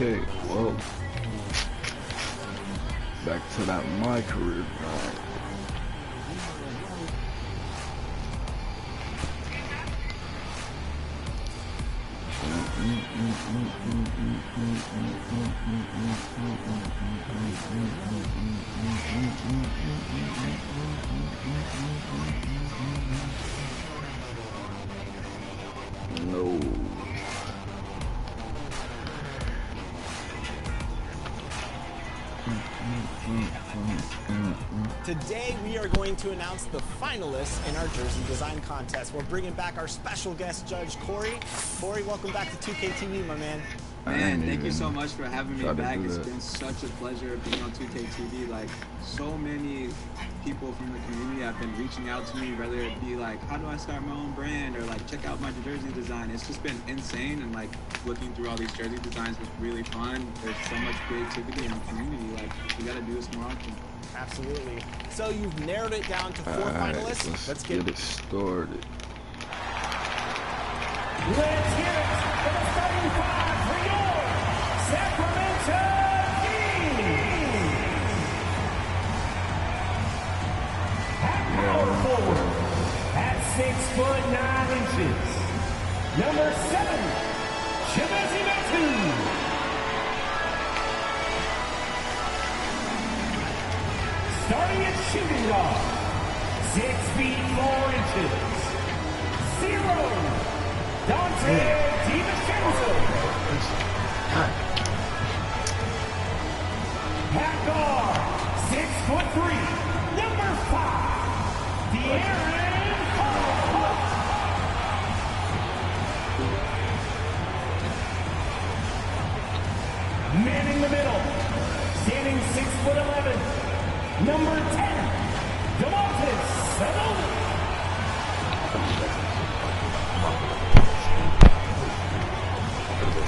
Okay, well, back to that MyCareer grind. No. Today we are going to announce the finalists in our jersey design contest. We're bringing back our special guest judge, Corey. Corey, welcome back to 2K TV, my man. Man, thank you so much for having me back. It's been such a pleasure being on 2K TV. Like, so many people from the community have been reaching out to me, whether it be like, how do I start my own brand, or like, check out my jersey design. It's just been insane, and like, looking through all these jersey designs was really fun. There's so much creativity in the community. Like, we gotta do this more often. Absolutely. So you've narrowed it down to 4 finalists. Let's get it started. Let's hear it for the starting 5 for your Sacramento Kings. At power forward, at 6'9", number 7, MyCareer. Starting at shooting guard, 6'4", 0, Dante DiVincenzo. At guard, 6'3", number 5, De'Aaron Fox. Man in the middle, standing 6'11", number 10, DeMarcus Sabonis.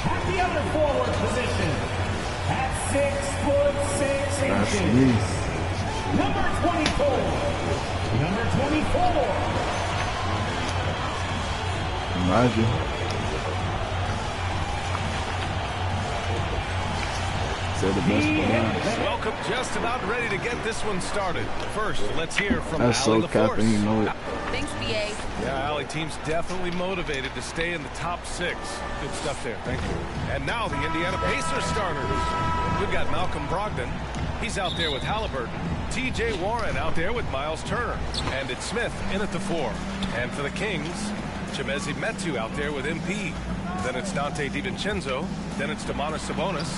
At the other forward position, at 6'6", number 24. Number 24. Imagine. Say the best one. Welcome, just about ready to get this one started. First, let's hear from That's Allie so capping, you know it. Thanks, BA. Yeah, Allie, team's definitely motivated to stay in the top 6. Good stuff there, thank you. And now the Indiana Pacers starters. We've got Malcolm Brogdon. He's out there with Halliburton. T.J. Warren out there with Miles Turner. And it's Smith in at the 4. And for the Kings, Chimezie Metu out there with MP. Then it's Dante DiVincenzo. Then it's Domantas Sabonis.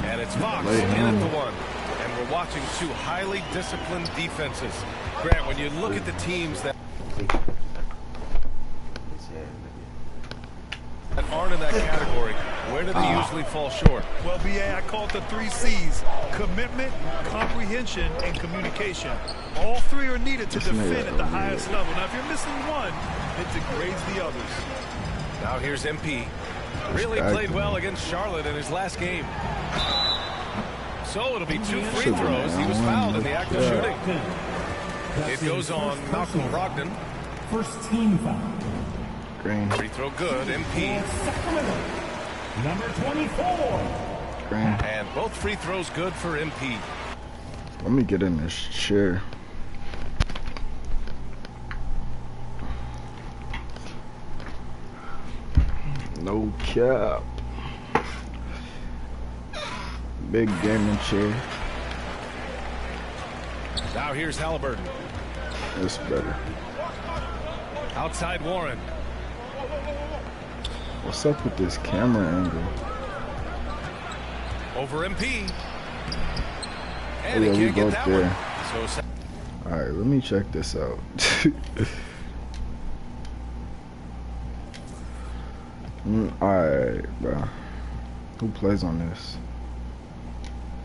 And it's Fox in at the 1. And we're watching 2 highly disciplined defenses. Grant, when you look at the teams that aren't in that category, where do they usually fall short? Well, BA, I call it the 3 C's: commitment, comprehension, and communication. All 3 are needed to defend at the highest level. Now, if you're missing one, it degrades the others. Now here's MP. Really played well against Charlotte in his last game. So it'll be 2 free throws. He was fouled in the act of shooting. It goes on Malcolm Brogdon. First team foul. Green. Free throw good. MP. Number 24. Green. And both free throws good for MP. Let me get in this chair. No cap. Big gaming chair. Now here's Halliburton. That's better. Outside Warren. What's up with this camera angle? Over MP. And yeah, he can't get that there. One. So, alright, let me check this out. Alright, bro. Who plays on this?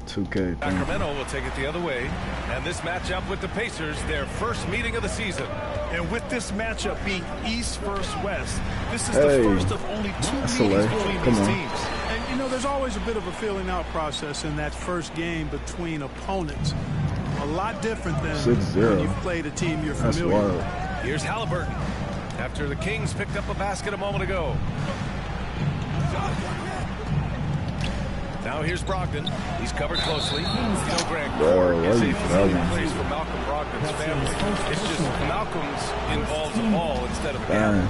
2K. Sacramento will take it the other way. And this matchup with the Pacers, their first meeting of the season. And with this matchup being East versus West, this is the first of only 2 meetings between these teams. And, you know, there's always a bit of a feeling out process in that first game between opponents. A lot different than when you've played a team you're familiar with. Here's Halliburton. After the Kings picked up a basket a moment ago. Now here's Brogdon. He's covered closely. You know, Grant Bro, Court is a fouling? place for Malcolm Brogdon's family. It's just Malcolm's involves the ball instead of the game.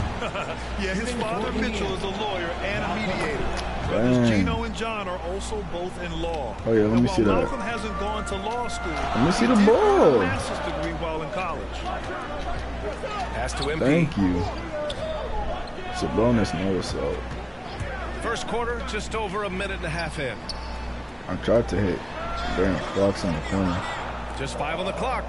Yeah, his father Mitchell is a lawyer and a mediator. Brothers Gino and John are also both in law. Oh yeah, let me see that. Malcolm hasn't gone to law school. Let me see the ball. A master's degree while in college. Pass to MP. Thank you. It's a bonus, no assault. First quarter, just over a minute and a half in. I tried to hit Darren Fox in the corner. Just 5 on the clock.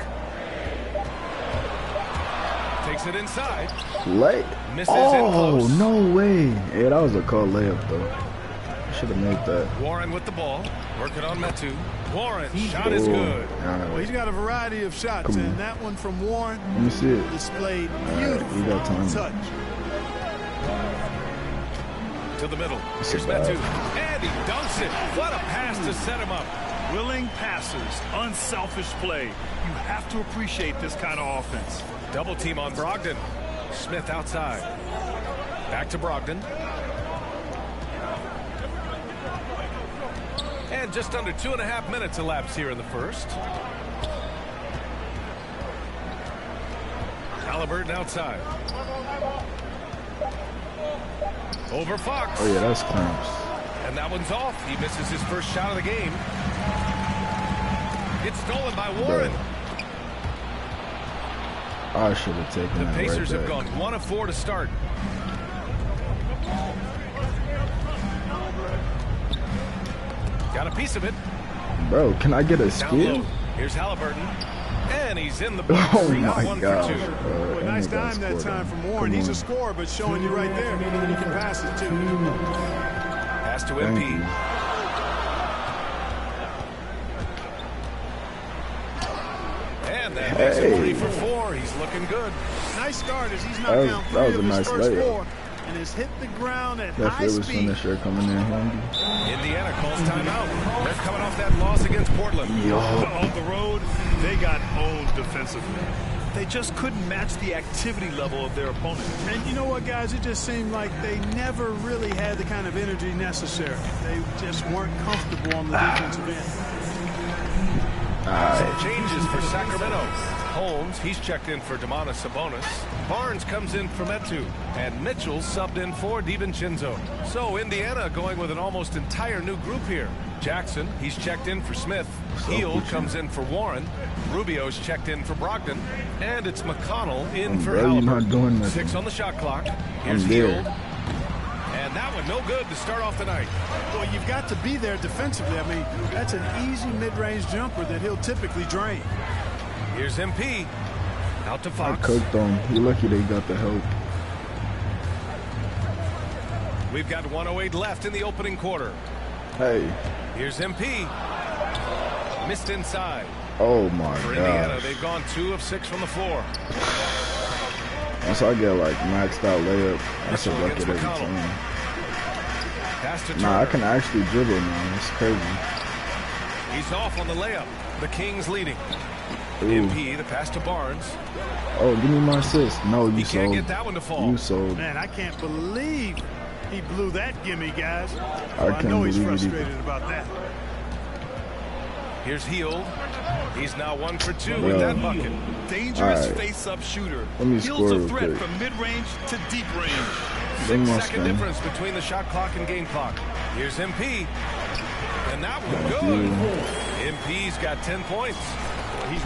Takes it inside. Late. Misses it close. No way. Yeah, that was a called layup, though. I should have made that. Warren with the ball. Working on Metu. Warren, shot is good. Well, he's got a variety of shots, and that one from Warren Let me see it. displayed We beautiful got time. touch. To the middle. This Here's is bad. Metu. And he dunks it. What a pass to set him up. Willing passes, unselfish play. You have to appreciate this kind of offense. Double team on Brogdon. Smith outside. Back to Brogdon. And just under 2.5 minutes elapsed here in the first. Halliburton outside. Over Fox. Oh yeah, that's clamps. And that one's off. He misses his first shot of the game. It's stolen by Warren. I should have taken The that Pacers right have back. gone 1 of 4 to start. Got a piece of it. Bro, can I get a Down steal? low. Here's Halliburton. And he's in the box. Oh He's my 1 gosh. for 2. Well, nice time that time from Warren. He's a scorer, but showing you right there, he can pass it too. Pass to Thank MP. you. And that makes it 3 for 4. He's looking good. Nice start as he's That knocked was- down that 3 was of a his nice first layup. 4 and has hit the ground at That high Phillies speed. finisher coming in handy. Indiana calls timeout. They're coming off that loss against Portland. On the road, they got owned defensively. They just couldn't match the activity level of their opponent. And you know what, guys? It just seemed like they never really had the kind of energy necessary. They just weren't comfortable on the defensive end. Some changes for Sacramento. Holmes, he's checked in for Domantas Sabonis. Barnes comes in for Metu. And Mitchell subbed in for DiVincenzo. So Indiana going with an almost entire new group here. Jackson, he's checked in for Smith. Hield comes in for Warren. Rubio's checked in for Brogdon. And it's McConnell in for bro, you're Halliburton. not doing nothing. 6 on the shot clock. Here's I'm there. Hield. And that one no good to start off the night. Well, you've got to be there defensively. I mean, that's an easy mid-range jumper that he'll typically drain. Here's MP. Out to I Fox. cooked them. You're lucky they got the help. We've got 1:08 left in the opening quarter. Hey. Here's MP. Missed inside. Oh my For Indiana, gosh. they've gone 2 of 6 from the floor. Once I get like maxed out layup, that's a Mitchell bucket against every McConnell. time. Pass to Nah, I Turner. can actually dribble now. It's crazy. He's off on the layup. The Kings leading. Ooh. MP, the pass to Barnes. Oh, give me my assist. No, you He can't sold. get that one to fall. You sold. Man, I can't believe he blew that gimme, guys. I Well, I can't know he's believe it either. frustrated about that. Here's Hield. He's now 1 for 2 Yeah. with that bucket. Dangerous All right. face-up shooter. Let me Heals score a real threat quick. from mid-range to deep range. Give me my 6-second spin. difference between the shot clock and game clock. Here's MP. And that one Thank good. you. MP's got 10 points. He's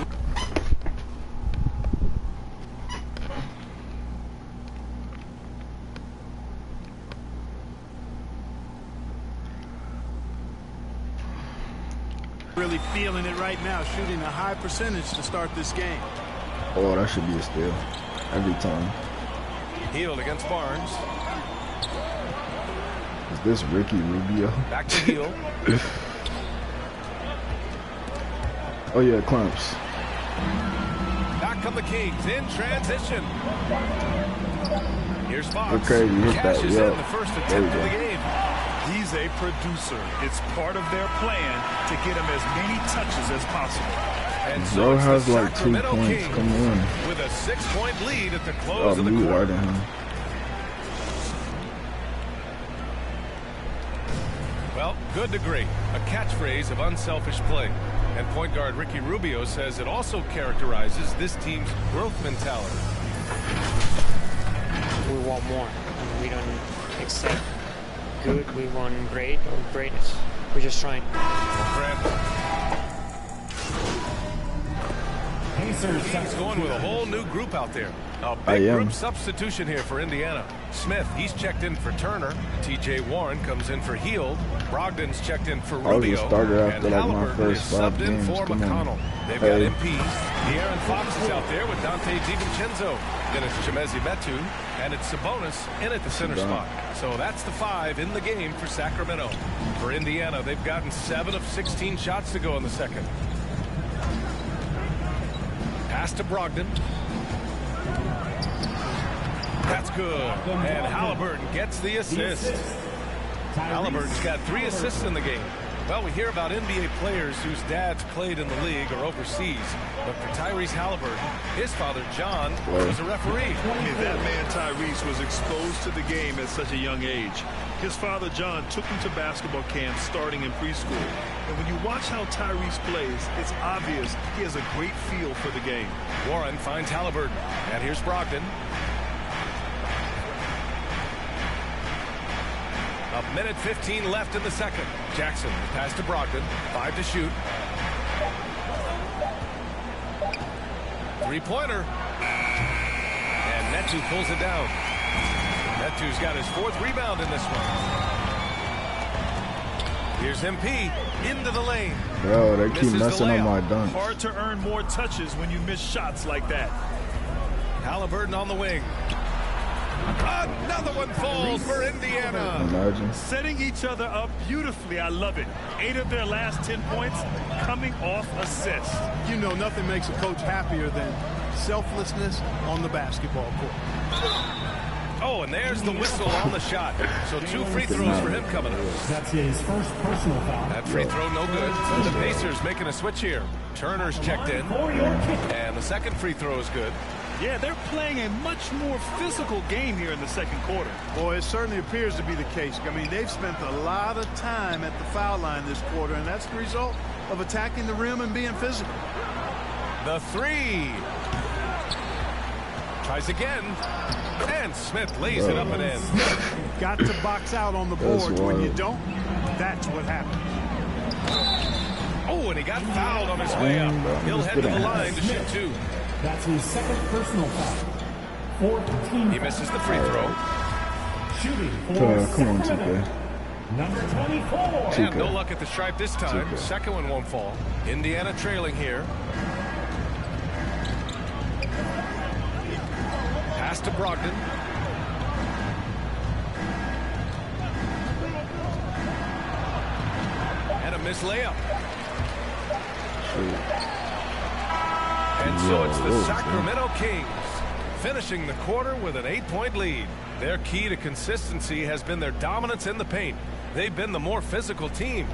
Really feeling it right now, shooting a high percentage to start this game. Oh, that should be a steal. Every time. Hield against Barnes. Is this Ricky Rubio? Back to Hield. Oh yeah, clamps. Back come the Kings in transition. Here's Fox. Okay, you hit that. Cashes Yeah. in the first There attempt you of the go. game. He's a producer. It's part of their plan to get him as many touches as possible. And so Bro it's has the like 2 Sacramento points. Kings Come on. with a 6-point lead at the Oh, close of the me quarter. right at him. Well, good to great, a catchphrase of unselfish play. And point guard Ricky Rubio says it also characterizes this team's growth mentality. We want more. We don't accept good, we want great or greatness. We're just trying. He's going with a whole new group out there. A big group substitution here for Indiana. Smith, he's checked in for Turner. T.J. Warren comes in for Heald. Brogdon's checked in for Rubio. And Halliburton is subbed in for McConnell. They've got MPs. De'Aaron Fox is out there with Dante DiVincenzo. Then it's Chimezie Metu. And it's Sabonis in at the center spot. So that's the 5 in the game for Sacramento. For Indiana, they've gotten 7 of 16 shots to go in the second. Pass to Brogdon. That's good. And Halliburton gets the assist. Halliburton's got 3 assists in the game. Well, we hear about NBA players whose dads played in the league or overseas. But for Tyrese Halliburton, his father, John, was a referee. That man, Tyrese, was exposed to the game at such a young age. His father, John, took him to basketball camps starting in preschool. And when you watch how Tyrese plays, it's obvious he has a great feel for the game. Warren finds Halliburton. And here's Brogdon. A minute 15 left in the second. Jackson, pass to Brogdon. 5 to shoot. Three-pointer. And Metu pulls it down. Metu's got his 4th rebound in this one. Here's MP into the lane. Bro, they keep messing on my dunks. Hard to earn more touches when you miss shots like that. Halliburton on the wing. Another one falls for Indiana. Imagine. Setting each other up beautifully. I love it. 8 of their last 10 points coming off assists. You know, nothing makes a coach happier than selflessness on the basketball court. Oh, and there's the whistle on the shot. So 2 free throws for him coming up. That's his first personal foul. That free throw no good. The Pacers making a switch here. Turner's checked in. And the second free throw is good. Yeah, they're playing a much more physical game here in the second quarter. Boy, it certainly appears to be the case. I mean, they've spent a lot of time at the foul line this quarter, and that's the result of attacking the rim and being physical. The 3. Tries again. And Smith lays it up and in. Got to box out on the board. When you don't, that's what happens. Oh, and he got fouled on his way up. He'll head to the line to shoot 2. That's his second personal foul. 4th team. He misses the free throw. Shooting for Come on, TK. number 24. And no luck at the stripe this time. Second one won't fall. Indiana trailing here. Pass to Brogdon. And a missed layup. And so it's the Sacramento Kings finishing the quarter with an 8-point lead. Their key to consistency has been their dominance in the paint. They've been the more physical team.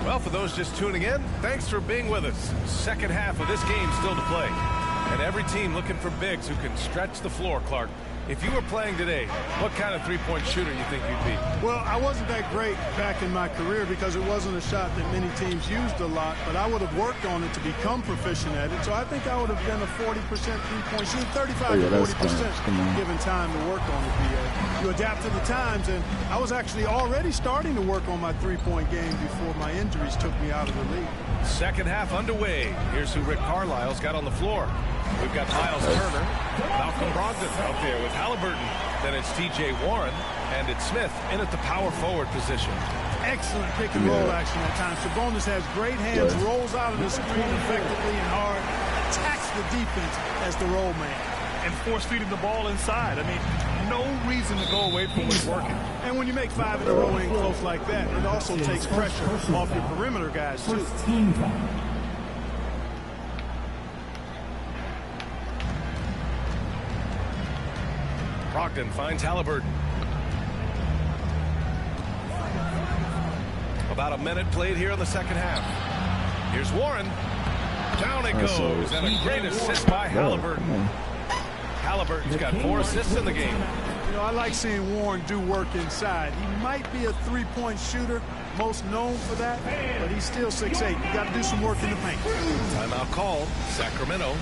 Well, for those just tuning in, thanks for being with us. Second half of this game still to play. And every team looking for bigs who can stretch the floor, Clark. If you were playing today, what kind of three-point shooter you think you'd be? Well, I wasn't that great back in my career because it wasn't a shot that many teams used a lot, but I would have worked on it to become proficient at it. So I think I would have been a 40% three-point shooter, 35 to 40% given time to work on it. You adapt to the times, and I was actually already starting to work on my three-point game before my injuries took me out of the league. Second half underway. Here's who Rick Carlisle's got on the floor. We've got Miles Turner, Malcolm Brogdon out there with Halliburton. Then it's T.J. Warren, and it's Smith in at the power forward position. Excellent pick and roll action at times. Sabonis has great hands, rolls out of the screen effectively and hard, attacks the defense as the roll man. And force-feeding the ball inside. I mean, no reason to go away from what's working. And when you make 5 in a row in close like that, it also takes pressure off your perimeter guys, too. First team foul. Brogdon finds Halliburton. About About a minute played here in the second half. Here's Warren. Down it goes, and a great assist by Halliburton. Halliburton's got 4 assists in the game. You know, I like seeing Warren do work inside. He might be a three-point shooter, most known for that, but he's still 6'8". You got to do some work in the paint. Timeout called, Sacramento.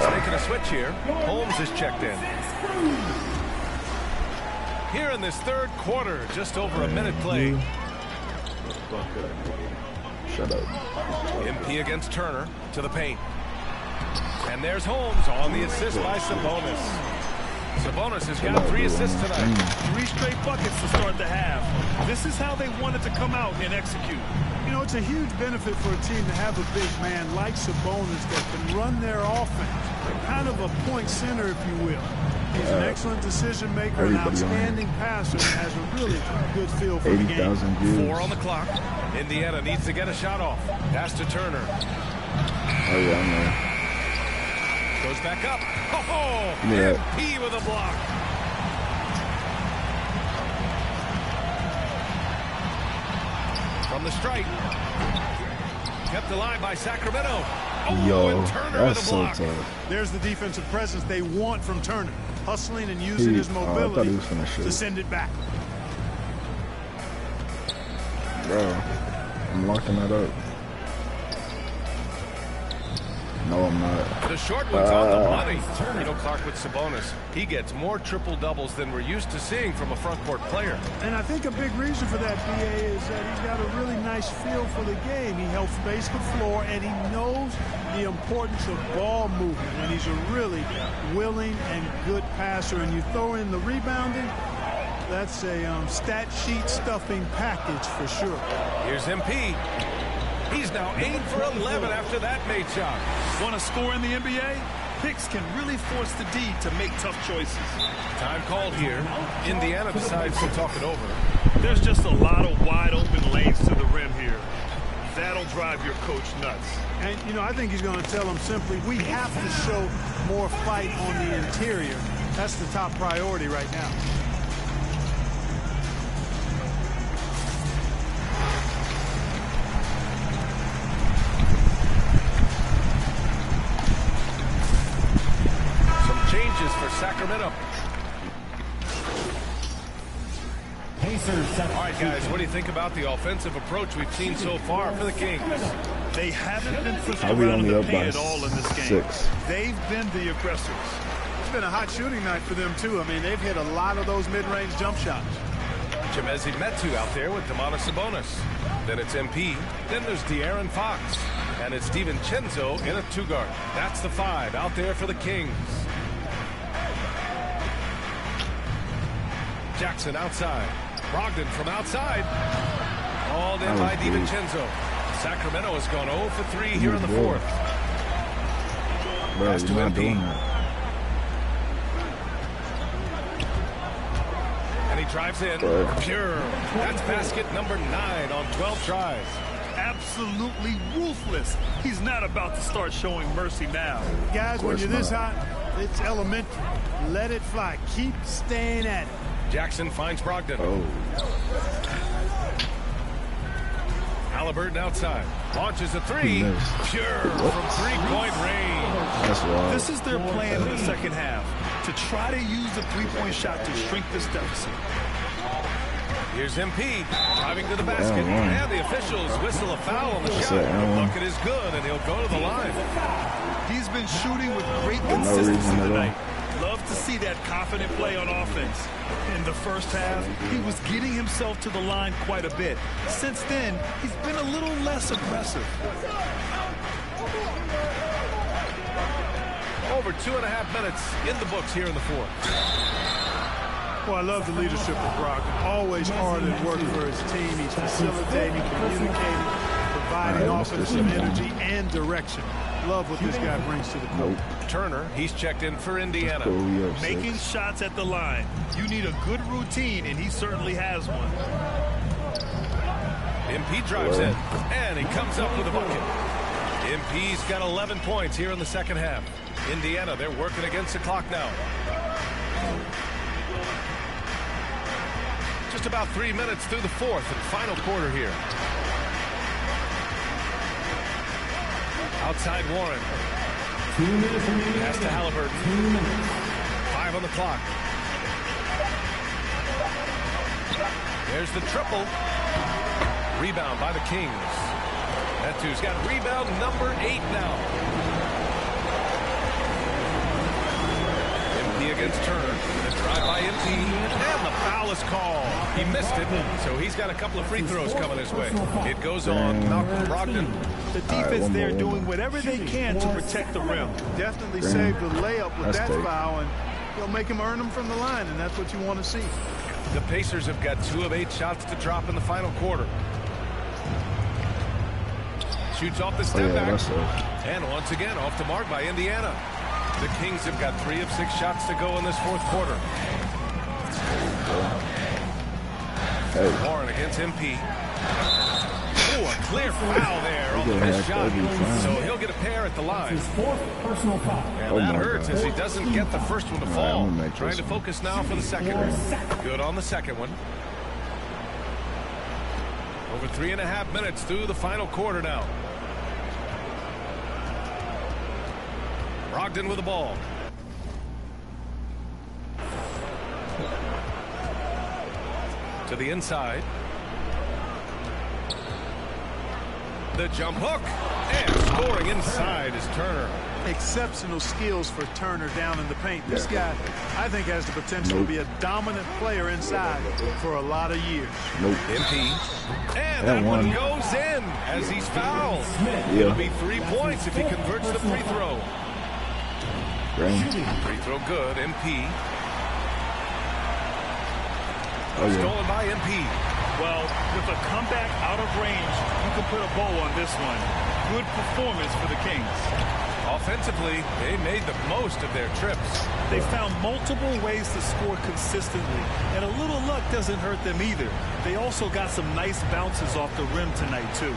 Making a switch here. Holmes is checked in. Here in this third quarter, just over a minute played. Shut up. MP against Turner to the paint. And there's Holmes on the assist by Sabonis. Sabonis has got 3 assists tonight. 3 straight buckets to start the half. This is how they wanted to come out and execute. You know, it's a huge benefit for a team to have a big man like Sabonis that can run their offense. Kind of a point center, if you will. He's an excellent decision maker, an outstanding passer, and has a really good feel for the game. 4 on the clock. Indiana needs to get a shot off. Pass to Turner. Oh, yeah, I know. Goes back up. Oh, yeah. MP with a block. From the stripe. Kept alive by Sacramento. Oh, yo, and Turner that's with a block. so tough. There's the defensive presence they want from Turner. Hustling and using his mobility to send it back. Bro, I'm locking that up. No, I'm not. The short one's on the money. You know, Clark, with Sabonis, he gets more triple-doubles than we're used to seeing from a front-court player. And I think a big reason for that, BA, is that he's got a really nice feel for the game. He helps space the floor, and he knows the importance of ball movement. And he's a really willing and good passer. And you throw in the rebounding, that's a stat sheet stuffing package for sure. Here's MP. He's now 8 for 11 after that made shot. Want to score in the NBA? Picks can really force the D to make tough choices. Time called here. Indiana decides to talk it over. There's just a lot of wide open lanes to the rim here. That'll drive your coach nuts. And, you know, I think he's going to tell them simply, we have to show more fight on the interior. That's the top priority right now. Changes for Sacramento. All right, guys, what do you think about the offensive approach we've seen so far for the Kings? They haven't been pushed around in the paint at all in this game. They've been the aggressors. It's been a hot shooting night for them, too. I mean, they've hit a lot of those mid-range jump shots. Chimezie Metu out there with Domantas Sabonis. Then it's MP. Then there's De'Aaron Fox. And it's DiVincenzo in a 2-guard. That's the 5 out there for the Kings. Jackson outside. Brogdon from outside. Hauled in by DiVincenzo. Sacramento has gone 0 for 3 here in the 4th. Pass to MP. And he drives in. Pure. That's basket number 9 on 12 tries. Absolutely ruthless. He's not about to start showing mercy now. Guys, when you're this hot, it's elementary. Let it fly. Keep staying at it. Jackson finds Brogdon. Halliburton outside. Launches a 3. Pure from 3-point range. That's wild. This is their plan in the second half, to try to use the 3-point shot to shrink this deficit. Here's MP driving to the basket. And the officials whistle a foul on the shot. The bucket is good, and he'll go to the line. He's been shooting with great consistency tonight. Love to see that confident play on offense. In the first half, he was getting himself to the line quite a bit. Since then, he's been a little less aggressive. Over 2.5 minutes in the books here in the 4th. Well, I love the leadership of Brogdon. Always hard at work for his team. He's facilitating, communicating, providing offensive energy and direction. Love what this guy brings to the court. Turner, he's checked in for Indiana. Making shots at the line. You need a good routine, and he certainly has one. MP drives in, and he comes up with a bucket. MP's got 11 points here in the second half. Indiana, they're working against the clock now. Just about 3 minutes through the fourth and final quarter here. Outside Warren. 2 minutes remaining. Pass to Halliburton. 2 minutes. 5 on the clock. There's the triple. Rebound by the Kings. Metu's got rebound number 8 now. MP against Turner. The drive by MP. And the foul is called. He missed it, so he's got a couple of free throws coming his way. It goes on Malcolm Brogdon. The defense there doing whatever they can to protect the rim. Definitely saved the layup with that foul, and you'll make him earn them from the line, and that's what you want to see. The Pacers have got 2 of 8 shots to drop in the final quarter. Shoots off the step back. And once again, off the mark by Indiana. The Kings have got 3 of 6 shots to go in this fourth quarter. Warren against MP. Oh, a clear foul there on the missed shot. So he'll get a pair at the line. His 4th personal foul. And that hurts as he doesn't get the first one to fall. Trying to focus now for the second. Good on the second one. Over 3.5 minutes through the final quarter now. Brogdon with the ball. To the inside. The jump hook. And scoring inside is Turner. Exceptional skills for Turner down in the paint. This guy, I think, has the potential to be a dominant player inside for a lot of years. MP. And that one goes in as he's fouled. It'll be 3 points if he converts the free throw. Free throw good. MP. Stolen by MP. Well, with a comeback out of range, you can put a bow on this one. Good performance for the Kings. Offensively, they made the most of their trips. They found multiple ways to score consistently, and a little luck doesn't hurt them either. They also got some nice bounces off the rim tonight, too.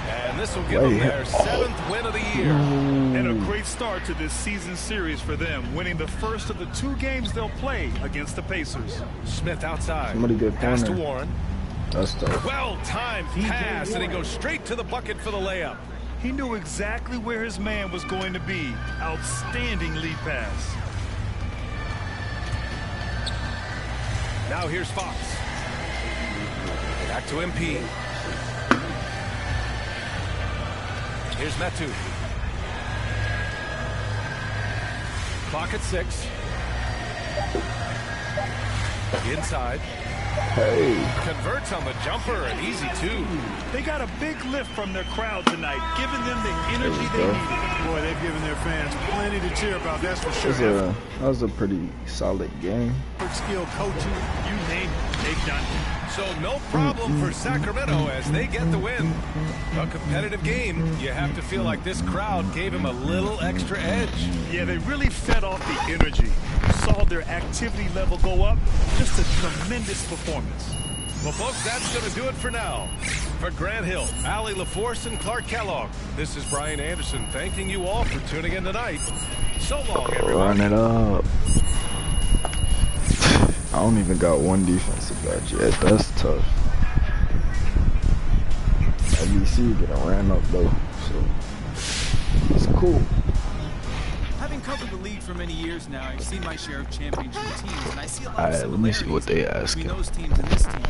And this will give them their 7th win of the year. And a great start to this season series for them, winning the first of the 2 games they'll play against the Pacers. Smith outside. Somebody get pass to Warren. That's tough. Well-timed pass, and he goes straight to the bucket for the layup. He knew exactly where his man was going to be. Outstanding lead pass. Now here's Fox. Back to MP. Here's Metu. Clock at 6. Inside. Hey. Converts on the jumper, an easy 2. They got a big lift from their crowd tonight, giving them the energy they needed. Boy, they've given their fans plenty to cheer about, that's for sure. That was a pretty solid game. Skill coaching, you name it, they've done it. So no problem for Sacramento as they get the win. A competitive game. You have to feel like this crowd gave him a little extra edge. Yeah, they really fed off the energy. Saw their activity level go up. Just a tremendous performance. Well, folks, that's going to do it for now. For Grant Hill, Allie LaForce, and Clark Kellogg, this is Brian Anderson thanking you all for tuning in tonight. So long, everyone. Run it up. I don't even got one defensive badge yet. That's tough. ABC getting ran up though, so it's cool. Having covered the league for many years now, I've seen my share of championship teams, and I see a lot of Alright, let me see what they similarities between those teams and this team.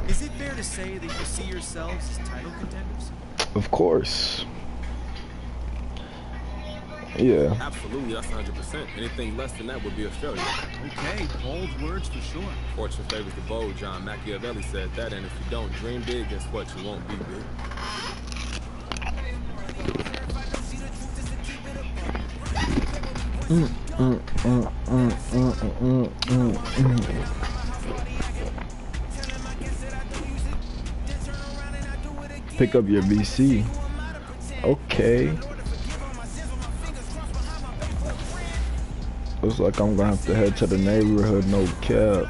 Is it fair to say that you see yourselves as title contenders? Of course. Yeah. Absolutely, that's 100%. Anything less than that would be a failure. Okay, bold words for sure. Fortune favors the bold. John Machiavelli said that, and if you don't dream big, guess what? You won't be big. Pick up your BC. Okay. Looks like I'm gonna have to head to the neighborhood, no cap.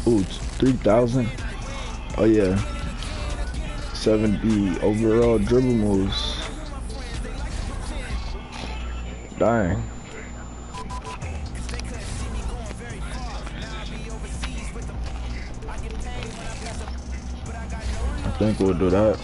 Ooh, it's 3,000. Oh yeah. 70 overall dribble moves. Dang. I think we'll do that.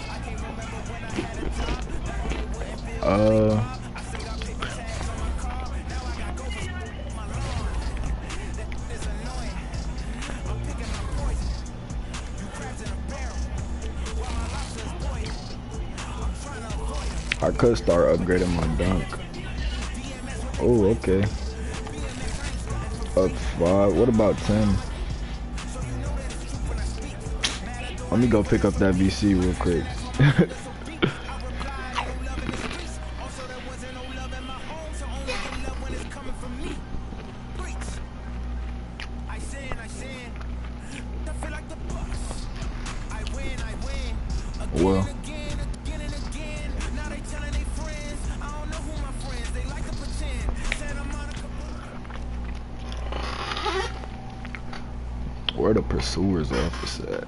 I could start upgrading my dunk. Oh, okay. Up 5. What about 10? Let me go pick up that VC real quick. Well. Where the pursuer's office at?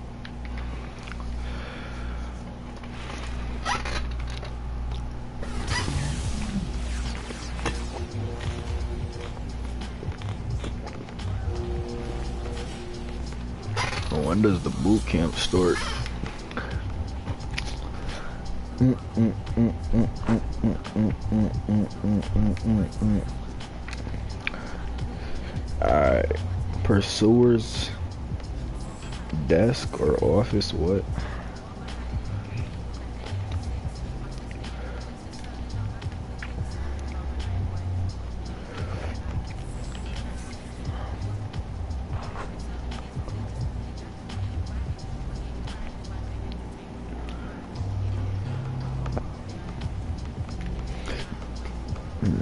When does the boot camp start? Alright, pursuer's desk or office, what?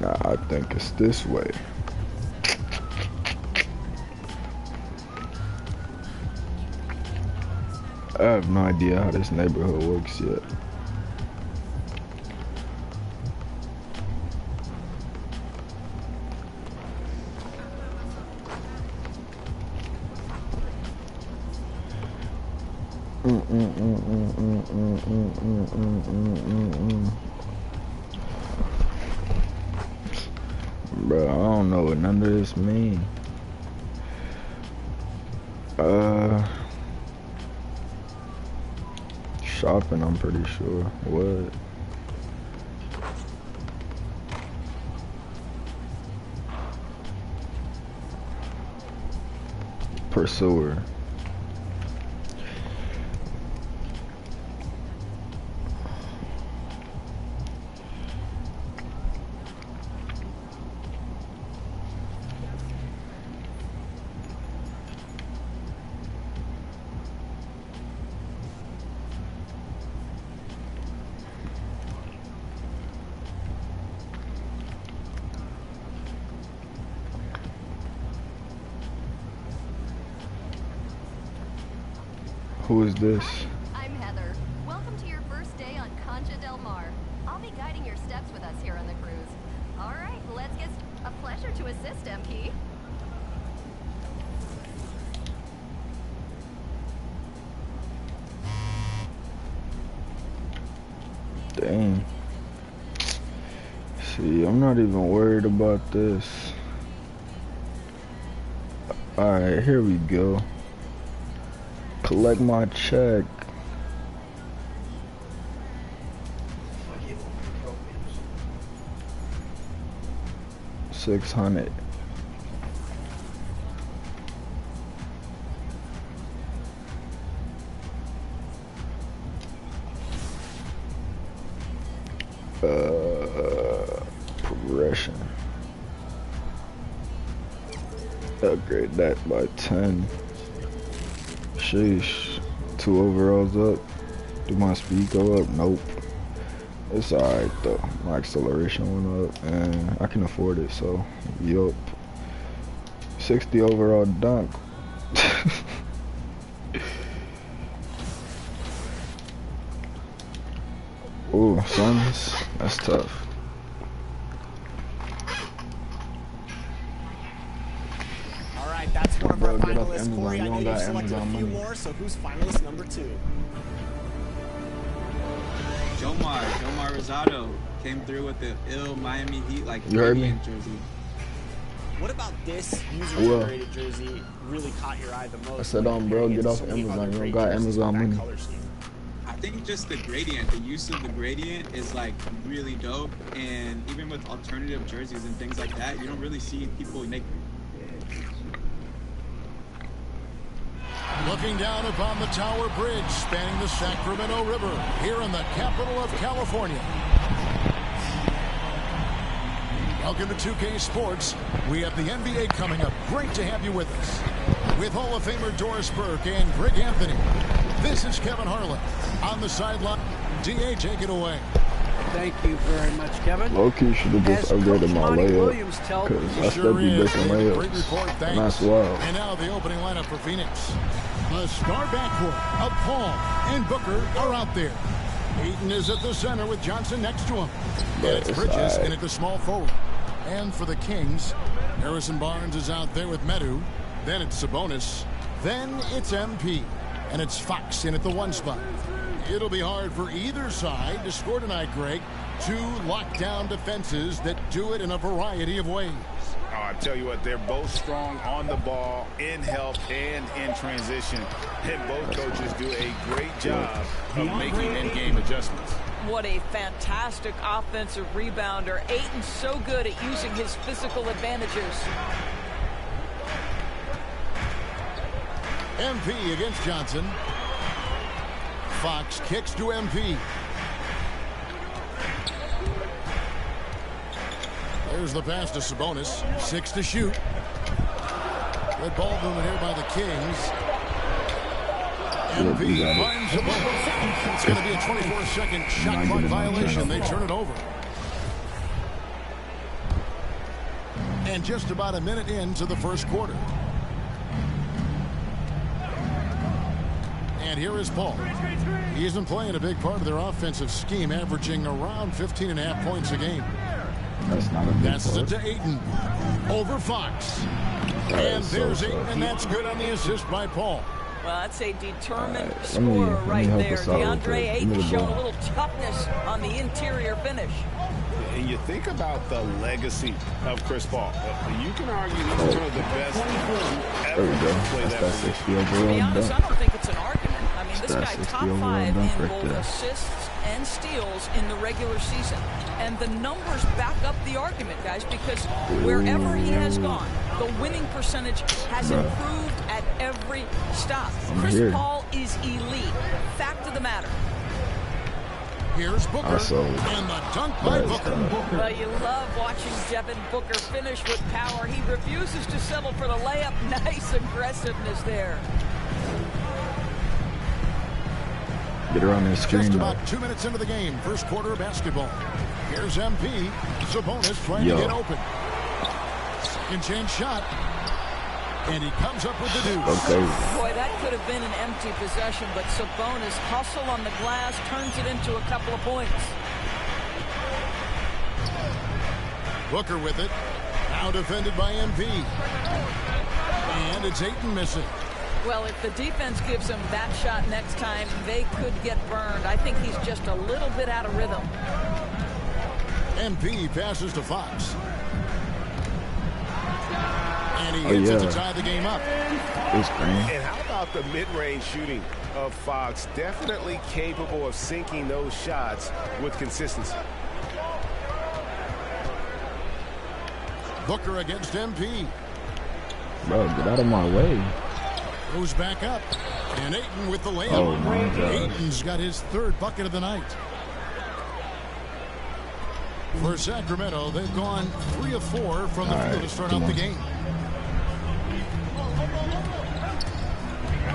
Nah, I think it's this way. I have no idea how this neighborhood works yet. Bro, I don't know what none of this mean. Shopping, I'm pretty sure. What? Pursuer. Who is this? I'm Heather. Welcome to your first day on Concha Del Mar. I'll be guiding your steps with us here on the cruise. All right, let's get a pleasure to assist, MP. Dang. See, I'm not even worried about this. Alright, here we go. Collect my check. $600. Progression. Upgrade that by 10. Sheesh. 2 overalls up. Do my speed go up? Nope. It's alright though. My acceleration went up and I can afford it, so yup. 60 overall dunk. Ooh, Suns. That's tough. That's one of our finalists, Corey. I know you've selected a few more, so who's finalist number 2? Jomar Rosado came through with the ill Miami Heat like gradient jersey. What about this user-generated jersey really caught your eye the most? I said, bro, get off Amazon. You don't got Amazon money. I think just the gradient, the use of the gradient is like really dope. And even with alternative jerseys and things like that, you don't really see people make. Looking down upon the Tower Bridge spanning the Sacramento River here in the capital of California. Welcome to 2K Sports. We have the NBA coming up. Great to have you with us. With Hall of Famer Doris Burke and Greg Anthony. This is Kevin Harlan on the sideline. DA, take it away. Thank you very much, Kevin. Low-key should have just upgraded my layup, because I still be missing layups, and that's wild. And now the opening lineup for Phoenix. The star backcourt of Paul and Booker are out there. Ayton is at the center with Johnson next to him. And it's Bridges in at the small forward. And for the Kings, Harrison Barnes is out there with Medu. Then it's Sabonis. Then it's MP. And it's Fox in at the 1 spot. It'll be hard for either side to score tonight, Greg. 2 lockdown defenses that do it in a variety of ways. Oh, I tell you what, they're both strong on the ball, in help, and in transition. And both coaches do a great job of making in-game adjustments. What a fantastic offensive rebounder. Ayton's so good at using his physical advantages. MP against Johnson. Fox kicks to MP. There's the pass to Sabonis. 6 to shoot. Good ball movement here by the Kings. MP finds Sabonis. It's going to be a 24-second shot clock violation. They turn it over. And just about a minute into the first quarter. And here is Paul. He isn't playing a big part of their offensive scheme, averaging around 15.5 points a game. That's not a big Passes it to Ayton. Over Fox. And there's Ayton, and that's good on the assist by Paul. Well, that's a determined scorer right there. DeAndre Ayton showing a little toughness on the interior finish. And you think about the legacy of Chris Paul. You can argue he's one of the best to ever play that position. To be honest, I don't think it's an argument. I mean, this guy top 5 in both assists and steals in the regular season. And the numbers back up the argument, guys, because wherever he has gone, the winning percentage has improved at every stop. Chris Paul is elite. Fact of the matter. Here's Booker, and the dunk by Booker. Well, you love watching Devin Booker finish with power. He refuses to settle for the layup. Nice aggressiveness there. Get around the screen. Just about 2 minutes into the game, first quarter of basketball. Here's MP. Sabonis trying to get open. Second chance shot. And he comes up with the deuce. Boy, that could have been an empty possession, but Sabonis hustle on the glass, turns it into a couple of points. Booker with it. Now defended by MP. And it's Ayton missing. Well, if the defense gives him that shot next time, they could get burned. I think he's just a little bit out of rhythm. MP passes to Fox. And he hits it to tie the game up. And how about the mid-range shooting of Fox? Definitely capable of sinking those shots with consistency. Booker against MP. Bro, get out of my way. Goes back up. And Ayton with the layup. Oh, my God. Ayton's got his 3rd bucket of the night. For Sacramento, they've gone 3 of 4 from the field to start out the game.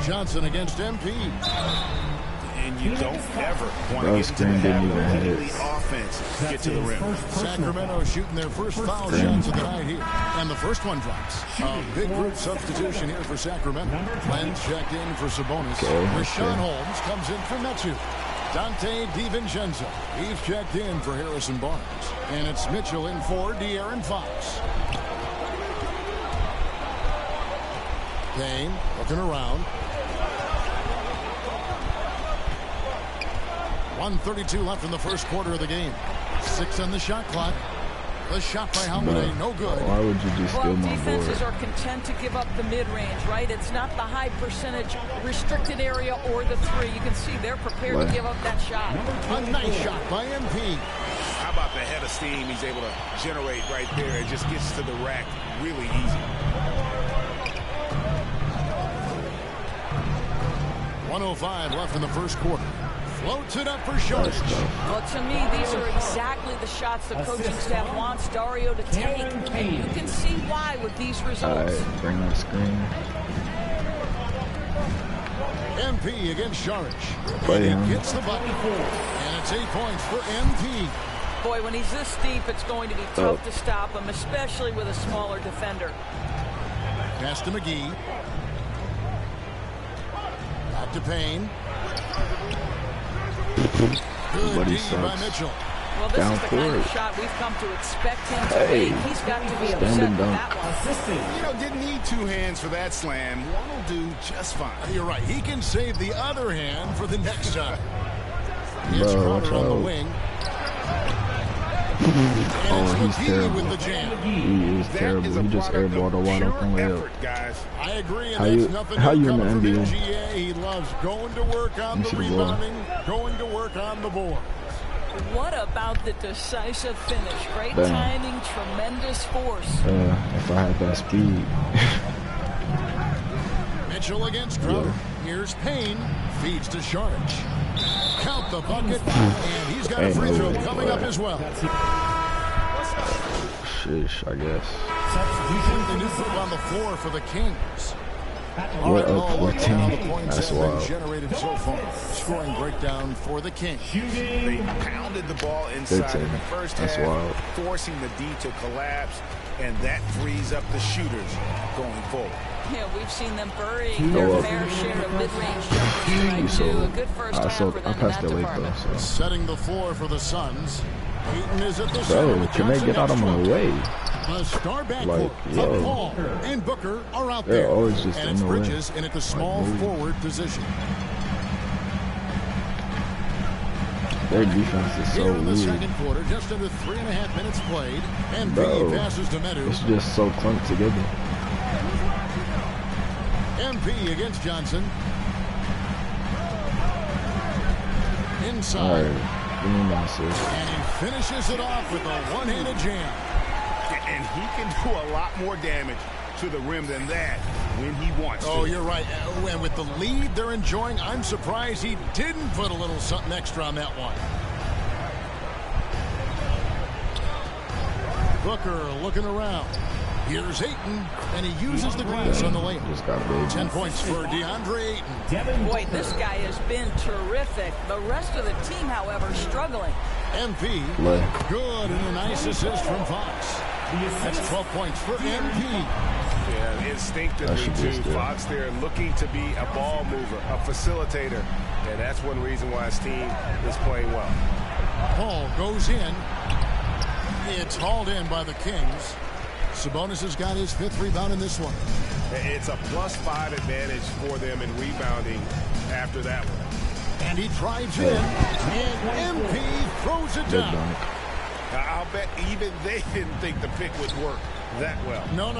Johnson against MP. And you don't ever want to get into the habit of the offense get to the rim. Sacramento shooting their first foul shots of the night here. And the first one drops. A big group substitution here for Sacramento. Lenz checked in for Sabonis. Rashawn Holmes comes in for Metsu. Dante DiVincenzo. He's checked in for Harrison Barnes. And it's Mitchell in for De'Aaron Fox. Kane looking around. 1:32 left in the first quarter of the game. 6 on the shot clock. The shot by Holiday, no good. Why would you just steal my board? Defenses are content to give up the mid-range, right? It's not the high percentage restricted area or the three. You can see they're prepared to give up that shot. A nice shot by MP. How about the head of steam he's able to generate right there? It just gets to the rack really easy. 1:05 left in the first quarter. Floats it up for Sharp. Well, to me, these are exactly the shots the coaching staff wants Dario to take. And you can see why with these results. All right, bring that screen. MP against Sharp. Play him. Gets the bucket. And it's 8 points for MP. Boy, when he's this deep, it's going to be tough to stop him, especially with a smaller defender. Pass to McGee. Back to Payne. Good D by Mitchell. Well, this is the kind of shot we've come to expect him to make. He's got to be upset with that one. You know, didn't need two hands for that slam. One will do just fine. You're right. He can save the other hand for the next time. Bro, It's Crowder on the wing. Oh, he's terrible. With the jam. He is terrible. He just airballed a wide open layup. I agree. How you in the NBA? He loves going to work on the rebounding, going to work on the board. What about the decisive finish? Great timing, tremendous force. If I had that speed. Mitchell against Crowder. Here's Payne. Feeds to Sharich. Count the bucket. And he's got a free throw coming up as well. Shish, I guess. The new move on the floor for the Kings. We're up 14. That's wild. Generated so far. Scoring breakdown for the Kings. They pounded the ball inside in the first half, wild. forcing the D to collapse, and that frees up the shooters going forward. Yeah, we've seen them burying their fair share of mid-range jumpers tonight, too. A good first half for them in that department. Setting the floor for the Suns. Peyton is at the Bro, can they get out of my way? The star Like, yo. Paul and Booker are out They're there. always just and in it's the way. Bridges in at the small forward position. Their defense is so Here in the weird. second quarter, just under 3.5 minutes played. And Bro, passes to Meadow. it's just so clumped together. MP against Johnson. Inside. All right. Give me my assist. And he finishes it off with a one-handed jam. And he can do a lot more damage to the rim than that when he wants to. Oh, you're right. And with the lead they're enjoying, I'm surprised he didn't put a little something extra on that one. Booker looking around. Here's Ayton, and he uses the glass on the layup. 10 points for DeAndre Ayton. Boy, this guy has been terrific. The rest of the team, however, struggling. MP, good, and a nice assist from Fox. That's 12 points for MP. Yeah, instinctively, too. Fox there looking to be a ball mover, a facilitator, and that's one reason why his team is playing well. Paul goes in. It's hauled in by the Kings. Sabonis has got his 5th rebound in this one. It's a +5 advantage for them in rebounding after that one. And he drives in, and MP throws it down. I'll bet even they didn't think the pick would work that well. No.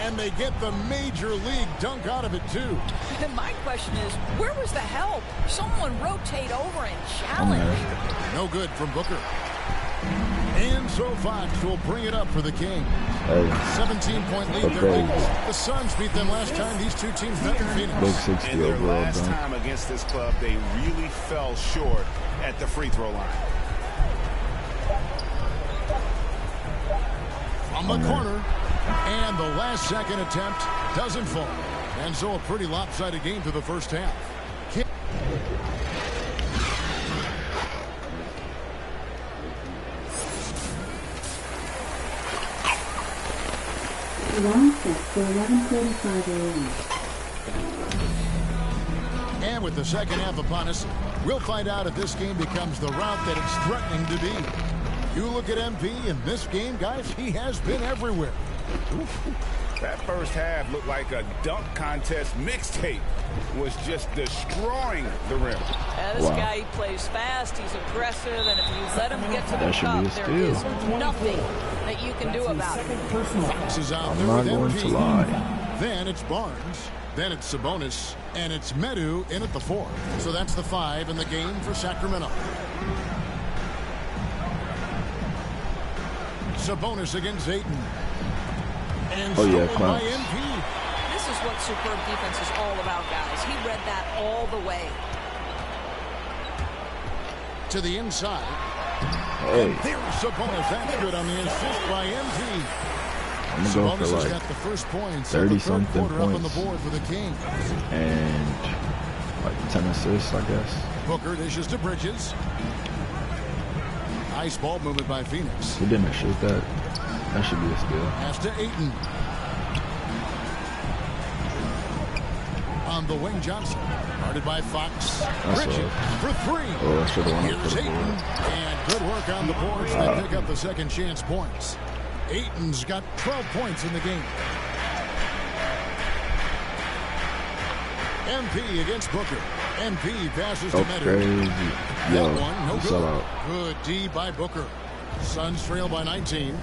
And they get the major league dunk out of it, too. And my question is, where was the help? Someone rotate over and challenge. No good from Booker. And so Fox will bring it up for the Kings. 17-point lead there. The Suns beat them last time these two teams met in Phoenix. And their last time against this club, they really fell short at the free throw line. From the corner, and the last second attempt doesn't fall. And so a pretty lopsided game to the first half. One set for 11:45 a.m. And with the second half upon us, we'll find out if this game becomes the route that it's threatening to be. You look at MP in this game, guys, he has been everywhere. That first half looked like a dunk contest mixtape was just destroying the rim. Yeah, this guy plays fast, he's aggressive, and if you let him get to the cup, there is nothing that you can do about it. Fox is out there with MP. Then it's Barnes, then it's Sabonis, and it's Medu in at the 4. So that's the 5 in the game for Sacramento. Sabonis against Ayton. And by MP. This is what superb defense is all about, guys. He read that all the way. To the inside. And there's Sabonis. That's good on the assist by MP. I'm going to go for like got the first points 30-something points up on the board for the Kings. And like 10 assists, I guess. Booker dishes to Bridges. Nice ball movement by Phoenix. He didn't shoot that. That should be a steal. Pass to Ayton. On the wing, Johnson. Guarded by Fox. Bridges for 3. Oh, I should have won Here's Ayton. And good work on the boards. They pick up the second chance points. Ayton's got 12 points in the game. MP against Booker. MP passes to Medu. Crazy. Yo, no good. Good D by Booker. Suns trail by 19.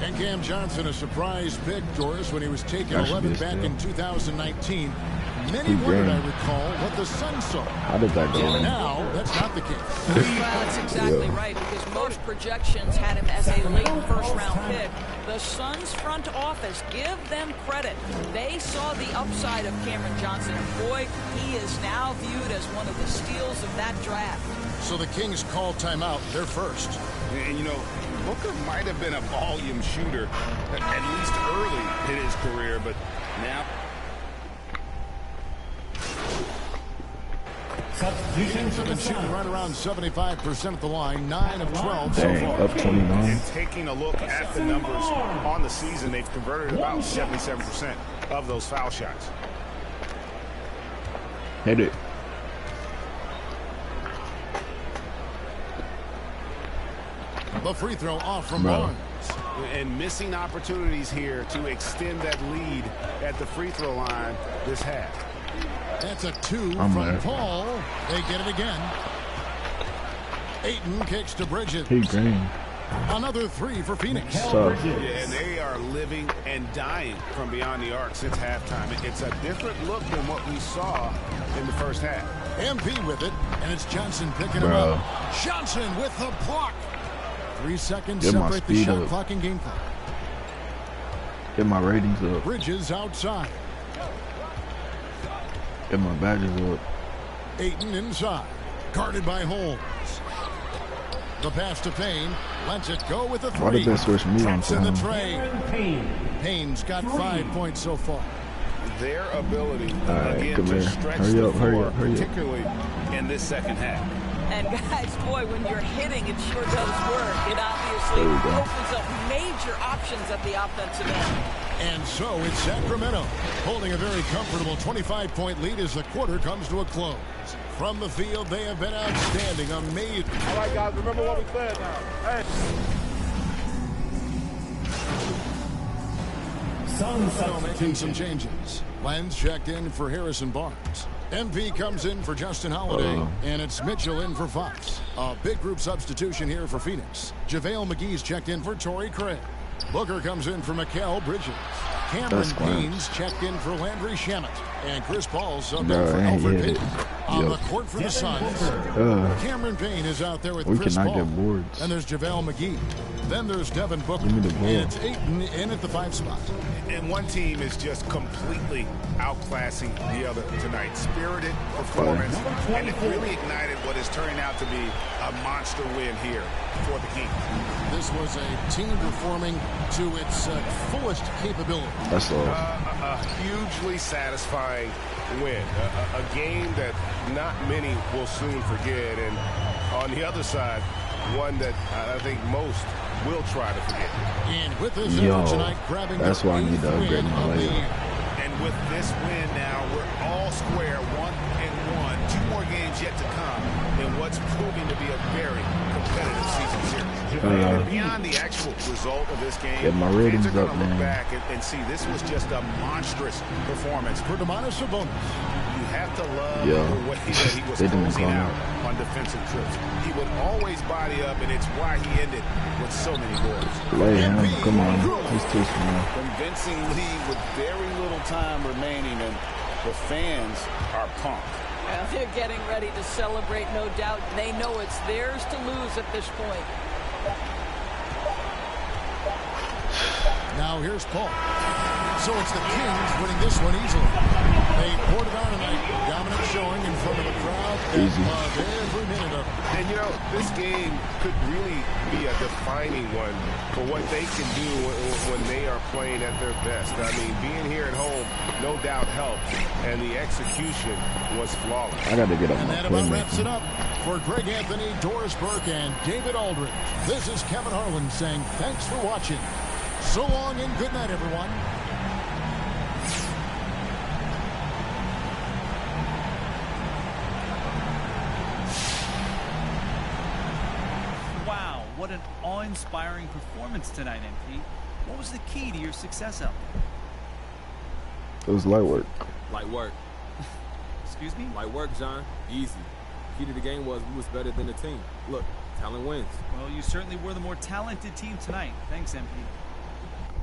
And Cam Johnson, a surprise pick, Doris, when he was taken 11 back in 2019. Many wondered, I recall, what the Suns saw. How did that go? And now, that's not the case. Well, that's exactly right, because most projections had him as a late first-round pick. The Suns front office, give them credit. They saw the upside of Cameron Johnson, and boy, he is now viewed as one of the steals of that draft. So the Kings call timeout. They're first. And, you know, Booker might have been a volume shooter, at least early in his career, but now... Kings have been shooting right around 75% at the line, 9 of 12 so far. Up 29. And taking a look at the numbers on the season, they've converted about 77% of those foul shots. Hit it. The free throw off from Barnes. And missing opportunities here to extend that lead at the free throw line this half. That's a 2 from Paul. They get it again. Ayton kicks to Bridges. Hey, Green. Another 3 for Phoenix. Yeah, and they are living and dying from beyond the arc since halftime. It's a different look than what we saw in the first half. MP with it, and it's Johnson picking him up. Johnson with the block. 3 seconds separate the shot clock and game clock. Get my ratings up. Bridges outside. Get my badges up. Ayton inside. Guarded by Holmes. The pass to Payne. Lets it go with the 3. Why did they switch me on in the tray. Payne's got 5 points so far. Their ability again to stretch the floor, particularly in this second half. And guys, boy, when you're hitting, it sure does work. It obviously opens up major options at the offensive end. And so it's Sacramento holding a very comfortable 25-point lead as the quarter comes to a close. From the field, they have been outstanding. Amazing. All right, guys, remember what we said now. Hey. Making some changes. Lenz checked in for Harrison Barnes. MP comes in for Justin Holiday, and it's Mitchell in for Fox. A big group substitution here for Phoenix. JaVale McGee's checked in for Torrey Craig. Booker comes in for Mikal Bridges. Cameron Payne's checked in for Landry Shamet. And Chris Paul subbed in for Alfred Payton. On the court for the Suns, Cameron Payne is out there with Chris Paul. Get boards. And there's JaVale McGee. Then there's Devin Booker. And it's Ayton in at the 5 spot. And one team is just completely outclassing the other tonight. Spirited performance. And it really ignited what is turning out to be a monster win here for the Kings. This was a team performing to its fullest capability. That's all. A hugely satisfying win. A game that not many will soon forget. And on the other side, one that I think most will try to forget. And with this tonight, grabbing that's why I need to upgrade my layup. And And with this win now, we're all square, 1-1. 2 more games yet to come in what's proving to be a very competitive season series. Beyond the actual result of this game, get my ratings fans are up, going to look man. back and see this was just a monstrous performance. For Domantas Sabonis. You have to love Yeah. the way that he was closing out on defensive trips. He would always body up, and it's why he ended with so many goals. Lay him, come on, he's too small. Convincing lead with very little time remaining, and the fans are pumped. Well, they're getting ready to celebrate, no doubt. They know it's theirs to lose at this point. Now here's Paul. So it's the Kings winning this one easily. They poured it on tonight. Dominant showing in front of the crowd. Easy. Every minute of it. And, you know, this game could really be a defining one for what they can do when they are playing at their best. I mean, being here at home, no doubt helps. And the execution was flawless. I got to get up And my that about wraps it playmaking. up. For Greg Anthony, Doris Burke, and David Aldridge, this is Kevin Harlan saying thanks for watching. So long and good night, everyone. Wow, what an awe-inspiring performance tonight, MP. What was the key to your success out there? It was light work. Light work. Excuse me? Light work, John. Easy. Key to the game was we was better than the team. Look, talent wins. Well, you certainly were the more talented team tonight. Thanks, MP.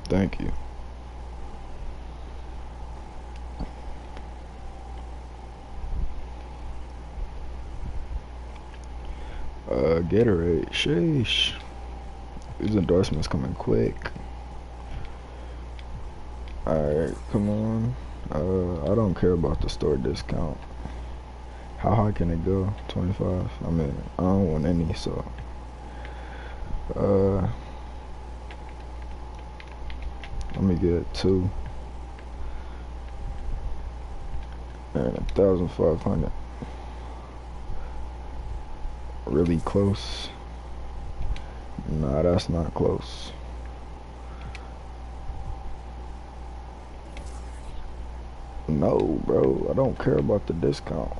Thank you. Gatorade. Sheesh. These endorsements coming quick. Alright, come on. I don't care about the store discount. How high can it go? 25? I mean, I don't want any, so. Let me get 2. And 1,500. Really close? Nah, that's not close. No, bro, I don't care about the discount.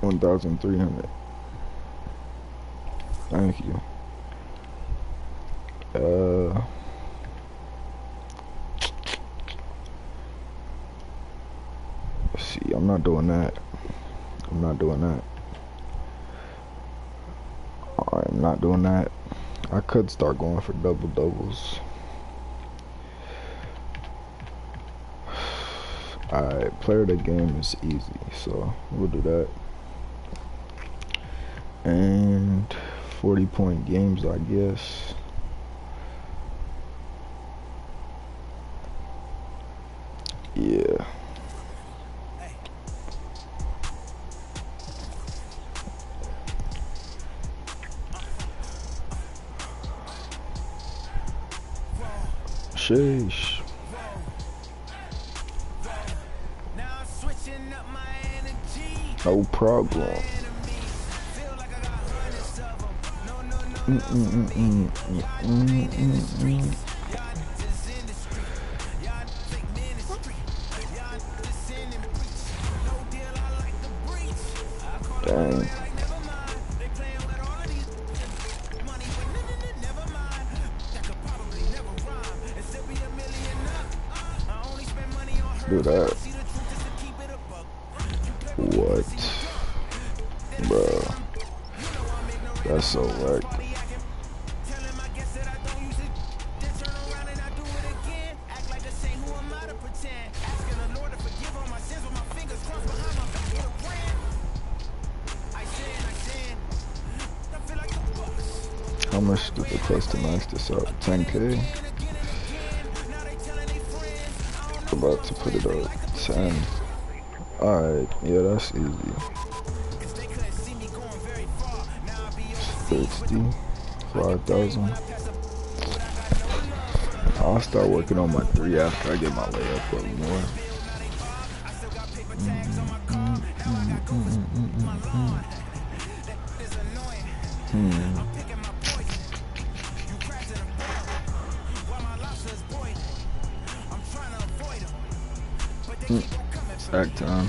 $1,300. Thank you. Let's see, I'm not doing that. I'm not doing that. I'm not doing that. I could start going for double doubles. Alright, player of the game is easy, so we'll do that. And 40-point games, I guess. Yeah. Sheesh. No problem. Dang. Do that. What? Bro. That's so whack. How much did it cost to max this out? 10K? About to put it up 10. Alright, yeah, that's easy. 65,000. I'll start working on my 3 after I get my layup up more. Act time.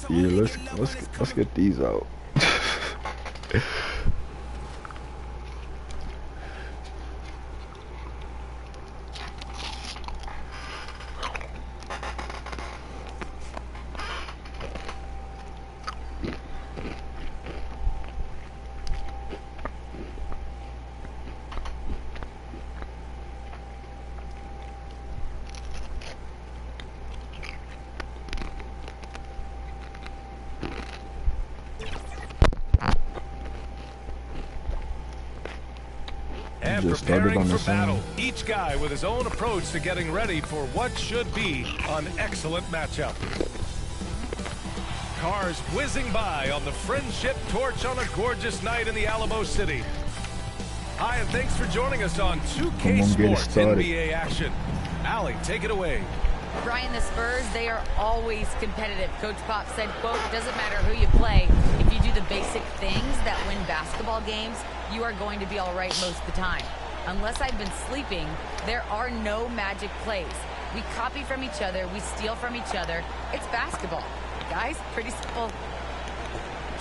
Yeah, let's get these out. And preparing for battle, each guy with his own approach to getting ready for what should be an excellent matchup. Cars whizzing by on the Friendship Torch on a gorgeous night in the Alamo City. Hi, and thanks for joining us on 2K Sports NBA action. Allie, take it away. Brian, the Spurs, they are always competitive. Coach Pop said, quote, doesn't matter who you play. If you do the basic things that win basketball games, you are going to be all right most of the time. Unless I've been sleeping, there are no magic plays. We copy from each other. We steal from each other. It's basketball. Guys, pretty simple.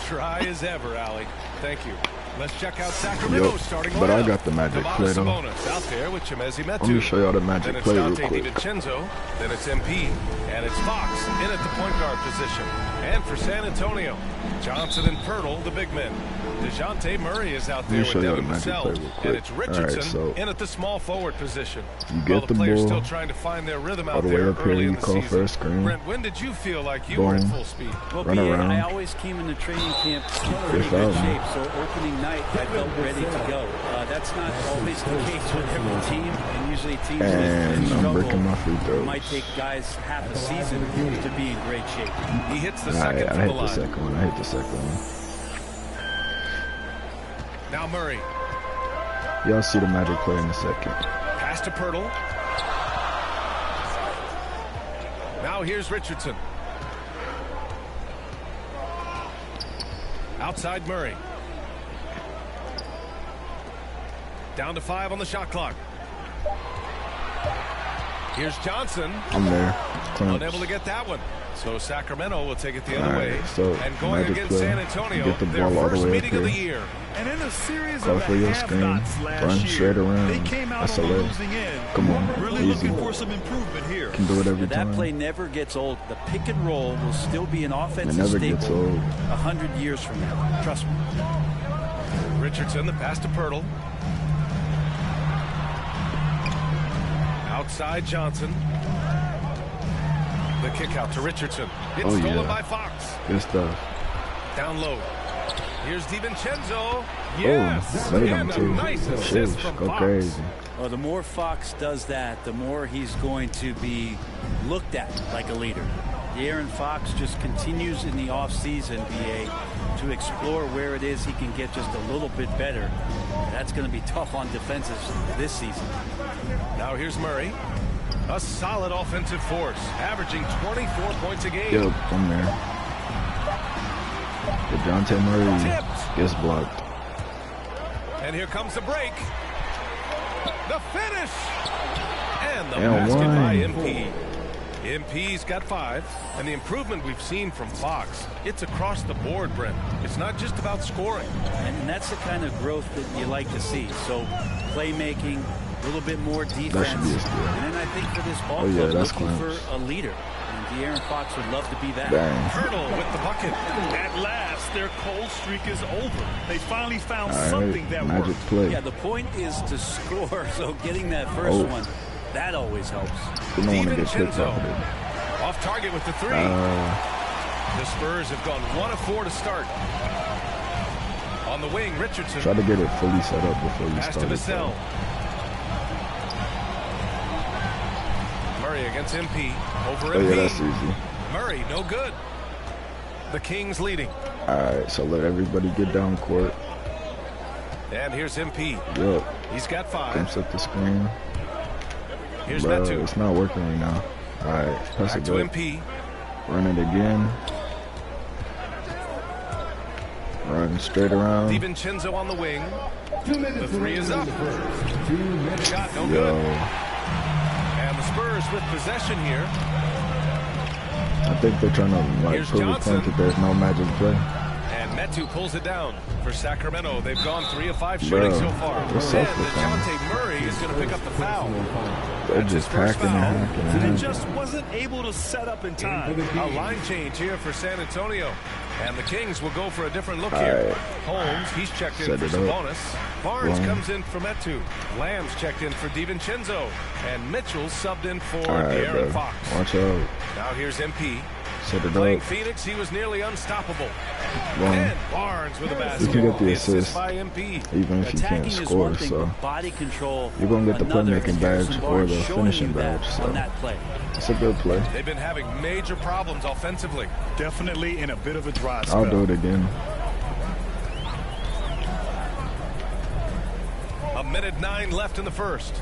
Try as ever, Allie. Thank you. Let's check out Sacramento starting but lineup. I got the magic play though. Out there with Chimezi Metu. Let me show y'all the magic play real quick. DiVincenzo, then it's MP, and it's Fox in at the point guard position. And for San Antonio, Johnson and Pirtle, the big men. DeJounte Murray is out there with Devin Vassell, and it's Richardson in at the small forward position. You get the players ball still trying to find their rhythm all out the way there up here. early in You the call season. for a screen. Brent, when did you feel like you were at full speed? Well, Run around. I always came in the training camp in pretty good shape, so opening night I felt ready to go. That's not always the case with every team, and usually teams that struggle might take guys half a season to be in great shape. He hits the second from the line. I hit the second one. Now Murray. Y'all see the magic play in a second. Pass to Pirtle. Now here's Richardson. Outside Murray. Down to 5 on the shot clock. Here's Johnson. I'm there. Unable to get that one. So Sacramento will take it the other way. So and going against San Antonio, get the their ball all first the way meeting up of the here. year. And in a series Go of for your screen. Run straight around. they came out That's a on the lit. losing end. Come on. Really Easy. looking for some improvement here. Can do it every time. That play never gets old. The pick and roll will still be an offensive never gets staple old. 100 years from now. Trust me. Richardson, the pass to Pirtle. Outside Johnson. The kick out to Richardson. It's stolen by Fox. Good stuff. Down low. Here's DiVincenzo. Yes. And a nice assist from Go Fox. crazy. Well, the more Fox does that, the more he's going to be looked at like a leader. De'Aaron Fox just continues in the offseason, BA, to explore where it is he can get just a little bit better. That's going to be tough on defenses this season. Now here's Murray. A solid offensive force, averaging 24 points a game. Yep, I'm there. DeJounte Murray gets blocked. And here comes the break. The finish. And the And basket by one. MP. MP's got 5. And the improvement we've seen from Fox, it's across the board, Brent. It's not just about scoring. And that's the kind of growth that you like to see. So playmaking, a little bit more defense. That should be a steal. And then I think for this ball club, looking for a leader. And De'Aaron Fox would love to be that. Pirtle with the bucket. At last, their cold streak is over. They finally found All right, something that magic worked. play. Yeah, the point is to score. So getting that first one, that always helps. You don't want to get picked off of it. Off target with the 3. The Spurs have gone 1 of 4 to start. On the wing, Richardson. Try to get it fully set up before you Pass to start it. Vassell. Murray against MP. Over Oh MP. yeah, that's easy. Murray, no good. The Kings leading. Alright, so let everybody get down court. And here's MP. Yup. He's got 5. Jumps up the screen. Here's Bro, Metu. it's not working right now. Alright, pass Back it to back. MP. Run it again. Run straight around. DiVincenzo on the wing. The three is up. Shot no Yo. good. And the Spurs with possession here. I think they're trying to like prove a point that there's no magic play. And Metu pulls it down for Sacramento. They've gone 3 of 5 shooting so far. And DeJounte Murray is going to pick up the foul. They're just hacking and hacking. And he just wasn't able to set up in time. A line change here for San Antonio. And the Kings will go for a different look here. Holmes, he's checked in for Sabonis. Barnes comes in for Metu. Lamb's checked in for DiVincenzo. And Mitchell's subbed in for De'Aaron Fox. Watch out. Now here's MP. Set it Playing up. Phoenix, he was nearly unstoppable. Well, And Barnes with a basket. you can get the assist by MP. even if you can't score. So body control, you're gonna get the playmaking badge or the finishing badge. So it's a good play. They've been having major problems offensively. Definitely in a bit of a dry spell. I'll do it again. A minute 9 left in the first.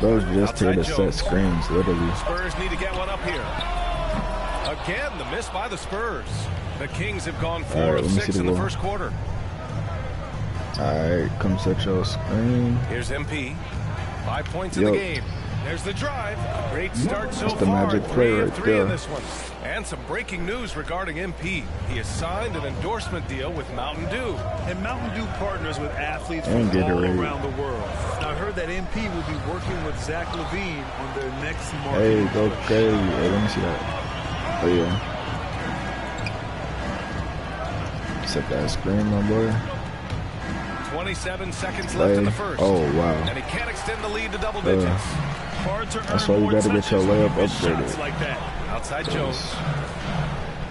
Those just here to set screens, literally. Spurs need to get one up here. Again, the miss by the Spurs. The Kings have gone 4 of 6 in the first quarter. Alright, come set your screen. Here's MP. 5 points in the game. There's the drive. Great start so That's the far. magic play 3 of right 3 in there. this one. And some breaking news regarding MP. He has signed an endorsement deal with Mountain Dew. And Mountain Dew partners with athletes And from all Gatorade. around the world. I heard that MP will be working with Zach LaVine on their next Hey, marketing go push. crazy. Hey, let me see that. Oh, yeah. Set that screen, my boy. 27 seconds left in the first. Oh, wow. And he can't extend the lead to double digits. That's why you gotta get your layup upgraded. Like that. Outside Jones.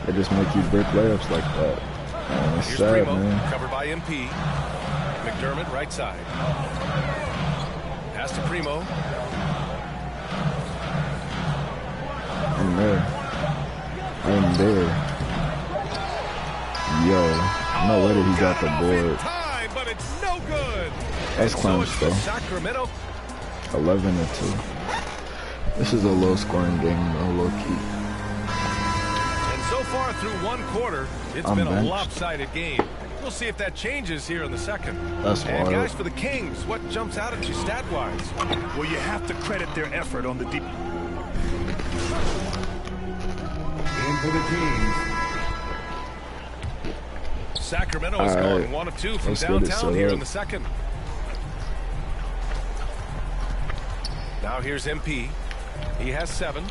They just make you brick layups like that. Man, it's Here's sad, Primo, man. covered by MP. McDermott, right side. Pass to Primo. I'm there. I'm there. Yo, no way that he got the board. Time, but it's no good. That's So close, it's though. the Sacramento. 11-2. This is a low-scoring game, though, low-key. And so far through one quarter, it's I'm been a benched. lopsided game. We'll see if that changes here in the second. That's And wild. guys, for the Kings, what jumps out at you stat-wise? Well, you have to credit their effort on the deep. In for the Kings. Sacramento is going 1 of 2 from Let's get it downtown set here up. in the second. Now here's MP. He has 7.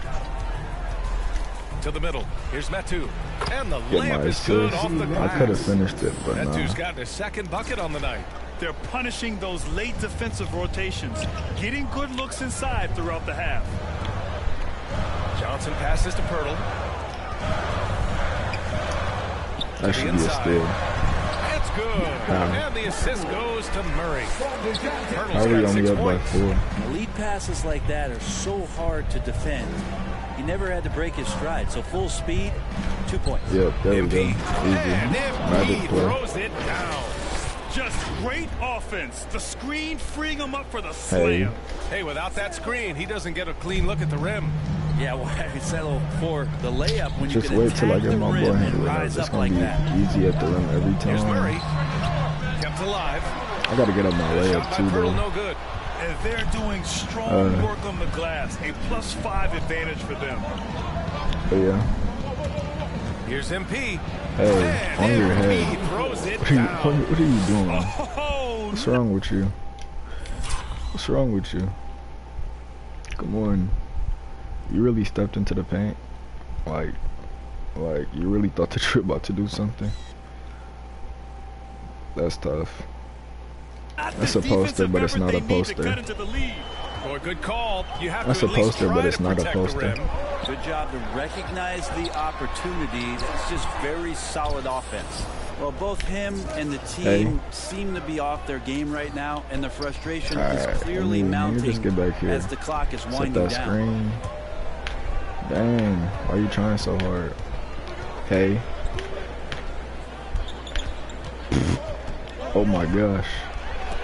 To the middle. Here's Metu. And the Get my layup is good assist. off the I glass. could have finished it, but Metu's nah. gotten his second bucket on the night. They're punishing those late defensive rotations, getting good looks inside throughout the half. Johnson passes to Pirtle. That should be a steal. It's good. And the assist goes to Murray. How Pirtle's are we got 6 only up by points. 4? Lead passes like that are so hard to defend. He never had to break his stride. So full speed, 2 points. Yep, there we go. Easy. And Magic MP play. throws it down. Just great offense. The screen freeing him up for the Hey. slam. Hey, without that screen, he doesn't get a clean look at the rim. Yeah, why settle for the layup when Just you can wait till I attack get the my rim boy and handle it. rise It's up gonna like be that? easy at the rim every Here's Murray. time. Kept alive. I gotta get up my Shot layup by too, Pirtle, though. no good. And they're doing strong work on the glass. A +5 advantage for them. But yeah. Here's MP. Hey, And on your MP head. throws it What are you, down. what are you doing? Oh, What's wrong with you? What's wrong with you? Come on. You really stepped into the paint? Like you really thought that you were about to do something? That's tough. That's a poster, but it's not a poster. Boy, good call. You have That's to a at least poster, try but to it's not a protect the poster. rim. Good job to recognize the opportunity. That's just very solid offense. Well, both him and the team seem to be off their game right now, and the frustration is clearly mounting just get back here. as the clock is Set winding that down. screen. Dang, why are you trying so hard? Hey. Oh my gosh.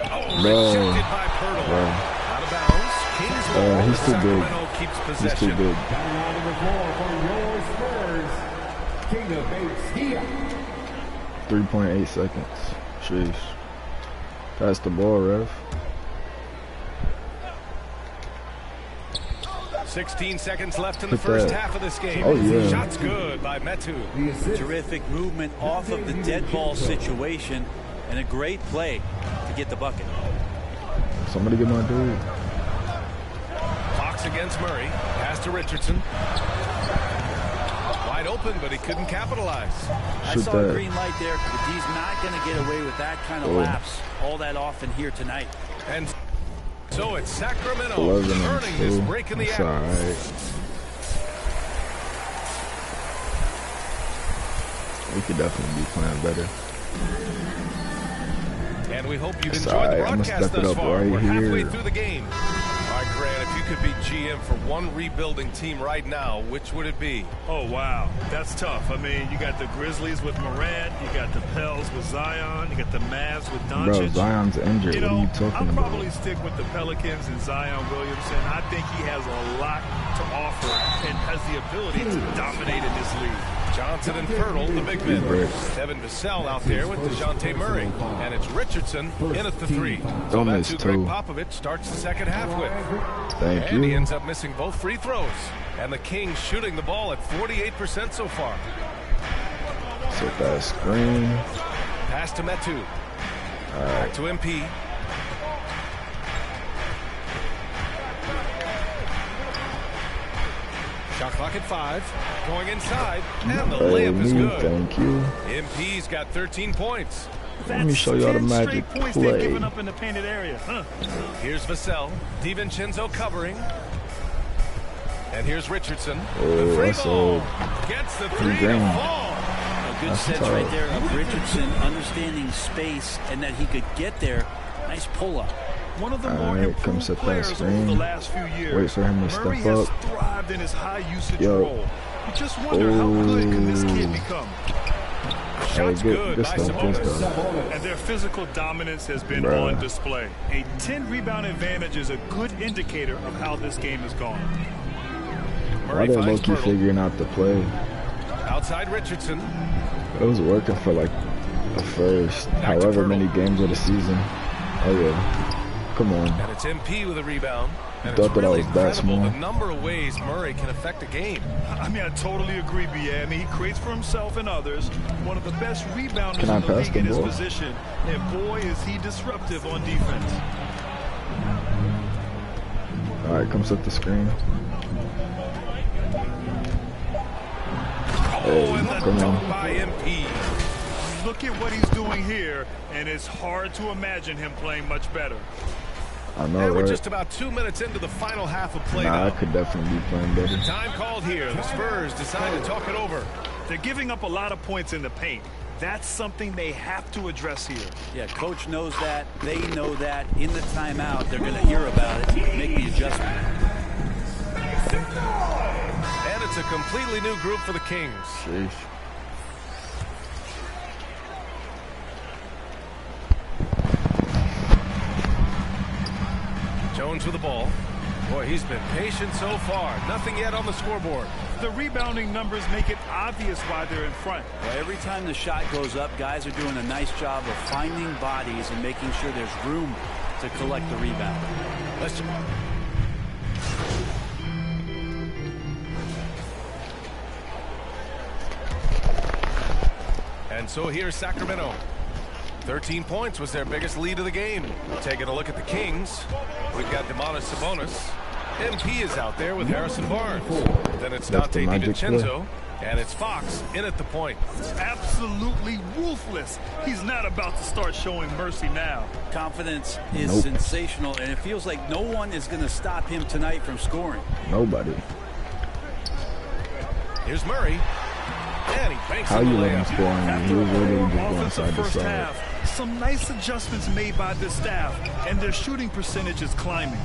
Oh, Bro. rejected by Pirtle. Bro. Out of bounds. Kings ball. He's too big. Sacramento keeps He's possession. too big. Down on the floor for your Spurs, King of Bates. 3.8 seconds. Sheesh. Pass the ball, ref. 16 seconds left in the first half of this game. Oh, yeah. Shots good by Metu. Terrific movement off of the dead ball situation and a great play to get the bucket. Somebody get my dude. Fox against Murray. Pass to Richardson. Wide open, but he couldn't capitalize. I saw a green light there, but he's not going to get away with that kind of lapse all that often here tonight. And so it's Sacramento earning this break in the act. Right. We could definitely be playing better. And we hope you've enjoyed the broadcast thus far. We're halfway through the game. All right, Grant, if you could be GM for one rebuilding team right now, which would it be? Oh, wow. That's tough. I mean, you got the Grizzlies with Morant. You got the Pels with Zion. You got the Mavs with Doncic. Bro, Zion's injured. What are you talking about? I'll probably stick with the Pelicans and Zion Williamson. I think he has a lot to offer and has the ability to dominate in this league. Johnson and Pirtle, the big men. Devin Vassell out there with DeJounte Murray. And it's Richardson in at the three. So that's who Greg Popovich starts the second half with. Thank you. And he ends up missing both free throws. And the Kings shooting the ball at 48% so far. Set that screen. Pass to Metu. Back to MP. Shot clock at 5. Going inside. And the layup is good. Thank you. MP's got 13 points. Let me show y'all the magic play. Giving up in the painted area. Here's Vassell. DiVincenzo covering. And here's Richardson. Oh, that's all. Gets the three to fall. A good sense right there of Richardson understanding space and that he could get there. Nice pull-up. One of the more improved players over the last few years. Wait for him to step Murray up. has thrived in his high usage role. You just wonder how good can this kid become. Shots good by Sabonis. And their physical dominance has been on display. A 10 rebound advantage is a good indicator of how this game has gone. Why they low-key figuring out the play? Outside Richardson. It was working for like the first however many games of the season. Oh yeah. Come on. And it's MP with a rebound. And Thought it's that really I was that incredible small. the number of ways Murray can affect a game. I mean, I totally agree, B.A. I mean, he creates for himself and others. One of the best rebounders Can I in the pass league the in his ball? position. And boy, is he disruptive on defense. All right, come set the screen. And the come dunk on. by MP. Look at what he's doing here, and it's hard to imagine him playing much better. I know, And we're right? just about 2 minutes into the final half of play Nah, I now. could definitely be playing better. Time called here. The Spurs decide to talk it over. They're giving up a lot of points in the paint. That's something they have to address here. Yeah, coach knows that. They know that. In the timeout, they're going to hear about it, make the adjustment. And it's a completely new group for the Kings. Sheesh. Jones with the ball. Boy, he's been patient so far. Nothing yet on the scoreboard. The rebounding numbers make it obvious why they're in front. Well, every time the shot goes up, guys are doing a nice job of finding bodies and making sure there's room to collect the rebound. Let's And so here's Sacramento. 13 points was their biggest lead of the game. Taking a look at the Kings, we've got Domantas Sabonis. MP is out there with Harrison Barnes. Then it's Dante DiVincenzo, and it's Fox in at the point. Absolutely ruthless. He's not about to start showing mercy now. Confidence is sensational, and it feels like no one is going to stop him tonight from scoring. Nobody. Here's Murray. And he banks How in you the let him layup. score on you? He was literally just going Offensive side to first side. half. Some nice adjustments made by the staff, and their shooting percentage is climbing.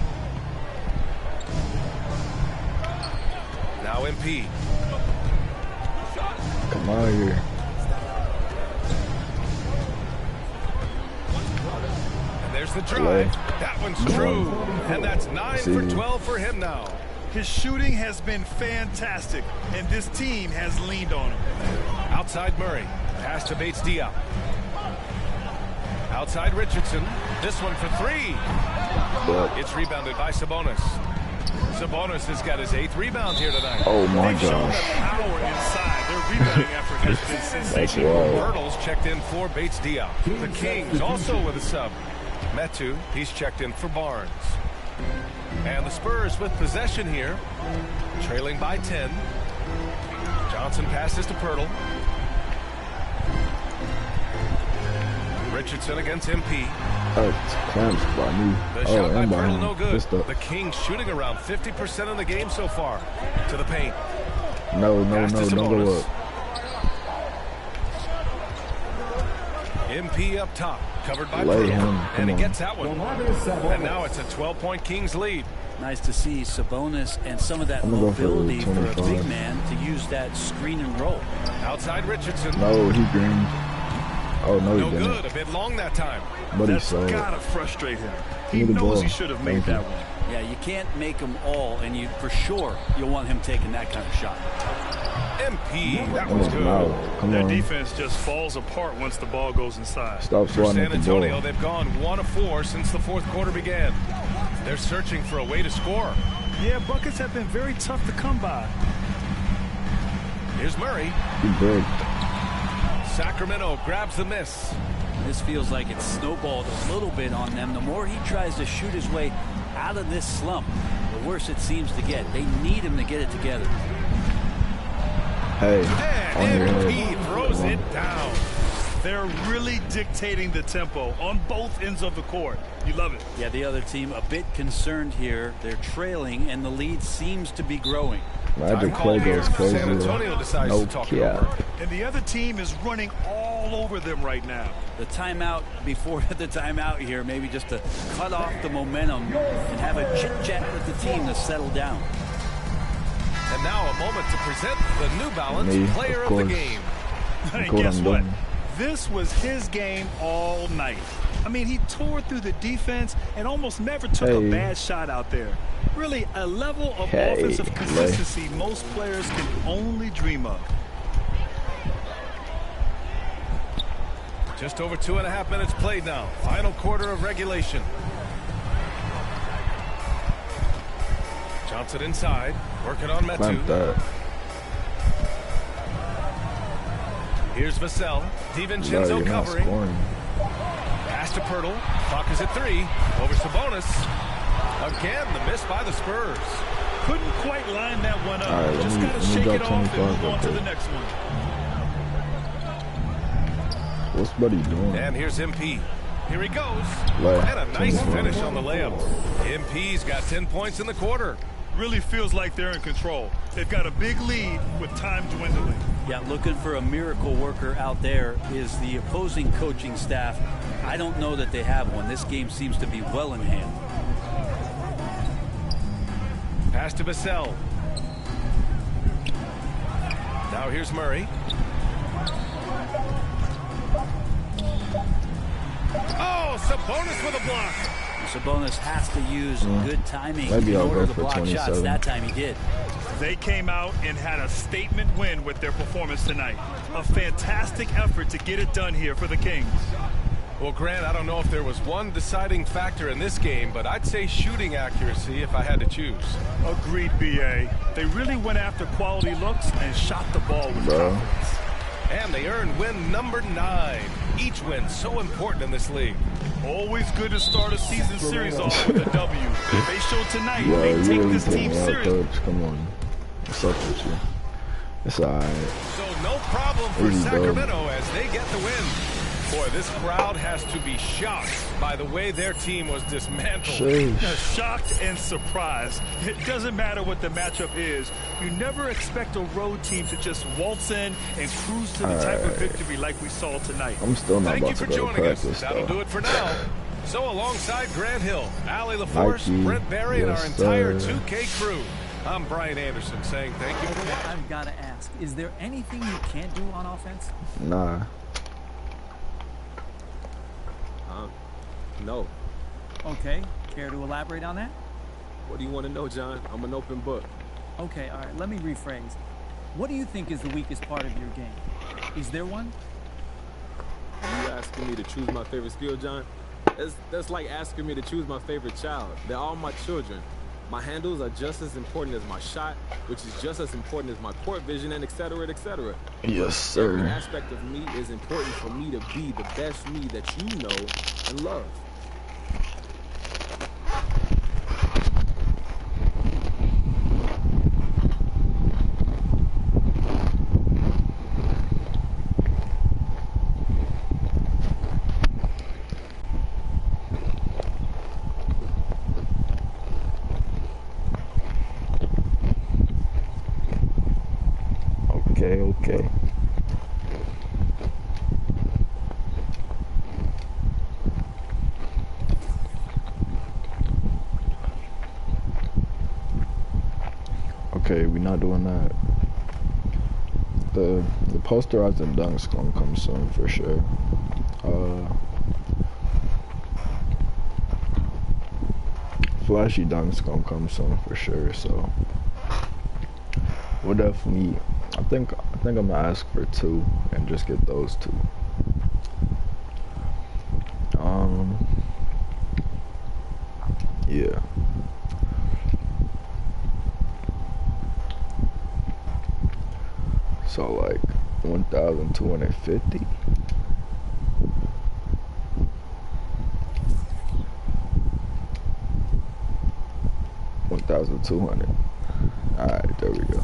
Now MP. Come on here. And there's the drive. That one's true. And that's 9 for 12 for him now. His shooting has been fantastic, and this team has leaned on him. Outside Murray. Pass to Bates-Diop. Outside Richardson. This one for three. It's rebounded by Sabonis. Sabonis has got his 8th rebound here tonight. Oh my They've shown gosh. the power inside. Their rebounding effort has been sensational. Hurdles checked in for Bates-Diop. The Kings also with a sub. Metu, he's checked in for Barnes. And the Spurs with possession here, trailing by 10. Johnson passes to Pirtle. Richardson against MP. Oh, it's clamps by me. The shot by and by Pirtle, him. no good. The Kings shooting around 50% in the game so far. To the paint. No, Pass to don't go Sabonis. up. MP up top, covered by Lay Pirtle, him. and he Come gets that one. And now it's a 12-point Kings lead. Nice to see Sabonis and some of that I'm gonna go for mobility for a 25. big man to use that screen and roll. Outside Richardson. No, he greened. Oh, no, he No didn't. good, a bit long that time. But he That's saw it. gotta frustrate him. He Give me the knows ball. he should have made Thank you. that one. Yeah, you can't make them all, and you for sure you'll want him taking that kind of shot. MP, that That was was good. loud. Come Their on. defense just falls apart once the ball goes inside. Stop For swatting San at the Antonio, ball. they've gone 1 of 4 since the 4th quarter began. They're searching for a way to score. Yeah, buckets have been very tough to come by. Here's Murray. He broke. Sacramento grabs the miss. This feels like it's snowballed a little bit on them. The more he tries to shoot his way out of this slump, the worse it seems to get. They need him to get it together. Hey, on your And head. he throws it down. They're really dictating the tempo on both ends of the court. You love it. Yeah, the other team a bit concerned here. They're trailing, and the lead seems to be growing. Magic Time play call goes here. crazy. San Antonio decides No to talk it over. cap. And the other team is running all over them right now. The timeout before the timeout here, maybe just to cut off the momentum and have a chit-chat with the team to settle down. And now a moment to present the New Balance Me, player of of the course. game. Hey, Cool, guess I'm what? done. This was his game all night. I mean, he tore through the defense and almost never took a Hey. bad shot out there. Really, a level of Hey. offensive consistency most players can only dream of. Just over 2.5 minutes played now. Final quarter of regulation. Johnson inside, working on Metu. Clamp that. Here's Vassell. No, DiVincenzo you're not covering. scoring. Pass to Pirtle. Clock is at 3. Over Sabonis. Again, the miss by the Spurs. Couldn't quite line that one up. All right, Just let got me to shake drop it off and 25 move on up to there. the next one. What's Buddy doing? And here's MP. Here he goes. Lay. And a nice 24. finish on the layup. MP's got 10 points in the quarter. Really feels like they're in control. They've got a big lead with time dwindling. Yeah, looking for a miracle worker out there is the opposing coaching staff. I don't know that they have one. This game seems to be well in hand. Pass to Vassell. Now here's Murray. Oh, Sabonis with a block. Sabonis has to use good timing Maybe in I'll order go to for block shots. 27. That time he did. They came out and had a statement win with their performance tonight. A fantastic effort to get it done here for the Kings. Well, Grant, I don't know if there was one deciding factor in this game, but I'd say shooting accuracy if I had to choose. Agreed, B.A. They really went after quality looks and shot the ball with confidence. And they earned win number 9. Each win so important in this league. Always good to start a season series off with a W. They showed tonight Yo, they you take really this putting team me out, seriously. coach. Come on. What's up with you? It's all right. So no problem for Easy, Sacramento as they get the win. Boy, this crowd has to be shocked by the way their team was dismantled. Shocked and surprised. It doesn't matter what the matchup is. You never expect a road team to just waltz in and cruise to the type of victory like we saw tonight. I'm still not Thank about you to for go to joining us. practice, That'll though. do it for now. So alongside Grant Hill, Allie LaForce, Nike. Brent Barry, and Yes, our entire sir. 2K crew, I'm Brian Anderson saying thank you. I've got to ask, is there anything you can't do on offense? Nah. No. Okay, care to elaborate on that? What do you want to know, John? I'm an open book. Okay, all right, let me rephrase. What do you think is the weakest part of your game? Is there one? Are you asking me to choose my favorite skill, John? That's like asking me to choose my favorite child. They're all my children. My handles are just as important as my shot, which is just as important as my court vision, and et cetera, et cetera. Yes, sir. Every aspect of me is important for me to be the best me that you know and love. Okay. Okay, we're not doing that. The posterizing dunks gonna come soon for sure. Flashy dunks gonna come soon for sure. So we'll definitely. I think I'm gonna ask for 2 and just get those 2. Yeah. So like 1,250. $1,200. Alright, there we go.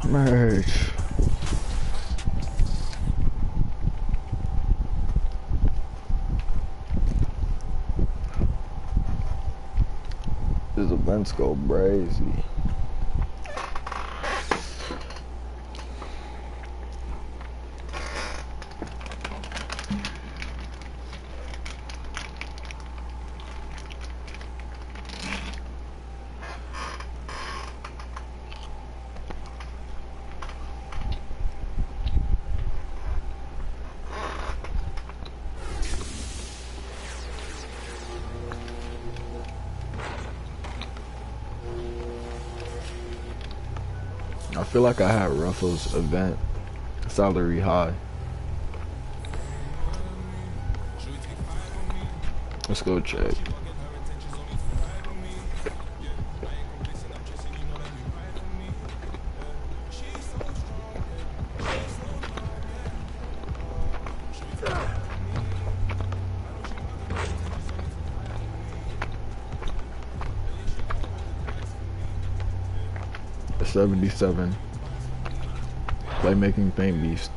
Merch. This event's go crazy. I feel like I had Ruffles event salary high. Let's go check. A 77. Playmaking paint beast.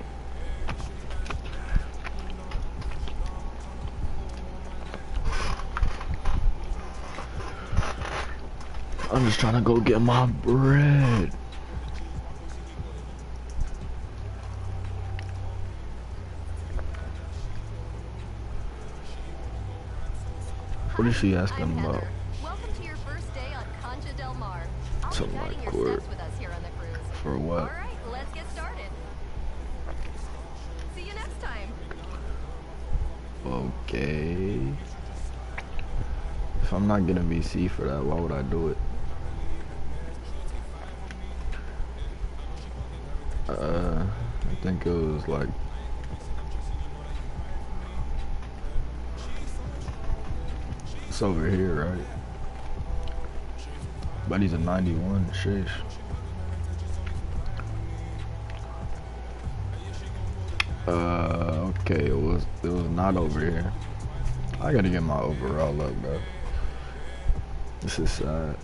I'm just trying to go get my bread. What is she asking about? Welcome to your first day on Concha Del Mar. I'll To be my guiding your court. steps with us here on the cruise. For what? All right, let's get started. See you next time. Okay. If I'm not getting VC for that, why would I do it? I think it was like it's over here, right? But he's a 91, sheesh. Okay, it was not over here. I gotta get my overall up, bro. This is sad.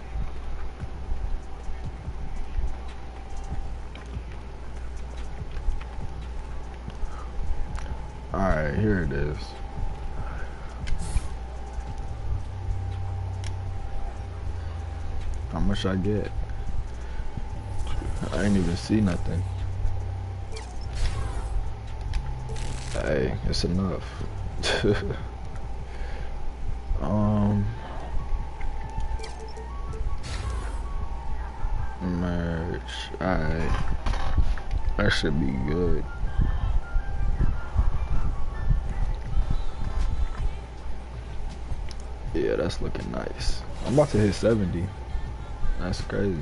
Alright, here it is. How much I get? I ain't even see nothing. Hey, it's enough. Merch. Alright. That should be good. Yeah, that's looking nice. I'm about to hit 70. That's crazy.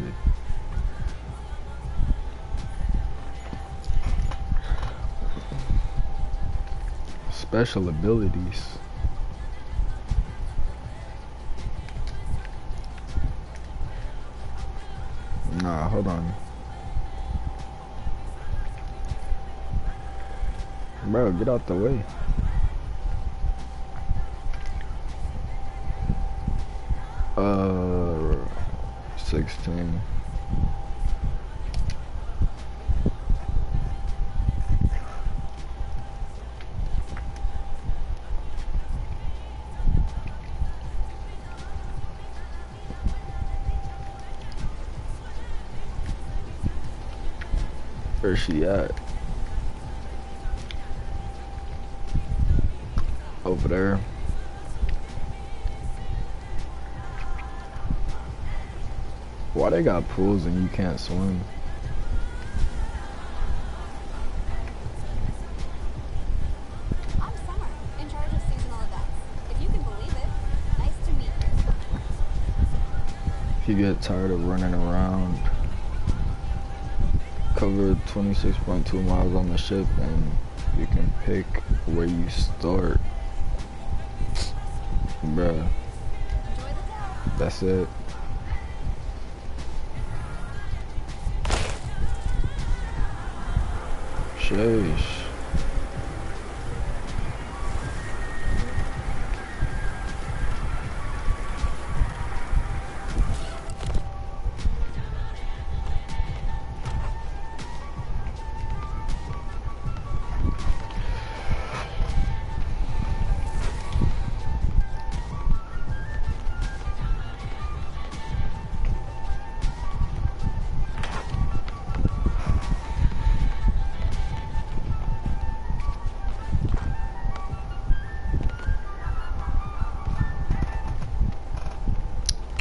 Special abilities. Nah, hold on. Bro, get out the way. Uh, 16. Where's she at? Over there. Why they got pools and you can't swim? I'm Summer, in charge of seasonal events. If you can believe it, nice to meet you. You get tired of running around. Cover 26.2 miles on the ship and you can pick where you start. Bruh. That's it. Sheesh.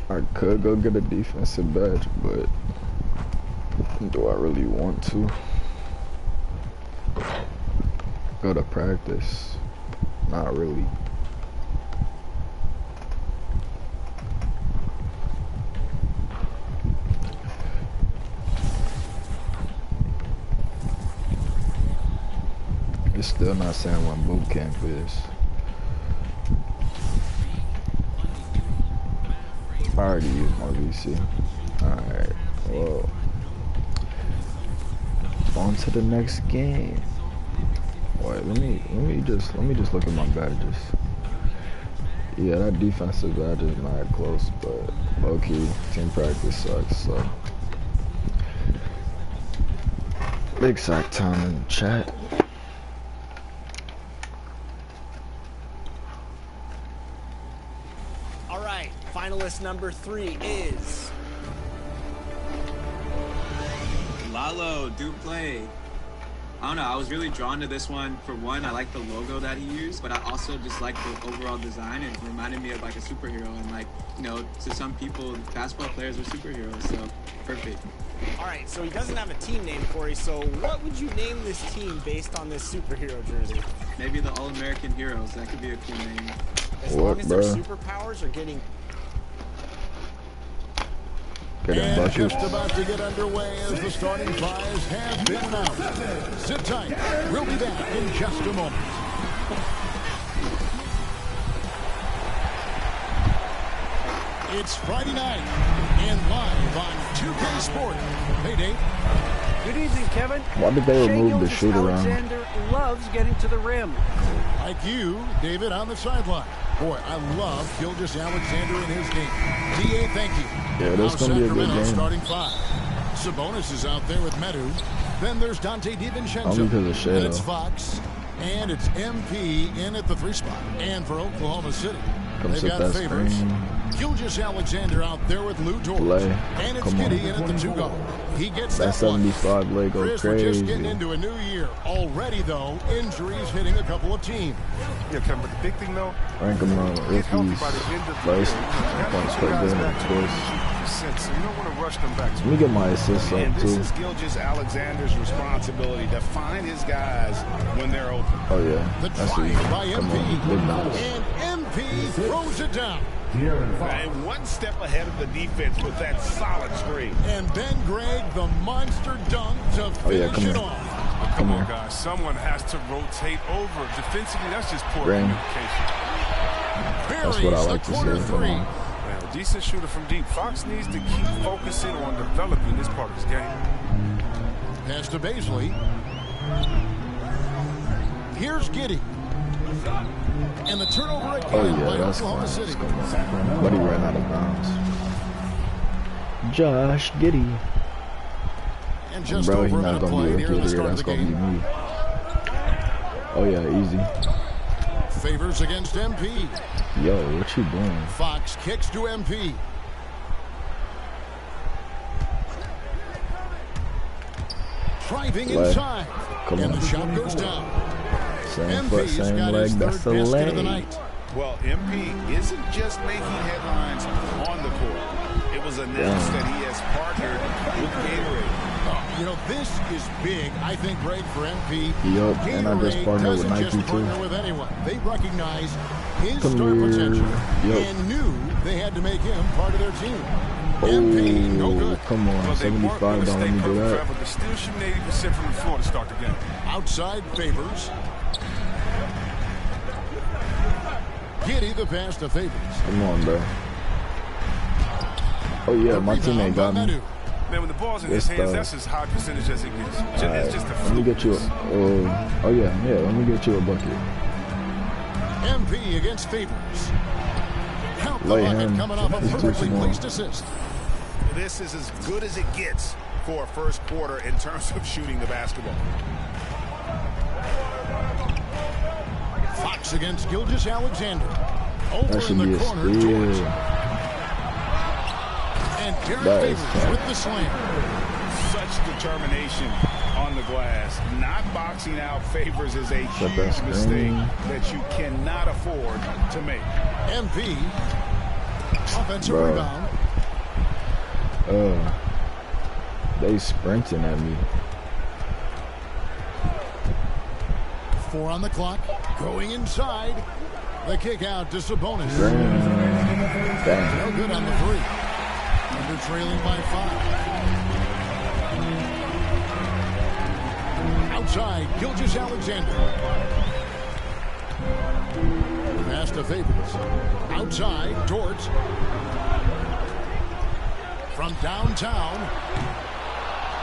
I could go get a defensive badge, but do I really want to? Go to practice? Not really. It's still not saying when boot camp is. I already used my VC. Alright, well, on to the next game. Wait, let me just look at my badges. Yeah, that defensive badge is not close, but low key, team practice sucks, so. Big sack time in the chat. Finalist number 3 is Lalo Duplay. I don't know, I was really drawn to this one. For one, I like the logo that he used, but I also just like the overall design. It reminded me of like a superhero, and like, you know, to some people, basketball players are superheroes, so perfect. All right, so he doesn't have a team name, Corey, so what would you name this team based on this superhero jersey? Maybe the All-American Heroes. That could be a cool name. As long as their superpowers are getting... And just about to get underway as the starting fives have been announced. Sit tight. We'll be back in just a moment. It's Friday night and live on 2K Sport. Hey, Dave. Good evening, Kevin. Why did they remove the shoot around? Alexander loves getting to the rim. Like you, David, on the sideline. Boy, I love Gilgeous Alexander in his game. DA, thank you. Yeah, that's going to be a good game. Starting 5. Sabonis is out there with Medu. Then there's Dante DiVincenzo. Only because of Shadow. And it's Fox. And it's MP in at the 3 spot. And for Oklahoma City, they've got favors. Gilgeous Alexander out there with Lou Dort. And it's Giddy in at the 2 guard. He gets that 75 leg go Chris, crazy. We're just getting into a new year. Already, though, injuries hitting a couple of teams. Yeah, Kevin, but the big thing, though, rank them on rookies, first, points per game, twist. makes sense. So you don't want to rush them back. Let me get my assist up, and this too. is Gilgeous-Alexander's responsibility to find his guys when they're open. Oh, yeah. The That's try easy. by Come MP. on. Big bounce. And MP throws it down. And one step ahead of the defense with that solid screen. And then Greg, the monster dunk to finish it off. Come on, guys. Someone has to rotate over. Defensively, that's just poor communication. That's what I like to see. Well, decent shooter from deep. Fox needs to keep focusing on developing this part of his game. Pass to Baisley. Here's Giddey. And the turnover again by Oklahoma City. But he ran out of bounds. Josh Giddey. And just bro, he's over not going to be a kid here. That's going to be me. Oh, yeah, easy. Favors against MP. Yo, what you doing? Fox kicks to MP. Driving inside. Come and on. the shot goes down. Same foot, same leg. That's a leg. Well, MP isn't just making headlines on the court. It was announced that he has partnered with Gatorade. You know, this is big, I think, Greg, for MP. Yup, and I just partnered with Nike, too. With anyone. They recognize his star potential and knew they had to make him part of their team. MP, no good. Come on, well, 75, don't let me do that. But still shooting 80% from the floor to start the game. Outside Favors. Giddey the pass to Favors. Come on, bro. Oh, yeah, my teammate got me. Man, when the ball's in his hands, that's as high percentage as it gets. It's just a fluke. Let me get you a... oh, yeah, let me get you a bucket. MP against Favors. Count the bucket coming off a perfectly placed assist. This is as good as it gets for a first quarter in terms of shooting the basketball. Fox against Gilgeous-Alexander. That Over should in be the a corner, steal. George. And Derek Favors with the slam. Such determination on the glass. Not boxing out Favors is a huge mistake that you cannot afford to make. MP. Offensive rebound. They sprinting at me. 4 on the clock. Going inside. The kick out to Sabonis. Damn. No good on the 3. Under trailing by 5. Outside, Gilgeous-Alexander. Pass to Favors. Outside, Dort. From downtown,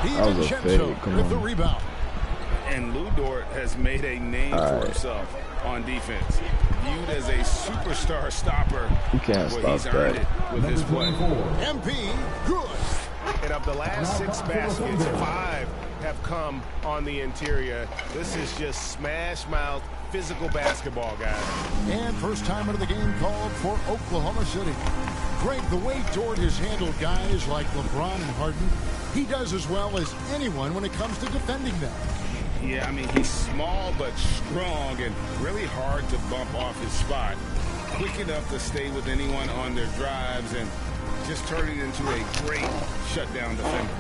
DiVincenzo with the rebound. And Lou Dort has made a name for himself on defense. Viewed as a superstar stopper. You can't stop he's earned it with his play. MP, good. And of the last 6 baskets, 5 have come on the interior. This is just smash mouth, physical basketball, guys. And first time out of the game called for Oklahoma City. Greg, the way Dort has handled guys like LeBron and Harden, he does as well as anyone when it comes to defending them. Yeah, I mean, he's small but strong and really hard to bump off his spot. Quick enough to stay with anyone on their drives and just turn it into a great shutdown defender.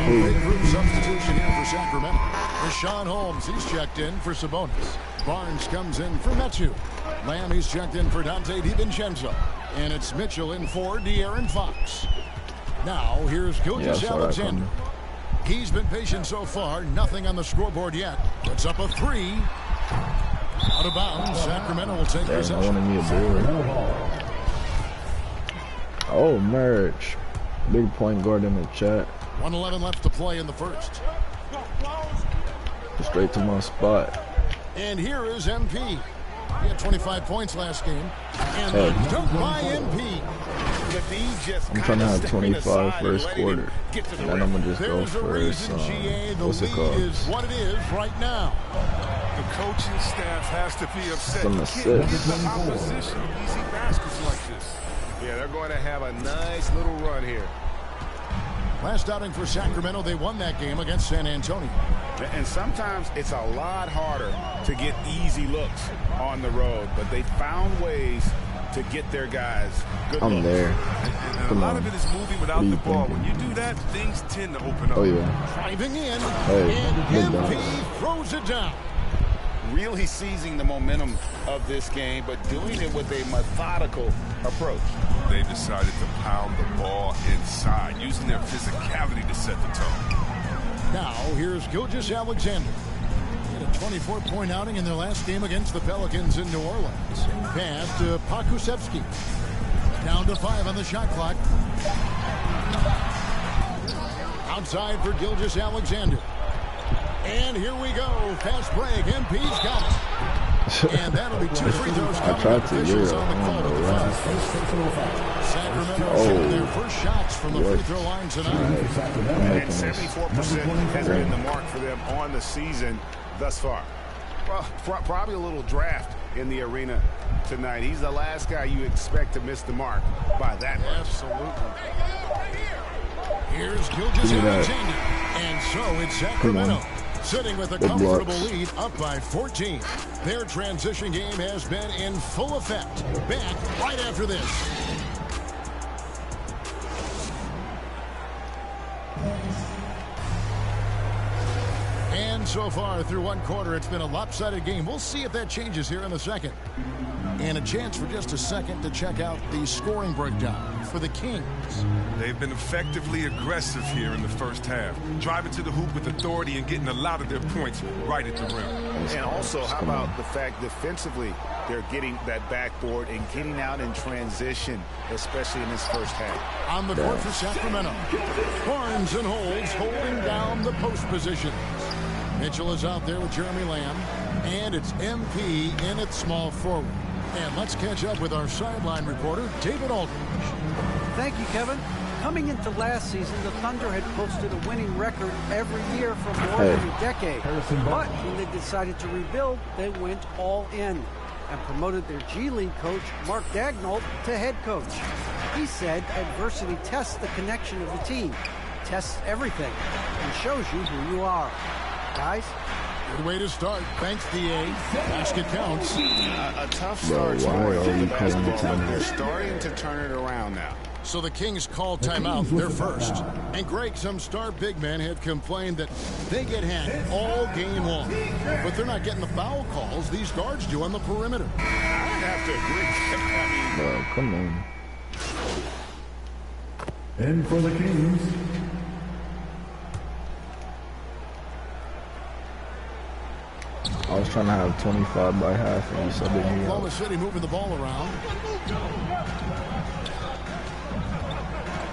Big group substitution here for Sacramento. Rashawn Holmes, he's checked in for Sabonis. Barnes comes in for Metu. Lamb, he's checked in for Dante DiVincenzo. And it's Mitchell in for De'Aaron Fox. Now, here's Gilgeous-Alexander. He's been patient so far. Nothing on the scoreboard yet. Puts up a 3. Out of bounds. Sacramento will take possession. I wanted me a board. Oh, merch. Big point guard in the chat. 1:11 left to play in the first. Straight to my spot. And here is MP. He had 25 points last game. And the dunk by MP. I'm trying to have 25 first quarter. And then I'm going to just go for what's it called? Is what it is right now. The coaching staff has to be upset. Some assists. The opposition easy baskets like this. Yeah, they're going to have a nice little run here. Last outing for Sacramento, they won that game against San Antonio. And sometimes it's a lot harder to get easy looks on the road, but they found ways to get their guys good I'm looks. there. And a lot of it is moving without the ball. When you do that, things tend to open up. Oh, yeah. Driving in, Hey, and good MP throws it down. Really seizing the momentum of this game, but doing it with a methodical approach. They decided to pound the ball inside, using their physicality to set the tone. Now, here's Gilgeous-Alexander. He had a 24-point outing in their last game against the Pelicans in New Orleans. Pass to Pakusevsky. Down to 5 on the shot clock. Outside for Gilgeous-Alexander. And here we go. Fast break. MP's got it. And that'll be 2 free throws coming. I tried to Euro. Sacramento shooting their first shots from the free throw line tonight. And 74% has been the mark for them on the season thus far. Well, probably a little draft in the arena tonight. He's the last guy you expect to miss the mark by that much. Absolutely. Here's Gilgeous-Alexander. And so it's Sacramento sitting with a comfortable lead, up by 14. Their transition game has been in full effect. Back right after this. And so far through one quarter, it's been a lopsided game. We'll see if that changes here in the second. And a chance for just a second to check out the scoring breakdown for the Kings. They've been effectively aggressive here in the first half, driving to the hoop with authority and getting a lot of their points right at the rim. And also, how about the fact defensively they're getting that backboard and getting out in transition, especially in this first half. On the court for Sacramento, Barnes and Holds holding down the post positions. Mitchell is out there with Jeremy Lamb, and it's MP in at small forward. And let's catch up with our sideline reporter, David Aldridge. Thank you, Kevin. Coming into last season, the Thunder had posted a winning record every year for more than a decade. But when they decided to rebuild, they went all in and promoted their G League coach, Mark Daigneault, to head coach. He said adversity tests the connection of the team, tests everything, and shows you who you are. Guys? Good way to start. Thanks, DA. Basket counts. A tough start to the basketball, but they're starting to turn it around now. So the Kings call timeout, they're first. And Greg, some star big men have complained that they get handed all game long. But they're not getting the foul calls these guards do on the perimeter. I have to agree. Bro, come on. And for the Kings, I was trying to have 25 by half, and you said they knew. Oklahoma City moving the ball around.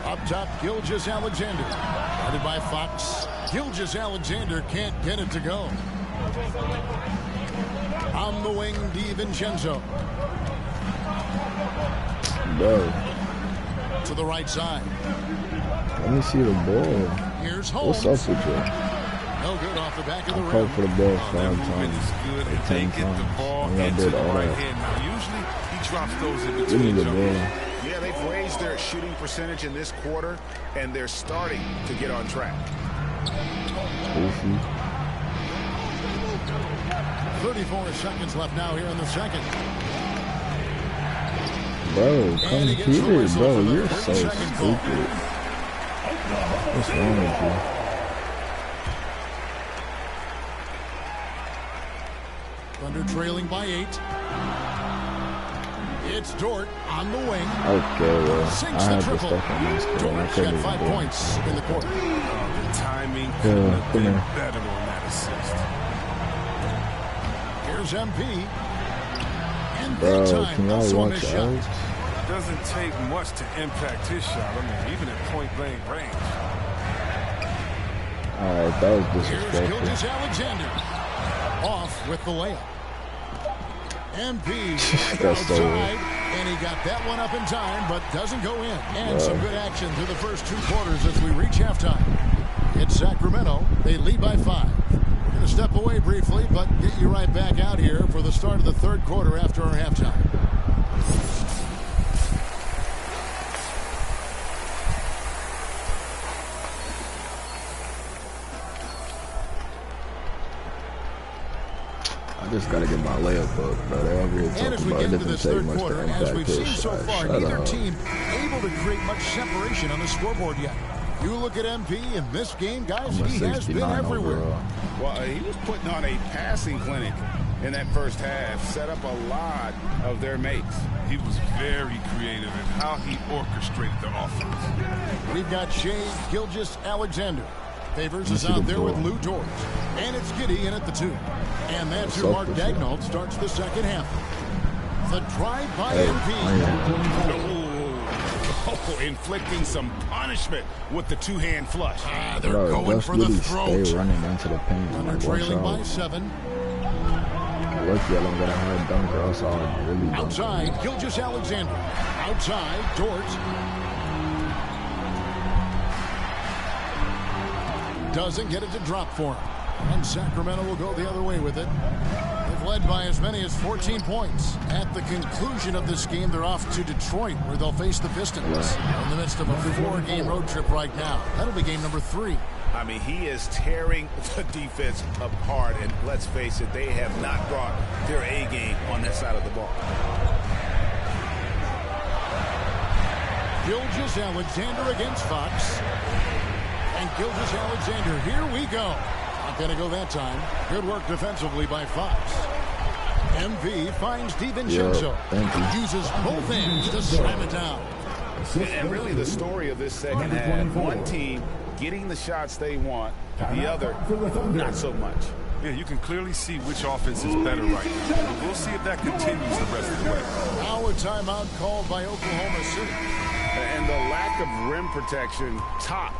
Up top, Gilgeous-Alexander. Guarded by Fox. Gilgeous-Alexander can't get it to go. On the wing, DiVincenzo. Bro. To the right side. Let me see the ball. Here's Holmes. What's up with you? No good off the back of the rim. Called for the ball 5 times. Good, or 10 they get times. the ball And I into did the all right that. hand. Now, usually he drops those in Give me between the jumpers. ball. Yeah, they've raised their shooting percentage in this quarter, and they're starting to get on track. 34 seconds left now here in the second. Bro, come here, bro. You're so stupid. What's wrong with you? Thunder trailing by 8. It's Dort on the wing. Okay, well, I Sinks the had to triple. stuff on this, but I Dort's couldn't got 5 do it. points in the quarter. The timing Yeah, couldn't have come been here. better on that assist. Here's MP. And Bro, big time. can y'all Also a watch missed shot. out? Doesn't take much to impact his shot. I mean, even at point-blank range. Alright, that was Here's disrespectful. Gilgeous-Alexander. Off with the layup. MP That's so outside, weird. and he got that one up in time, but doesn't go in. And Wow. some good action through the first 2 quarters as we reach halftime. It's Sacramento. They lead by 5. We're going to step away briefly, but get you right back out here for the start of the third quarter after our halftime. just gotta get my layup up, bro. They over here talking about it doesn't take much to impact his shot. Far, neither team able to create much separation on the scoreboard yet. You look at MP in this game, guys, he has been everywhere. Overall. Well, he was putting on a passing clinic in that first half, set up a lot of their mates. He was very creative in how he orchestrated the offense. We've got Shea Gilgeous-Alexander. Favors is out there with Lou Dort. And it's Giddy in at the 2. And that's who Mark Daignault starts the second half. The drive by MP. Oh, inflicting some punishment with the two-hand flush. They're going for the throat. Stay running into the paint. Thunder trailing by 7. Lucky I don't got a hard dunker, else I'll really dunk. Outside, Gilgeous-Alexander. Outside, Dort. Doesn't get it to drop for him. And Sacramento will go the other way with it. They've led by as many as 14 points. At the conclusion of this game, they're off to Detroit, where they'll face the Pistons. In the midst of a 4-game road trip right now. That'll be game number 3. I mean, he is tearing the defense apart, and let's face it, they have not brought their A game on that side of the ball. Gilgeous-Alexander against Fox. And Gilgeous-Alexander, here we go. Not going to go that time. Good work defensively by Fox. MV finds DiVincenzo. Uses both hands to slam it down. And really the story of this second half, one team getting the shots they want, the other not so much. Yeah, you can clearly see which offense is better right now. We'll see if that continues the rest of the way. Now a timeout called by Oklahoma City. And the lack of rim protection, top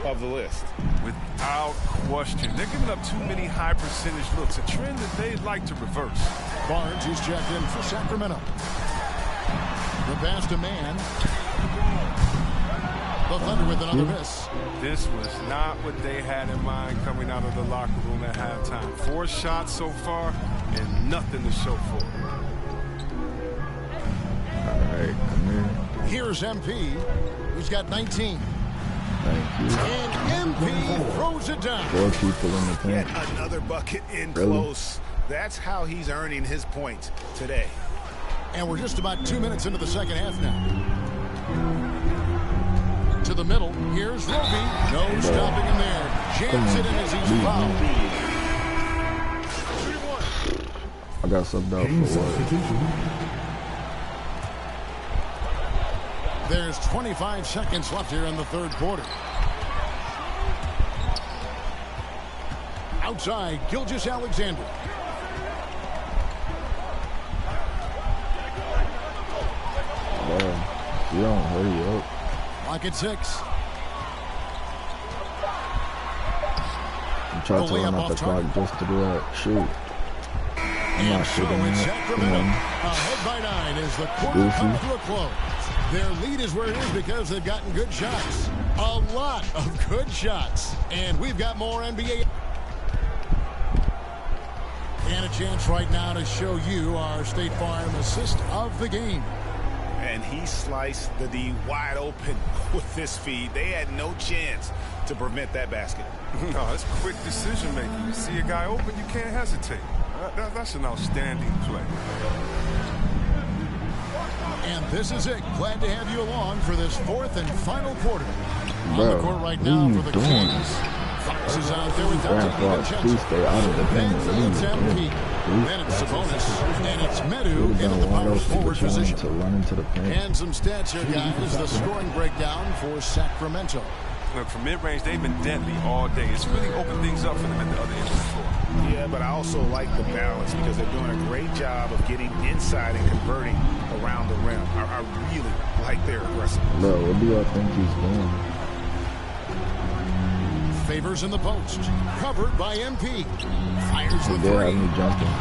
of the list. Without question. They're giving up too many high percentage looks, a trend that they'd like to reverse. Barnes is checked in for Sacramento. The pass to Man. The Thunder with another miss. This was not what they had in mind coming out of the locker room at halftime. 4 shots so far and nothing to show for it. All right, come here. Here's MP, who's got 19. Thank you. And MP throws it down. 4 people in the paint. Yet another bucket in close. That's how he's earning his points today. And we're just about 2 minutes into the second half now. To the middle. Here's Roby. No stopping him there. Jams it in as he's fouled. I got subbed out for what? There's 25 seconds left here in the third quarter. Outside, Gilgeous-Alexander. You don't hurry up. Clock at 6. I'm trying to run out the clock just to do that. Shoot. I'm not shooting that. Come on. Ahead by 9 as the quarter comes to a close. Their lead is where it is because they've gotten good shots. A lot of good shots. And we've got more NBA. And a chance right now to show you our State Farm assist of the game. And he sliced the D wide open with this feed. They had no chance to prevent that basket. No, it's quick decision making. You see a guy open, you can't hesitate. That's an outstanding play. And this is it. Glad to have you along for this fourth and final quarter. On the court right now for the Kings. Fox is out there with Please stay out of the paint. Then it's Sabonis. And it's Medu into the power forward position. To run into the paint. And some stats here, guys. The scoring breakdown for Sacramento. Look, from mid-range, they've been deadly all day. It's really opened things up for them at the other end of the floor. Yeah, but I also like the balance because they're doing a great job of getting inside and converting around the rim. I really like their aggressive. Bro, what do y'all think he's doing? Favors in the post. Covered by MP. Fires the They have me jumping.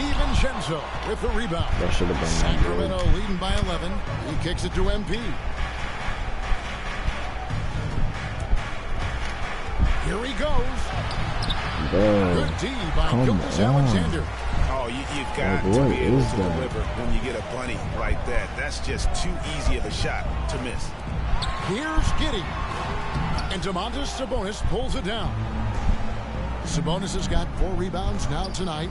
DiVincenzo with the rebound. That should have been Sacramento leading by 11. He kicks it to MP. Here he goes. Good D by Gilgeous-Alexander. Oh, you've got to be able to deliver when you get a bunny like that. That's just too easy of a shot to miss. Here's Giddey. And Domantas Sabonis pulls it down. Sabonis has got 4 rebounds now tonight.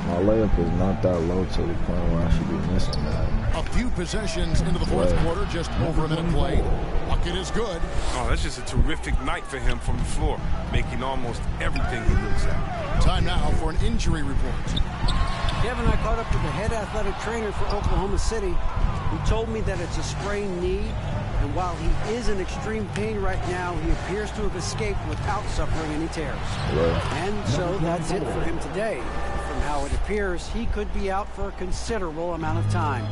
My layup is not that low to the point where I should be missing that. A few possessions into the fourth quarter, just over a minute played. Bucket is good. Oh, that's just a terrific night for him from the floor, making almost everything he looks at. Time now for an injury report. Kevin, I caught up with the head athletic trainer for Oklahoma City. He told me that it's a sprained knee, and while he is in extreme pain right now, he appears to have escaped without suffering any tears. And so that's it for him today. From how it appears, he could be out for a considerable amount of time.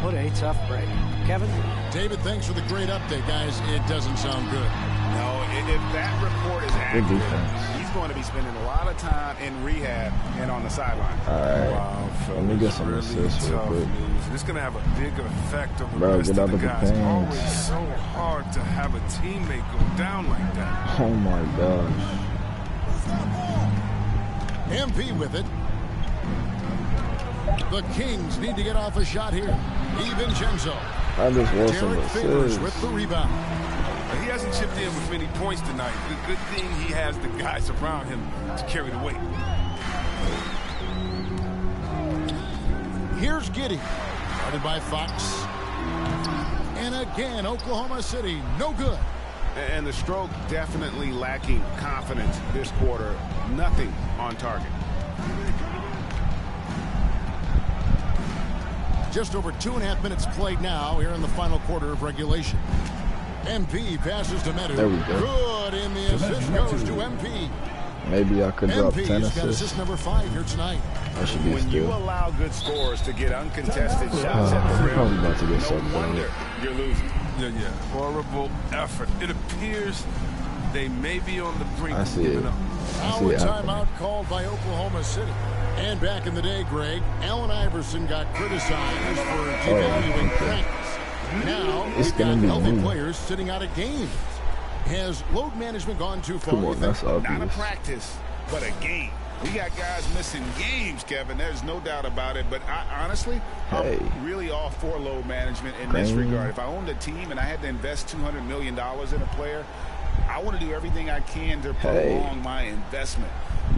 What a tough break. Kevin? David, thanks for the great update, guys. It doesn't sound good. No, if that report is accurate, he's going to be spending a lot of time in rehab and on the sideline. All right. Wow, let me get some assists real quick. It's going to have a big effect on the rest of the guys. It's always so hard to have a teammate go down like that. Oh, my gosh. MP with it. The Kings need to get off a shot here. DiVincenzo. I just want some Derek Favors assists. with the rebound. He hasn't chipped in with many points tonight. Good thing he has the guys around him to carry the weight. Here's Giddey. Guarded by Fox. And again, Oklahoma City, no good. And the stroke definitely lacking confidence this quarter. Nothing on target. Just over 2.5 minutes played now here in the final quarter of regulation. MP passes to Medu. There we go. Good, and the assist goes to MP. Maybe I could drop 10 MP's got assists. assist number 5 here tonight. That should be When you still. allow good scores to get uncontested shots at the rim, Probably about to get no something. wonder you're losing. Yeah. Horrible effort. It appears they may be on the brink of see it. giving up. Now a timeout called by Oklahoma City. And back in the day, Greg, Allen Iverson got criticized for devaluing practice. Now we've got healthy players sitting out of games. Has load management gone too far? Come on, that's Not a obvious. practice, but a game. We got guys missing games, Kevin. There's no doubt about it. But honestly, I'm really all for load management in this regard. If I owned a team and I had to invest $200 million in a player, I want to do everything I can to prolong my investment.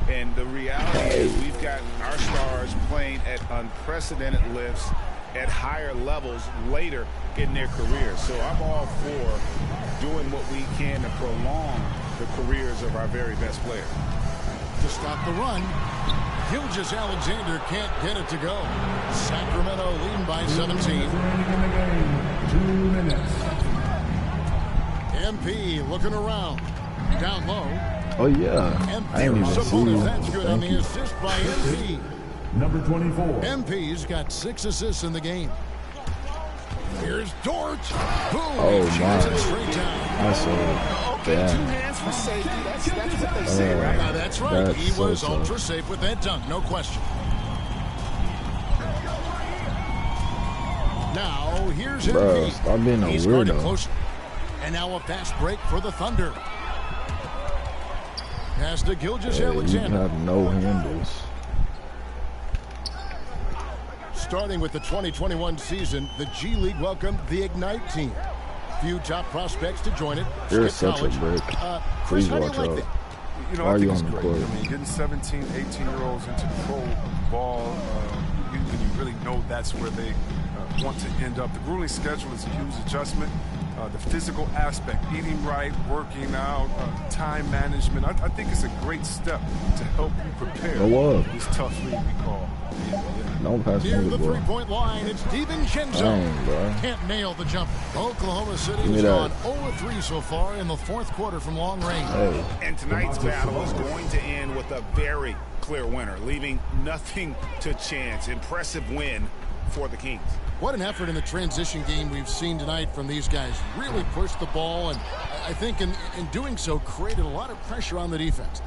And the reality is we've got our stars playing at unprecedented lifts at higher levels later in their careers. So I'm all for doing what we can to prolong the careers of our very best players. To stop the run, Gilgeous-Alexander can't get it to go. Sacramento leading by 17. 2 minutes. MP looking around. Down low. Oh, yeah. I didn't even see you. That's good on the assist by MP. Number 24. MP's got 6 assists in the game. Here's Dort. Boom. Oh, my. Straight down. I saw it. Okay, 2 hands for safety. That's what they say, right? That's right. That's He was so ultra safe with that dunk, no question. Now, here's Bro, MP. stop being a He's guarded weirdo. close. And now a fast break for the Thunder. Pass to You Gilgeous-Alexander. have no handles. Starting with the 2021 season, the G League welcomed the Ignite team. Few top prospects to join it. You're Skip such a college. brick. Chris, Please how do you watch like out. that? You know, Why I are think you it's on the great. court? I mean, getting 17, 18-year-olds into pro ball, when you really know that's where they want to end up. The grueling schedule is a huge adjustment. The physical aspect, eating right, working out, time management. I think it's a great step to help you prepare Go up. for this tough league we call the NBA. Don't pass me Near the the ball. three-point line, it's DiVincenzo. Dang, bro. Can't nail the jump. Oklahoma City Give me has that. gone 0-3 so far in the fourth quarter from long range. Hey. And tonight's battle is going to end with a very clear winner, leaving nothing to chance. Impressive win for the Kings. What an effort in the transition game we've seen tonight from these guys. Really pushed the ball, and I think in doing so created a lot of pressure on the defense.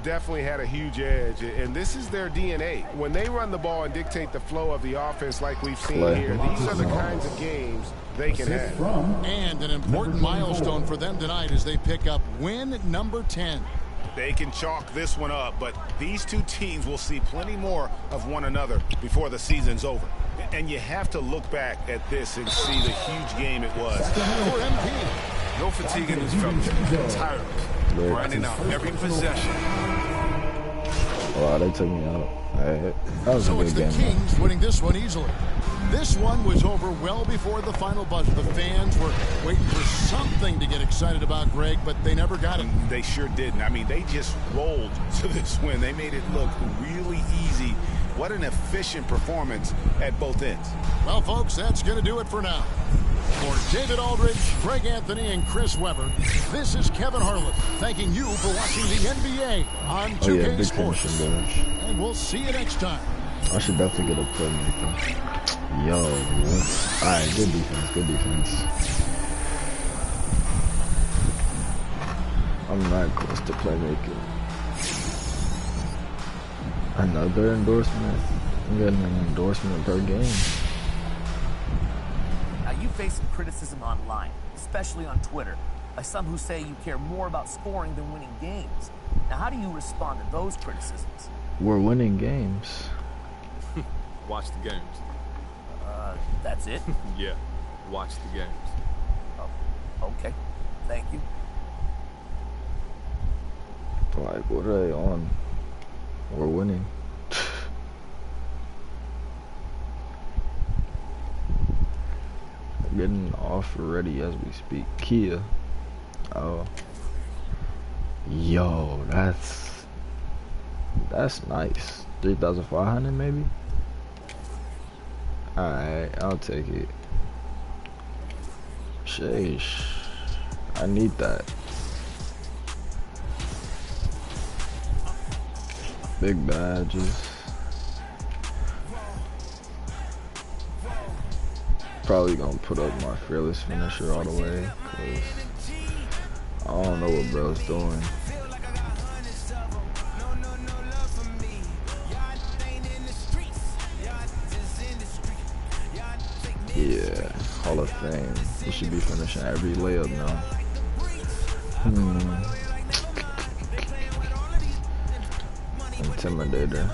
Definitely had a huge edge, and this is their DNA. When they run the ball and dictate the flow of the offense like we've seen here, these are the kinds of games they can have. And an important milestone for them tonight as they pick up win number 10. They can chalk this one up, but these two teams will see plenty more of one another before the season's over. And you have to look back at this and see the huge game it was. For MP. No fatigue in this fellas. Tireless. Grinding out every possession. Wow, they took me out. Right. That was So a it's good the game. Kings winning this one easily. This one was over well before the final buzzer. The fans were waiting for something to get excited about, Greg, but they never got it. They sure didn't. I mean, they just rolled to this win. They made it look really easy. What an efficient performance at both ends. Well, folks, that's going to do it for now. For David Aldridge, Greg Anthony, and Chris Webber, this is Kevin Harlan thanking you for watching the NBA on 2K Sports. And we'll see you next time. I should definitely get a playmaker. Yo, what? Alright, good defense, good defense. I'm not close to playmaking. Another endorsement? I'm getting an endorsement per game. Now you face some criticism online, especially on Twitter, by some who say you care more about scoring than winning games. Now how do you respond to those criticisms? We're winning games. Watch the games. That's it? Yeah, watch the games. Oh, okay. Thank you. Like, what are they on? We're winning. Getting off already as we speak. Kia. Oh. Yo, that's nice. 3,500 maybe? Alright, I'll take it. Sheesh. I need that. Big badges. Probably gonna put up my fearless finisher all the way, cause I don't know what bro's doing. Yeah, Hall of Fame. He should be finishing every layup now. Intimidator.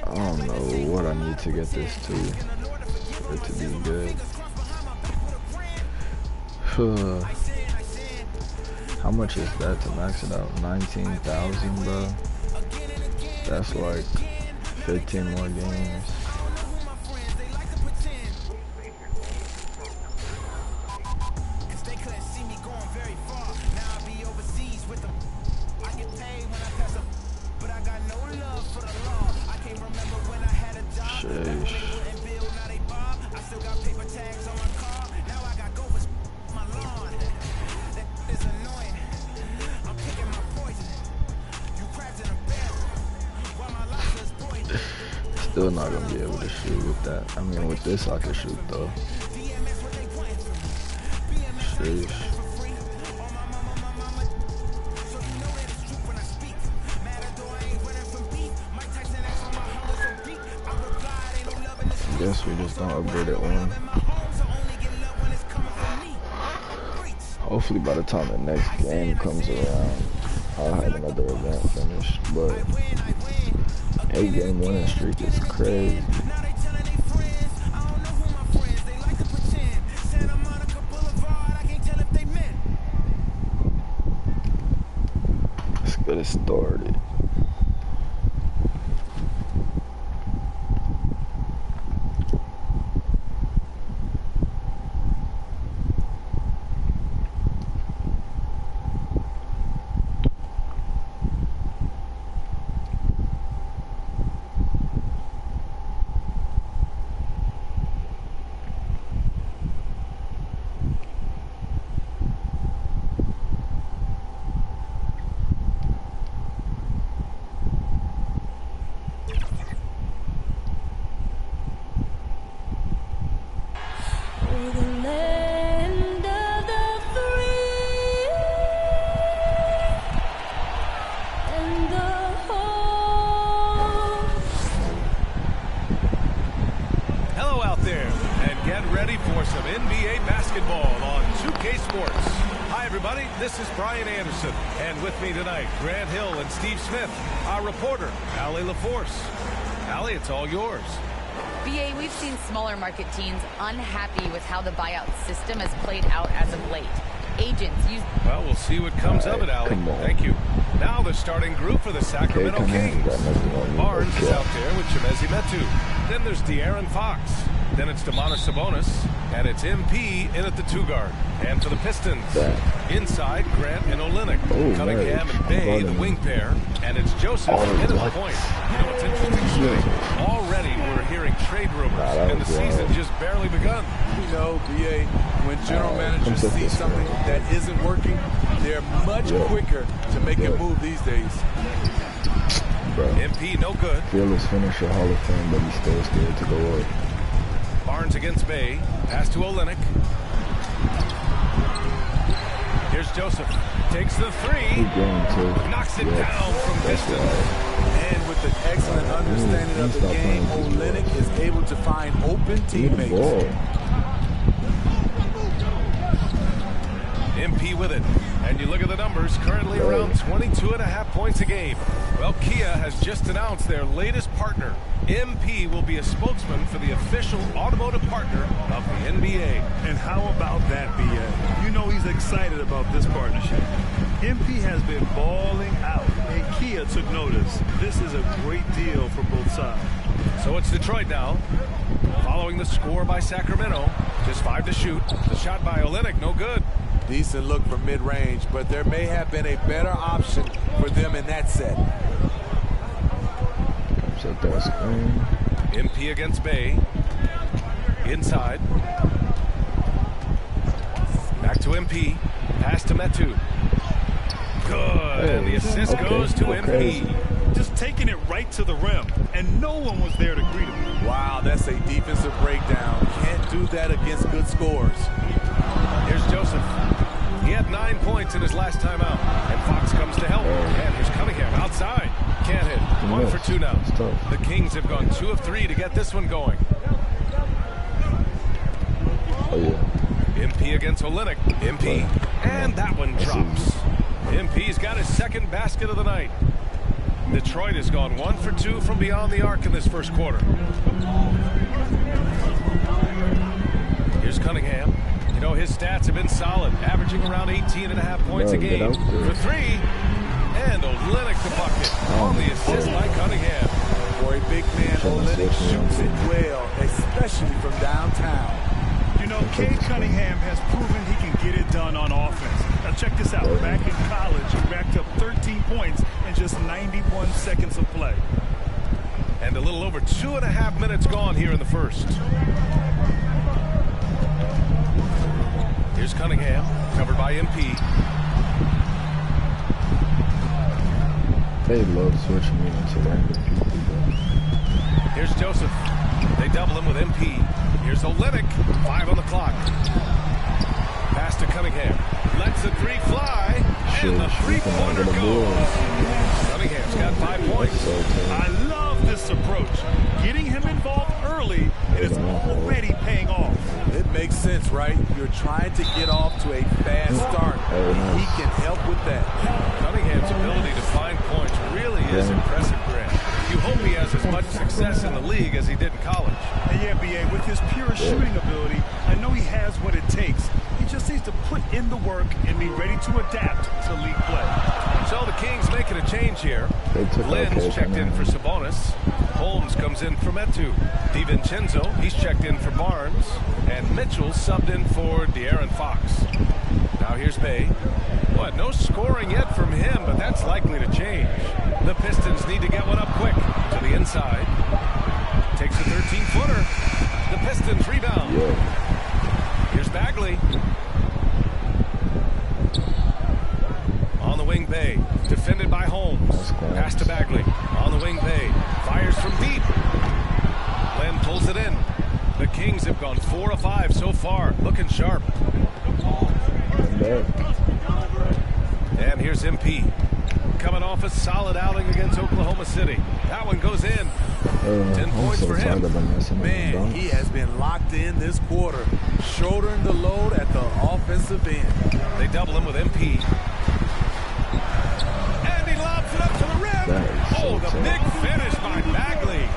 I don't know what I need to get this to for it to be good. How much is that to max it out? 19,000, bro. That's like 15 more games. Still not gonna be able to shoot with that. I mean, with this I can shoot though. Sheesh. I guess we just don't upgrade it one. Hopefully by the time the next game comes around, I'll have another event finished. But 8-game winning streak is crazy. Let's get it started. Hello out there, and get ready for some NBA basketball on 2K Sports. Hi, everybody. This is Brian Anderson. And with me tonight, Grant Hill and Steve Smith, our reporter, Allie LaForce. Allie, it's all yours. BA, we've seen smaller market teams unhappy with how the buyout system has played out as of late. Agents use... Well, we'll see what comes of it, Allie. Thank you. Now the starting group for the Sacramento Kings. Barnes is out there with Chimezie Metu. Then there's De'Aaron Fox. Then it's Domantas Sabonis. And it's MP in at the 2-guard. And for the Pistons, inside, Grant and Olynyk. Cunningham and Bay, the wing pair. And it's Joseph in at the point. You know, it's interesting, Swing. Already we're hearing trade rumors, and the season just barely begun. You know, BA, when general managers see something that isn't working, they're much quicker to make a move these days. Bro. MP, no good. Fearless finisher, Hall of Fame, but he's still scared to go up. Barnes against Bay. Pass to Olynyk. Here's Joseph. Takes the 3. Knocks it down from distance. And with an excellent understanding of the game, Olynyk is able to find open teammates. MP with it. And you look at the numbers, currently around 22.5 points a game. Well, Kia has just announced their latest partner. MP will be a spokesman for the official automotive partner of the NBA. And how about that, BA? You know he's excited about this partnership. MP has been balling out, and Kia took notice. This is a great deal for both sides. So it's Detroit now, following the score by Sacramento. Just 5 to shoot. The shot by Olynyk, no good. Decent look from mid-range, but there may have been a better option for them in that set. MP against Bay. Inside. Back to MP. Pass to Metu. Good. And the assist goes to MP. Just taking it right to the rim, and no one was there to greet him. Wow, that's a defensive breakdown. Can't do that against good scores. Here's Joseph. He had 9 points in his last time out. And Fox comes to help. And here's Cunningham outside. Can't hit. 1 for 2 now. The Kings have gone 2 of 3 to get this one going. MP against Olynyk. MP. And that one drops. MP's got his second basket of the night. Detroit has gone 1 for 2 from beyond the arc in this first quarter. Here's Cunningham. You know, his stats have been solid, averaging around 18.5 points a game. For 3, and Olynyk the bucket on the assist by Cunningham. For a big man, Olynyk shoots it well, especially from downtown. You know, Cade Cunningham has proven he can get it done on offense. Now check this out. Back in college, he racked up 13 points in just 91 seconds of play. And a little over 2.5 minutes gone here in the first. Here's Cunningham, covered by MP. They love switching me into random people. Here's Joseph. They double him with MP. Here's Olynyk. 5 on the clock. Pass to Cunningham. Lets the 3 fly. And the 3-pointer goes. Cunningham's got 5 points. I love this approach. Getting him involved early, it is already paying off. It makes sense, right? You're trying to get off to a fast start. And he can help with that. Cunningham's ability to find points really is impressive, Grant. You hope he has as much success in the league as he did in college. And yeah, BA, with his pure shooting ability, I know he has what it takes. He just needs to put in the work and be ready to adapt to league play. So the Kings making a change here. Lynn's checked in for Sabonis. Holmes comes in for Metu. DiVincenzo, he's checked in for Barnes. And Mitchell subbed in for De'Aaron Fox. Now here's Bay. What, no scoring yet from him, but that's likely to change. The Pistons need to get one up quick. To the inside. Takes a 13-footer. The Pistons rebound. Here's Bagley. On the wing, Bay. Defended by Holmes. Pass to Bagley. On the wing, Bay. Fires from deep. Lynn pulls it in. The Kings have gone 4 of 5 so far. Looking sharp. And here's MP. Coming off a solid outing against Oklahoma City. That one goes in. 10 points so for him. Man, he has been locked in this quarter, shouldering the load at the offensive end. They double him with MP. And he lobs it up to the rim. Oh, the big finish by Bagley.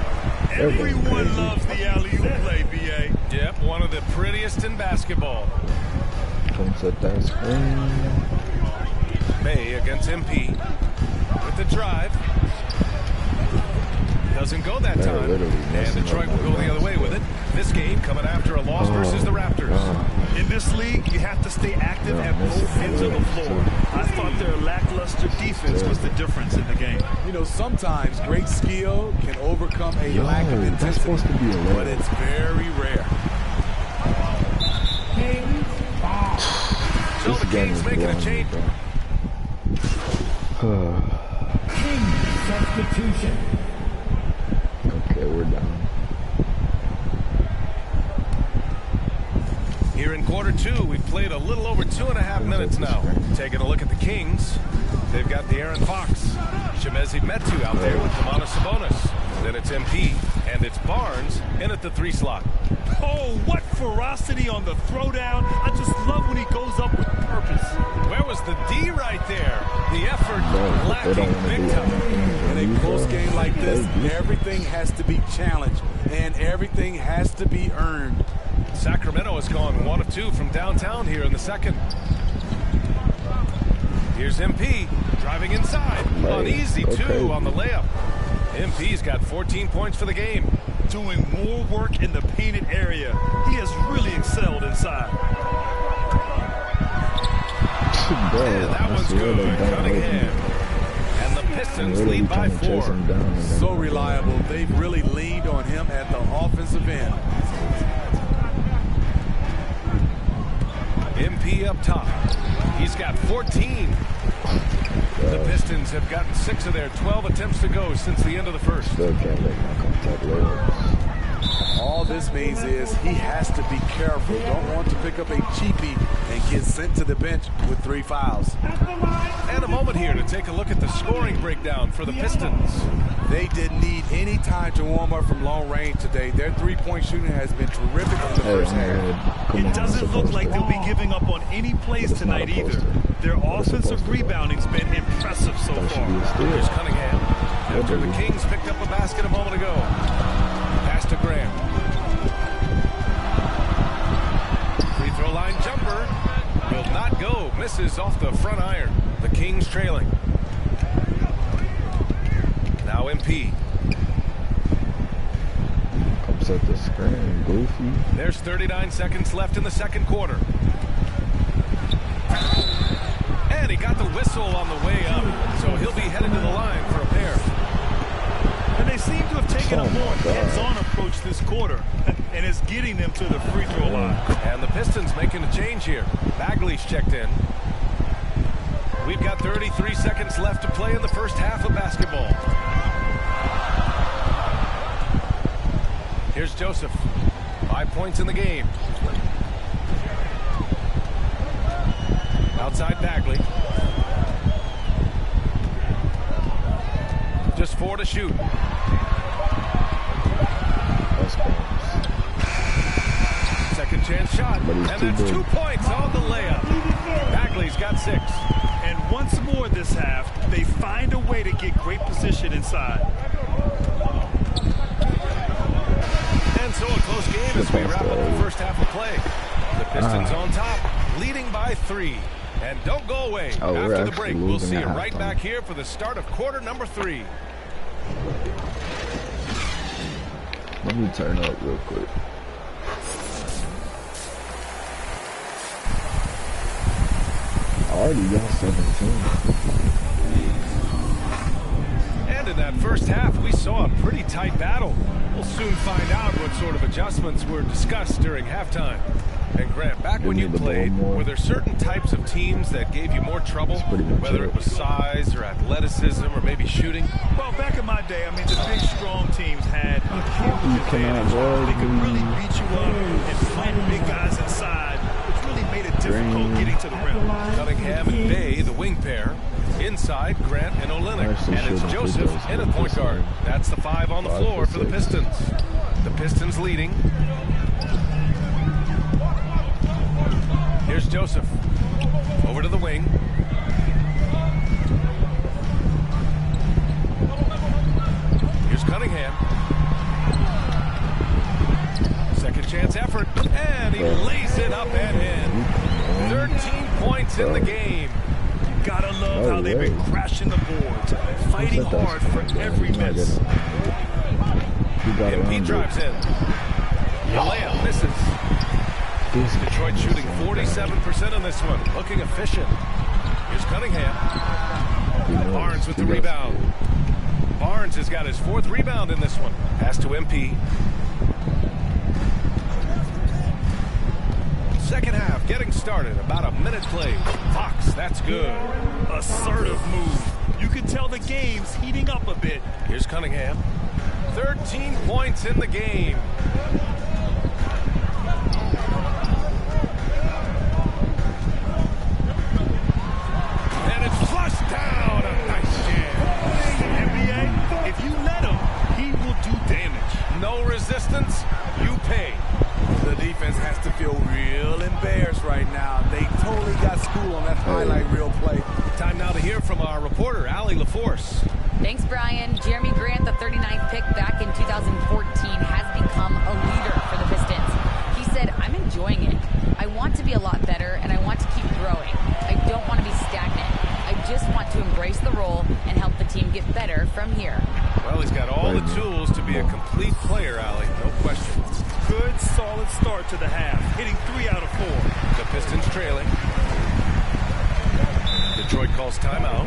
Everyone loves the alley-oop play, BA. Yep, one of the prettiest in basketball. Comes at that screen. May against MP with the drive. Doesn't go that time. And Detroit will go the other way with it. This game coming after a loss versus the Raptors. In this league, you have to stay active at both ends of the floor. I thought their lackluster defense was the difference in the game. You know, sometimes great skill can overcome a lack of intensity, but it's very rare. So the Kings making a change. King substitution. Okay, we're down. Here in quarter two, we've played a little over 2.5 minutes now. Taking a look at the Kings. They've got the Aaron Fox, Shemezi Metu out there with Domantas Sabonis. Then it's MP, and it's Barnes in at the 3 slot. Oh, what ferocity on the throwdown. I just love when he goes up with purpose. Where was the D right there? The effort lacking big time. In a close game like this, everything has to be challenged, and everything has to be earned. Sacramento has gone 1 of 2 from downtown here in the second. Here's MP driving inside. Uneasy, too, on the layup. MP's got 14 points for the game. Doing more work in the painted area. He has really excelled inside. And that one's good. Cunningham. And the Pistons lead by 4. So reliable. They've really leaned on him at the offensive end. MP up top. He's got 14. The Pistons have gotten 6 of their 12 attempts to go since the end of the first. Still can't make my contact layups. All this means is he has to be careful. Don't want to pick up a cheapie and get sent to the bench with 3 fouls. And a moment here to take a look at the scoring breakdown for the Pistons. They didn't need any time to warm up from long range today. Their 3-point shooting has been terrific in the first half. It doesn't look like they'll be giving up on any plays tonight either. Their offensive rebounding's been impressive so far. Here's Cunningham. After the Kings picked up a basket a moment ago. Pass to Graham. Free throw line jumper. Will not go. Misses off the front iron. The Kings trailing. Now MP. Comes at the screen, goofy. There's 39 seconds left in the second quarter. And he got the whistle on the way up, so he'll be headed to the line for a pair. And they seem to have taken a more hands-on approach this quarter, and it's getting them to the free throw line. And the Pistons making a change here. Bagley's checked in. We've got 33 seconds left to play in the first half of basketball. Here's Joseph. 5 points in the game. Outside Bagley. Just 4 to shoot. Second chance shot. And that's 2 points on the layup. Bagley's got 6. And once more this half, they find a way to get great position inside. And so a close game as we wrap up the first half of play. The Pistons on top, leading by 3. And don't go away. After the break, we'll see you right back here for the start of quarter number 3. Let me turn up real quick. I already got 17. And in that first half, we saw a pretty tight battle. We'll soon find out what sort of adjustments were discussed during halftime. And Grant, back when you played, were there certain types of teams that gave you more trouble? Whether it was size or athleticism or maybe shooting? Well, back in my day, I mean, the big, strong teams had a huge advantage. They could really beat you up and plant big guys inside, which really made it difficult getting to the rim. Cunningham and Bay, the wing pair. Inside, Grant and Olynyk. And it's Joseph in at point guard. That's the 5 on the floor for the Pistons. The Pistons leading. Here's Joseph. Over to the wing. Here's Cunningham. Second chance effort. And he lays it up and in. 13 points in the game. Gotta love how they've been crashing the boards, fighting hard for every miss. MP drives in. The layup misses. Detroit shooting 47% on this one. Looking efficient. Here's Cunningham. Barnes with the rebound. Barnes has got his 4th rebound in this one. Pass to MP. Second half getting started. About a minute played. Fox, that's good. Assertive move. You can tell the game's heating up a bit. Here's Cunningham. 13 points in the game. And it's flushed down. A nice jam. NBA, if you let him, he will do damage. No resistance, you pay. The defense has to feel real embarrassed right now. They totally got schooled on that highlight reel play. Time now to hear from our reporter, Allie LaForce. Thanks, Brian. Jeremy Grant, the 39th pick back in 2014, has become a leader for the Pistons. He said, I'm enjoying it. I want to be a lot better, and I want to keep growing. I don't want to be stagnant. I just want to embrace the role and help the team get better from here. Well, he's got all the tools to be a complete player, Allie. No question. Good, solid start to the half, hitting 3 out of 4. The Pistons trailing. Detroit calls timeout.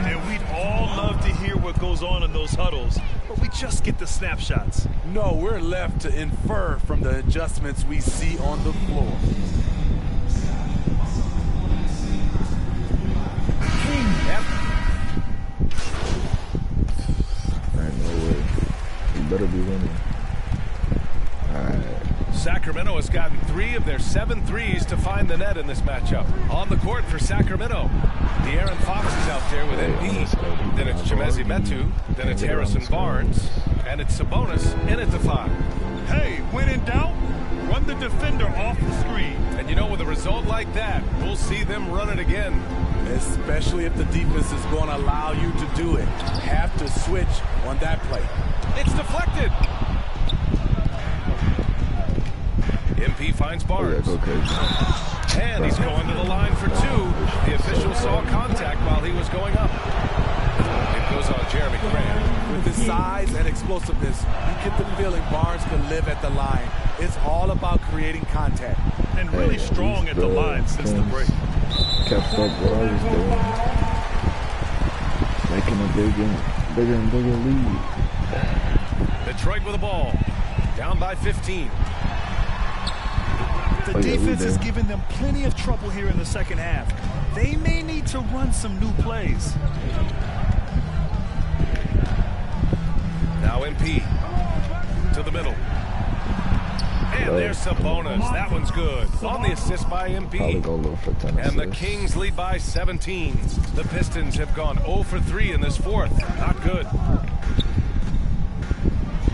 And we'd all love to hear what goes on in those huddles, but we just get the snapshots. No, we're left to infer from the adjustments we see on the floor. No way. You better be winning. Sacramento has gotten 3 of their 7 threes to find the net in this matchup. On the court for Sacramento, De'Aaron Fox is out there with MP. Then it's Chimezie Metu. Then it's Harrison Barnes. And it's Sabonis in at the 5. Hey, when in doubt, run the defender off the screen. And you know, with a result like that, we'll see them run it again. Especially if the defense is going to allow you to do it. Have to switch on that play. It's deflected. MP finds Barnes. And he's going to the line for 2. The official saw contact while he was going up. It goes on Jeremy Grant. With his size and explosiveness, you get the feeling Barnes can live at the line. It's all about creating contact. And really strong at the line since the break. Kept up what I was doing. Making a bigger and bigger lead. Detroit with the ball. Down by 15. The defense has given them plenty of trouble here in the second half. They may need to run some new plays. Now MP to the middle. And there's Sabonis. That one's good. On the assist by MP. And the Kings lead by 17. The Pistons have gone 0 for 3 in this 4th. Not good.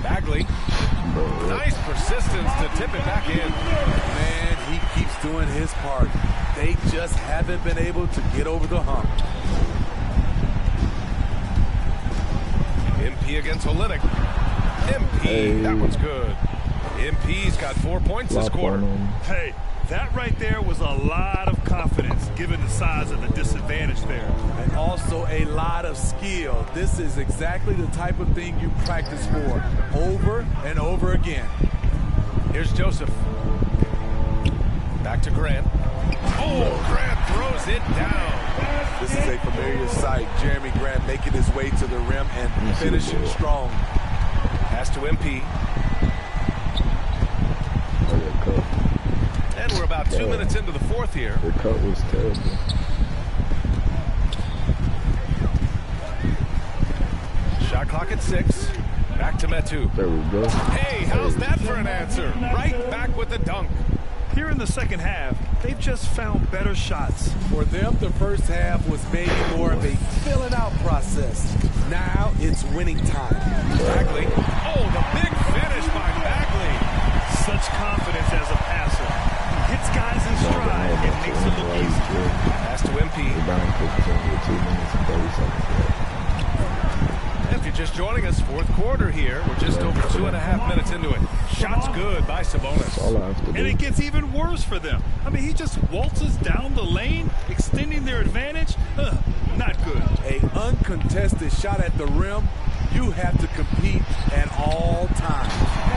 Bagley. Nice persistence to tip it back in. Man, he keeps doing his part. They just haven't been able to get over the hump. MP against Olynyk. MP, that one's good. MP's got 4 points this quarter. Hey, that right there was a lot of confidence given the size of the disadvantage there. And also a lot of skill. This is exactly the type of thing you practice for over and over again. Here's Joseph. Back to Grant. Oh, Grant throws it down. This is a familiar sight. Jeremy Grant making his way to the rim and finishing strong. Pass to MP. And we're about 2 minutes into the 4th here. The cut was terrible. Shot clock at 6. Back to Metu. There we go. Hey, how's that for an answer? Right back with the dunk. Here in the second half, they've just found better shots. For them, the first half was maybe more of a filling out process. Now it's winning time. Bagley. Oh, the big finish by Bagley. Such confidence as a passer. He hits guys in stride and makes it look easy. Pass to MP. With 2 minutes and 30 seconds left. If you're just joining us, fourth quarter here. We're just over 2.5 minutes into it. Shots good by Sabonis. That's all I have to do. And it gets even worse for them. I mean, he just waltzes down the lane, extending their advantage. Not good. An uncontested shot at the rim, you have to compete at all times.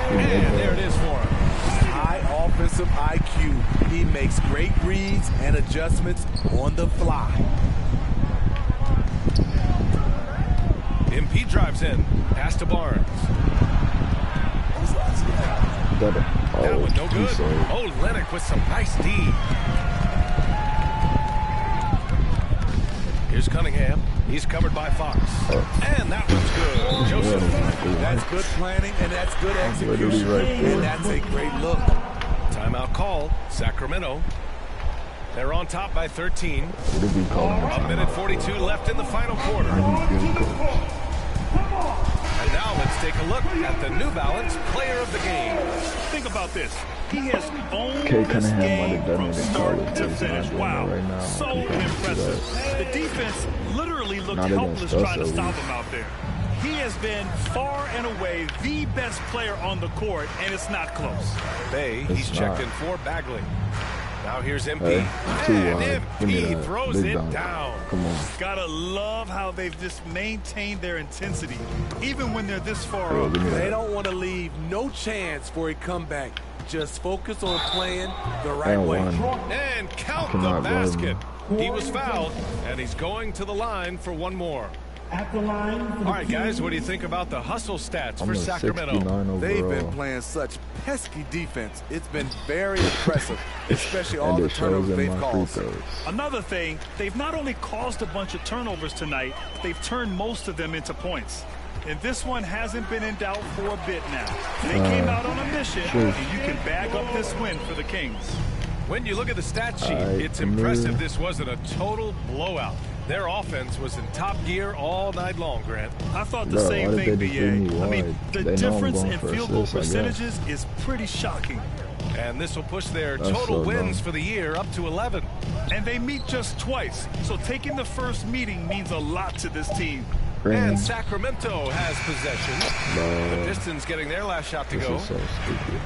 And there it is for him. High offensive IQ. He makes great reads and adjustments on the fly. MP drives in. Pass to Barnes. That one no good. Oh, Lennox with some nice D. Here's Cunningham. He's covered by Fox. And that one's good. Joseph. That's good planning, and that's good execution. And that's a great look. Timeout called. Sacramento. They're on top by 13. A minute 42 left in the final quarter. And now let's take a look at the New Balance player of the game. Think about this. He has owned this game from start to finish. Wow, so impressive. The defense literally looked helpless trying to stop him out there. He has been far and away the best player on the court, and it's not close. Bay, he's checked in for Bagley. Now here's MP. And MP throws it down. Come on. Gotta love how they've just maintained their intensity, even when they're this far up. They don't want to leave no chance for a comeback. Just focus on playing the right way. And count the basket. He was fouled, and he's going to the line for one more. At the line. All right, guys, what do you think about the hustle stats for Sacramento? They've been playing such pesky defense. It's been very impressive, especially all the turnovers they've caused. Another thing, they've not only caused a bunch of turnovers tonight, they've turned most of them into points. And this one hasn't been in doubt for a bit now. They came out on a mission, and you can bag up this win for the Kings. When you look at the stat sheet, it's impressive this wasn't a total blowout. Their offense was in top gear all night long, Grant. I thought the same thing, BA. I mean, the difference in field goal percentages is pretty shocking. And this will push their total wins for the year up to 11. And they meet just twice, so taking the first meeting means a lot to this team. And Sacramento has possession. The Pistons getting their last shot to go. So stupid.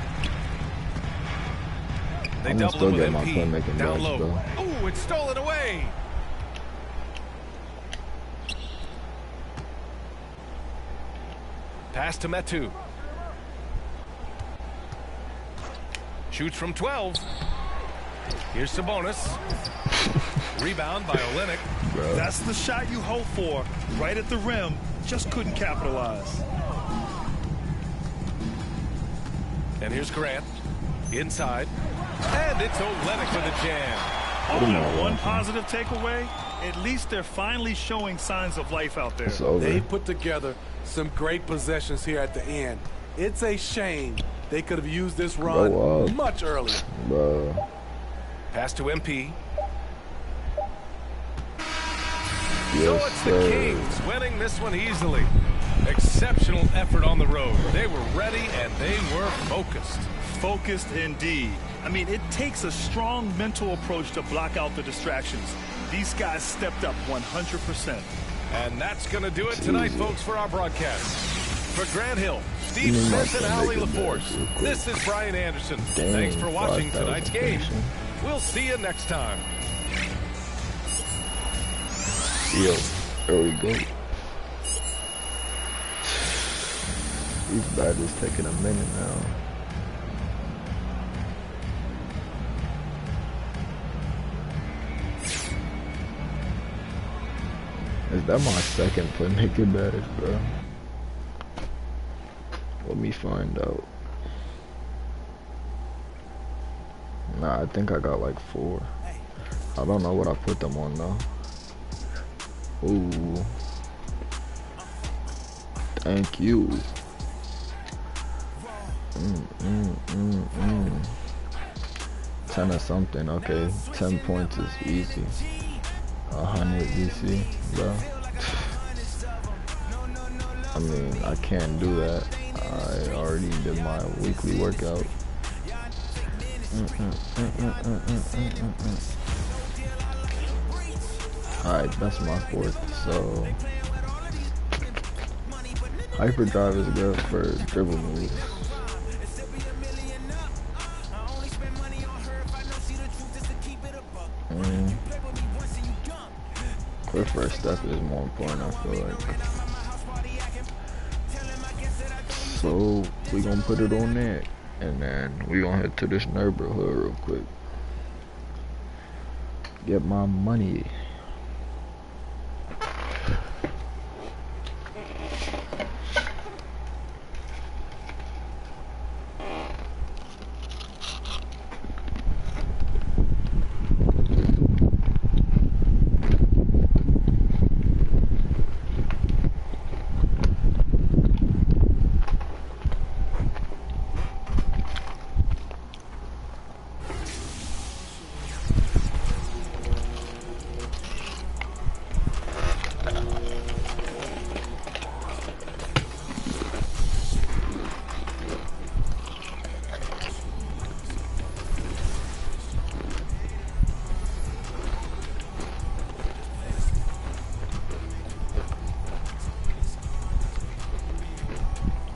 They double it with MP. Down low. Oh, it's stolen away. Pass to Metu. Shoots from 12. Here's Sabonis. Rebound by Olynyk. That's the shot you hope for. Right at the rim. Just couldn't capitalize. And here's Grant. Inside. And it's Olynyk with a jam. One positive takeaway. At least they're finally showing signs of life out there. They put together some great possessions here at the end. It's a shame they could have used this run much earlier. Pass to MP. So it's the Kings winning this one easily. Exceptional effort on the road. They were ready and they were focused. Focused indeed. I mean, it takes a strong mental approach to block out the distractions. These guys stepped up 100%. And that's going to do it tonight, folks, for our broadcast. For Grant Hill, Steve Smith, and Ali LaForce, this is Brian Anderson. Thanks for watching tonight's game. We'll see you next time. Yo, there we go. These battles taking a minute now. Is that my second put naked badge, bro? Let me find out. Nah, I think I got like 4. I don't know what I put them on though. Ooh. Thank you. 10 or something. Okay, 10 points is easy. 100 DC, bro. I mean, I can't do that. I already did my weekly workout. Alright, that's my fourth. So, hyperdrive is good for dribble moves. Quick first step is more important, I feel like. So we gonna put it on that, and then we gonna head to this neighborhood real quick. Get my money.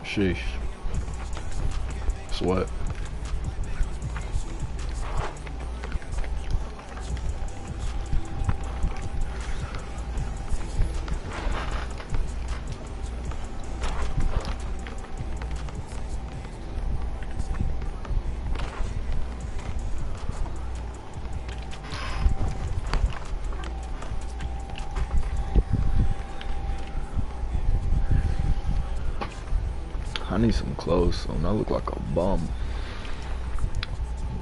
Sheesh. Sweat. I need some clothes, so I look like a bum.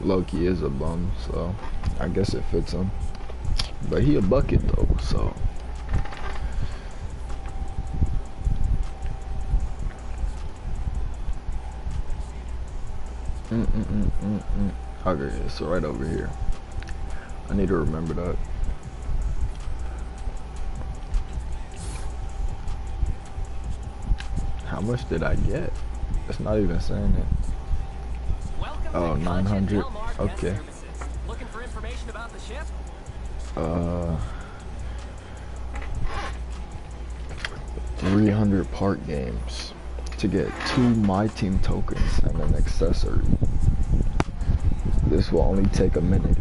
Loki is a bum, so I guess it fits him. But he a bucket though, so. Okay, it's right over here. I need to remember that. How much did I get? It's not even saying it. Oh, 900. Okay. Looking for information about the ship? 300 park games to get 2 My Team tokens and an accessory. This will only take a minute.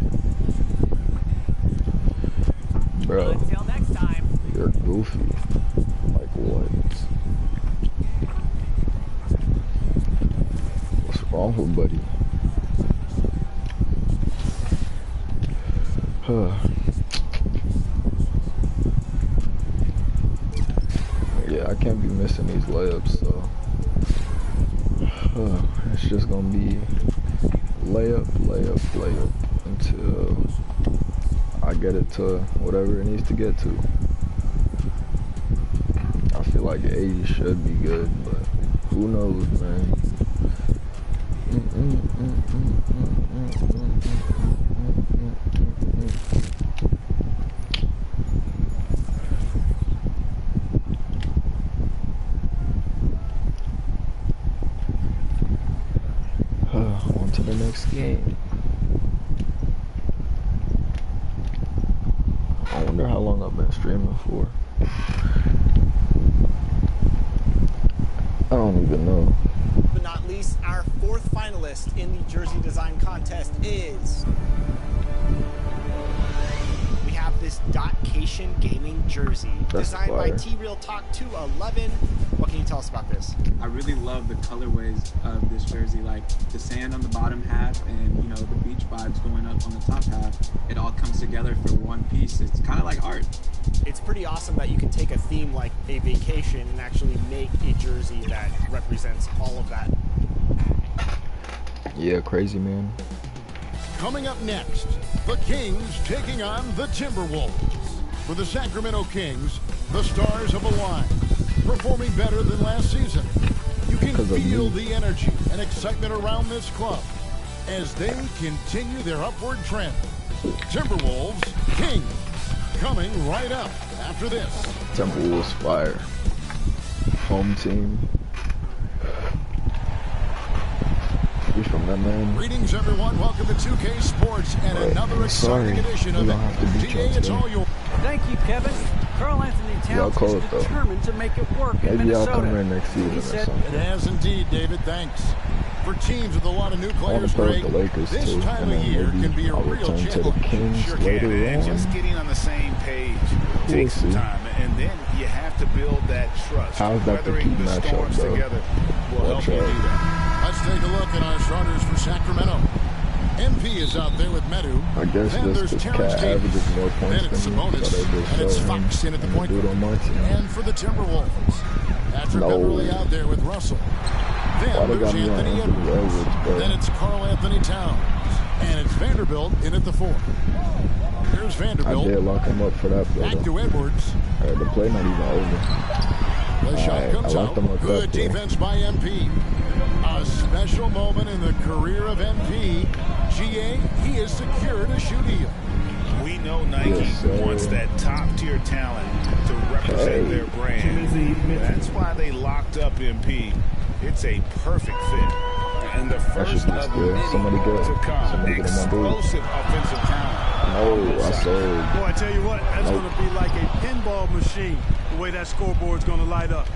Bro, until next time. You're goofy. Like what? What's wrong with buddy? Yeah, I can't be missing these layups, so it's just gonna be layup, layup, layup until I get it to whatever it needs to get to. I feel like 80 should be good, but who knows, man. On to the next game. I wonder how long I've been streaming for. I don't even know. But not least, our 4th finalist in the jersey design contest is... We have this Dotcation Gaming jersey, designed by T-Real Talk 211. What can you tell us about this? I really love the colorways of this jersey, like the sand on the bottom half and, you know, the beach vibes going up on the top half. It all comes together for one piece. It's kind of like art. It's pretty awesome that you can take a theme like a vacation and actually make a jersey that represents all of that. Yeah, crazy, man. Coming up next, the Kings taking on the Timberwolves. For the Sacramento Kings, the stars have aligned, performing better than last season. You can feel the energy and excitement around this club. as they continue their upward trend. Timberwolves, Kings, coming right up after this. Timberwolves fire. Home team. From that man. Greetings, everyone. Welcome to 2K Sports and another exciting edition of GA. It's all yours. Thank you, Kevin. Karl Anthony Towns is determined to make it work in Minnesota. Maybe I'll come in next season or something. It has indeed, David. Thanks. For teams with a lot of new players, Greg, this time of year can be a real challenge. Sure can. And just getting on the same page takes some time, and then you have to build that trust. Weathering the storms together will help you do that. Let's take a look at our starters for Sacramento. MP is out there with Medu. I guess then this there's cat Terrence averages more points then it's than me. Sabonis. And it's Fox in at the point guard. And for the Timberwolves, Patrick Beverly out there with Russell. Then there's Anthony Edwards. Then it's Karl Anthony Towns. And it's Vanderbilt in at the 4. Here's Vanderbilt. I did lock him up for that play. Back to Edwards. The play not even over. The shot comes out. Good defense by MP. A special moment in the career of MP. GA, he has secured a shoe deal. We know Nike wants that top-tier talent to represent their brand. That's why they locked up MP. It's a perfect fit. And the first of many to come. Explosive offensive talent. No, I sold. Boy, I tell you what, that's going to be like a pinball machine, the way that scoreboard's going to light up.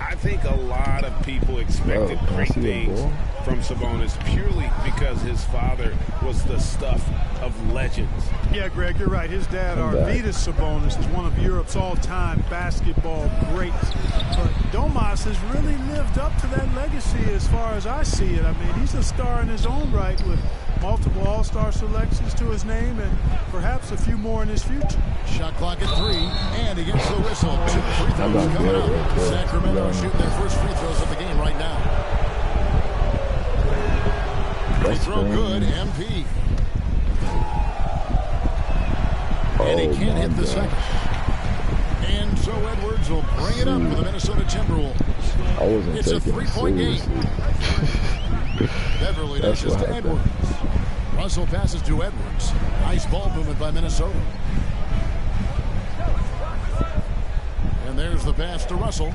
I think a lot of people expected great things from Sabonis purely because his father was the stuff of legends. Yeah, Greg, you're right. His dad, Arvydas Sabonis, is one of Europe's all-time basketball greats. But Domas has really lived up to that legacy as far as I see it. I mean, he's a star in his own right with multiple all-star selections to his name and perhaps a few more in his future. Shot clock at 3, and he gets the whistle. 2 free throws coming up. Sacramento shooting their first free throws of the game right now. Free throw good, MP. And he can't hit the second. And so Edwards will bring it up for the Minnesota Timberwolves. I wasn't it's a 3-point game. Beverly dishes to Edwards. Russell passes to Edwards. Nice ball movement by Minnesota. And there's the pass to Russell.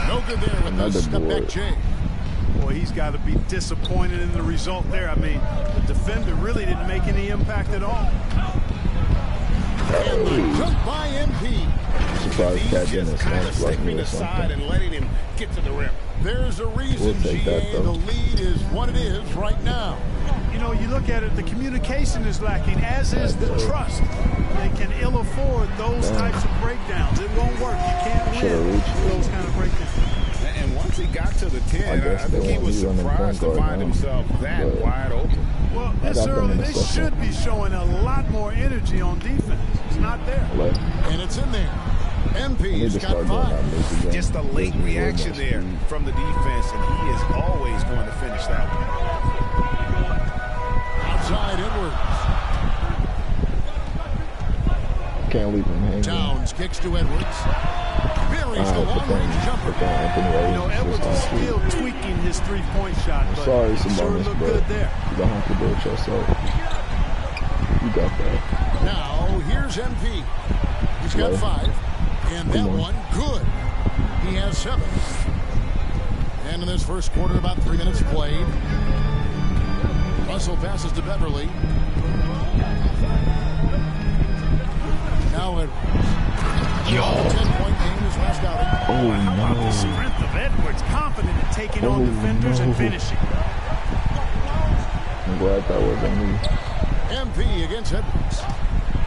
No good there with the step-back J. Boy, he's got to be disappointed in the result there. I mean, the defender really didn't make any impact at all. And the jump by MP. Surprised Cat just kind of stepping aside and letting him get to the rim. There's a reason, GA, the lead is what it is right now. You know, you look at it, the communication is lacking, as is the trust. They can ill afford those types of breakdowns. It won't work. You can't win those kind of breakdowns. And once he got to the 10, I think he was surprised to find himself that wide open. Well, this early, they should be showing a lot more energy on defense. It's not there. And it's in there. MP's got 5. Just a late reaction there from the defense, and he is always going to finish that one. Outside Edwards. Can't leave him hanging. Towns kicks to Edwards. Buries the long-range jumper. You know, Edwards is still tweaking his three-point shot, but sorry, sure look good there. You don't have to do it yourself. You got that. Now, here's MP. He's got 5. And that one, good. He has 7. And in this first quarter, about 3 minutes played. Russell passes to Beverly. Now Edwards. 10-point game is last outing. Oh, How about the strength of Edwards, confident in taking on defenders and finishing. I'm glad that wasn't me. MP against Edwards.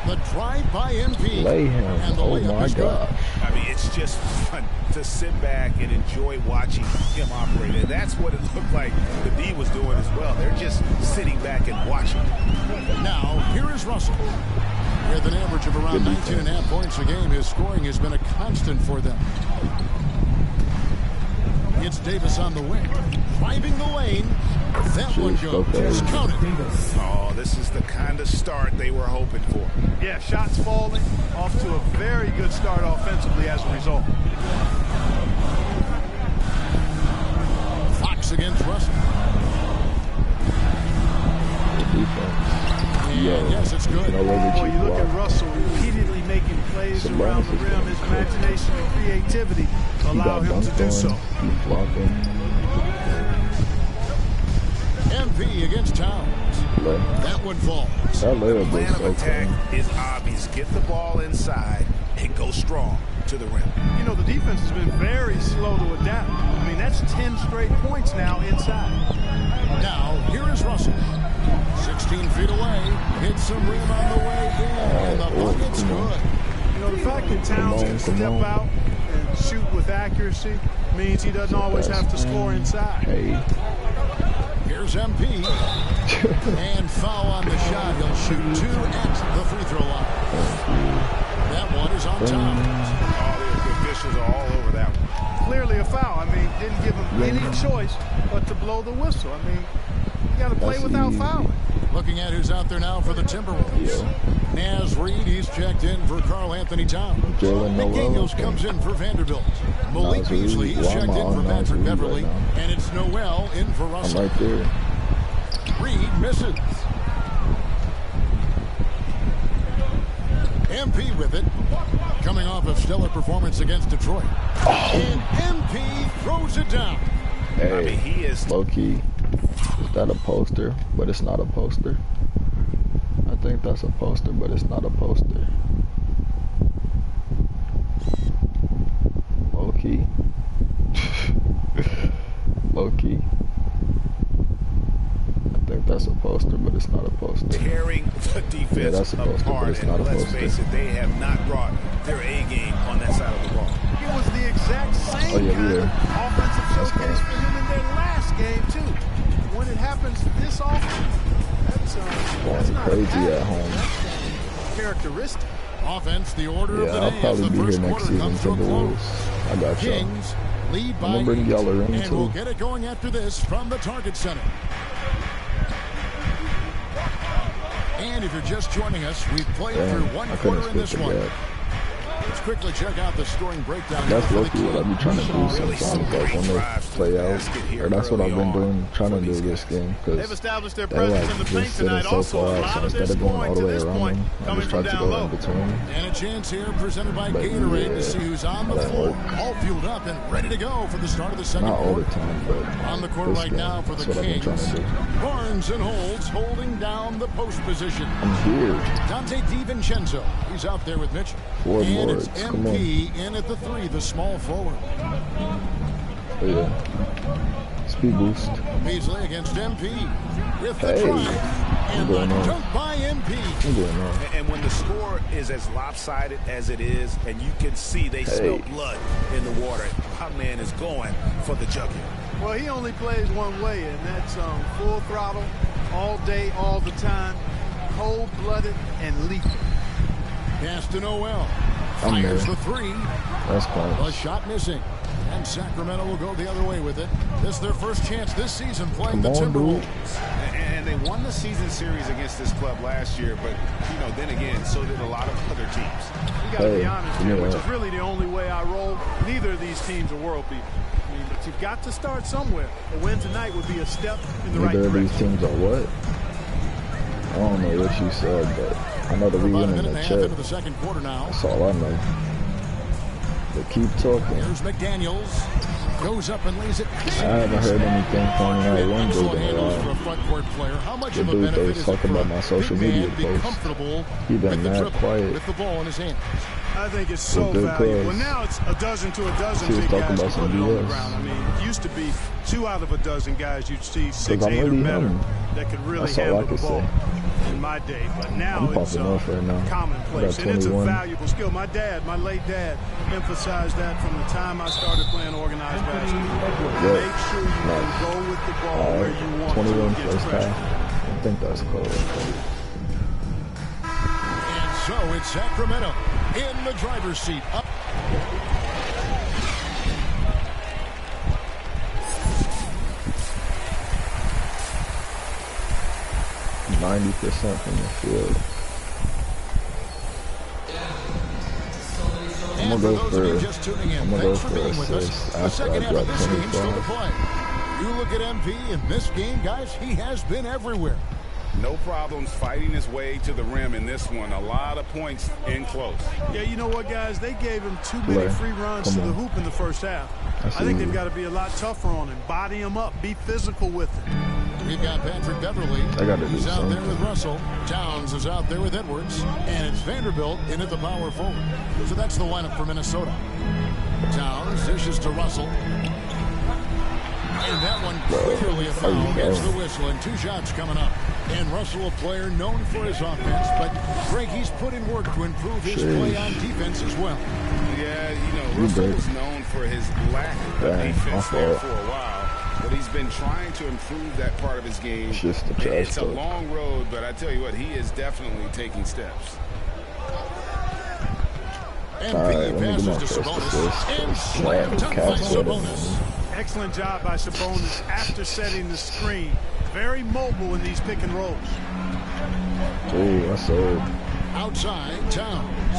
The drive by MP. Lay him. And the layup is good. I mean, it's just fun to sit back and enjoy watching him operate. And that's what it looked like the D was doing as well. They're just sitting back and watching. Now, here is Russell. With an average of around 19.5 points a game, his scoring has been a constant for them. It's Davis on the wing. Driving the lane. That one goes. Count it. Oh, this is the kind of start they were hoping for. Yeah, shots falling. Off to a very good start offensively as a result. looks good. Boy, you look at Russell repeatedly making plays around the rim. His imagination and creativity allow him to do so. MP against Towns. That one falls. The plan of attack is obvious. Get the ball inside and go strong to the rim. You know, the defense has been very slow to adapt. I mean, that's 10 straight points now inside. Now, here is Russell. 16 feet away. Hits some rim on the way in. And the bucket's good. You know, the fact that Towns can step out and shoot with accuracy means he doesn't always have to score inside. Here's MP. And foul on the shot. He'll shoot 2 at the free throw line. That one is on Towns. The officials are all over that one. Clearly a foul. I mean, didn't give him any choice but to blow the whistle. I mean, you got to play without fouling. Looking at who's out there now for the Timberwolves. Naz Reid, he's checked in for Karl Anthony Towns. McDaniels comes in for Vanderbilt. Malik Beasley, he's checked in for Patrick Beverly. And it's Noel in for Russell. I'm right there. Reid misses. MP with it. Coming off a stellar performance against Detroit. And MP throws it down. Hey, I mean, he is low-key. Is that a poster? But it's not a poster. I think that's a poster, but it's not a poster. Low-key. Low-key. I think that's a poster, but it's not a poster. Tearing the defense yeah, that's a poster, apart, but it's not a let's poster. face it, they have not brought their A game on that side of the ball. It was the exact same kind of offensive showcase for him in their last game too. When it happens this often, that's not crazy at home. That's characteristic. Offense, the order of the I'll day probably as the be first here next quarter season comes to a close. I got y'all. Kings lead by I'm gonna bring y'all around and too. we'll get it going after this from the Target Center. And if you're just joining us, we've played through one quarter in this one. Let's quickly check out the scoring breakdown. That's lucky what I be trying to do sometimes, like when they play out. Or that's what I've been doing, trying to do this game. Because established their they're presence like in the paint just sitting tonight. so Also, far out, so instead of going all the way around them, I just try to go in between. And a chance here presented by Gatorade to see who's on the floor, all fueled up and ready to go for the start of the second Not all quarter. the time, but on the court right now for the Kings. Barnes and Holds holding down the post position. I'm here. Dante DiVincenzo, he's out there with Mitchell. Four and boards. it's Come on. MP in at the 3, the small forward. Oh, yeah. Speed boost. Beasley against MP with the Hey. drive. And the dunk by MP. And when the score is as lopsided as it is, and you can see they smell blood in the water, my man is going for the jugular. Well, he only plays one way, and that's full throttle, all day, all the time, cold-blooded and lethal. Pass to Noel. I'm Fires there. the 3. That's close. The shot missing. And Sacramento will go the other way with it. This is their first chance this season playing the Timberwolves. And they won the season series against this club last year, but, you know, then again, so did a lot of other teams. You got to be honest here, which is really the only way I roll. Neither of these teams are world beaters. I mean, but you've got to start somewhere. A win tonight would be a step in the right Neither of direction. these teams are what? I don't know what you said, but I know that we win in the check. The second quarter now. That's all I know. But keep talking. Here's McDaniels. Goes up and lays it. I haven't heard anything from that one dude in a For a while. front court player, how much The of a dude benefit that is was it talking for about a my social big man media to be posts. comfortable He with been the mad dribble, quiet. with the ball in his hands? I think it's so good valuable. cause. Now it's a dozen to a dozen She was big talking guys about to put some it on the BS. ground. I mean, it used to be 2 out of a dozen guys you'd see 6, I'm 8 or really better young. that could really That's all I handle the can ball say. in my day. But now I'm it's popping off right now. commonplace. I got And it's a 21. valuable skill. My late dad, emphasized that from the time I started playing organized basketball. Yeah. Make sure you can go with the ball where you want 21 to first against pressure. half. I think that's cool. And so it's Sacramento in the driver's seat. Up. %90 from the field. I'm gonna go for assists after I drop 25. You look at MP in this game, guys, he has been everywhere. No problems fighting his way to the rim in this one. A lot of points in close. Yeah, you know what, guys? They gave him too many free runs to the hoop in the first half. I think they've got to be a lot tougher on him. Body him up. Be physical with him. We've got Patrick Beverly. He's out there with Russell. Towns is out there with Edwards. And it's Vanderbilt in at the power forward. So that's the lineup for Minnesota. Towns dishes to Russell. And that one clearly a foul gets the whistle, and 2 shots coming up. And Russell, a player known for his offense, but Greg, he's put in work to improve his play on defense as well. Yeah, you know, Russell was known for his lack of defense there for a while, but he's been trying to improve that part of his game. It's a long road, but I tell you what, he is definitely taking steps. MP passes to Sabonis, and slammed by Sabonis. Excellent job by Sabonis after setting the screen. Very mobile in these pick and rolls. Oh, that's old. Outside, Towns.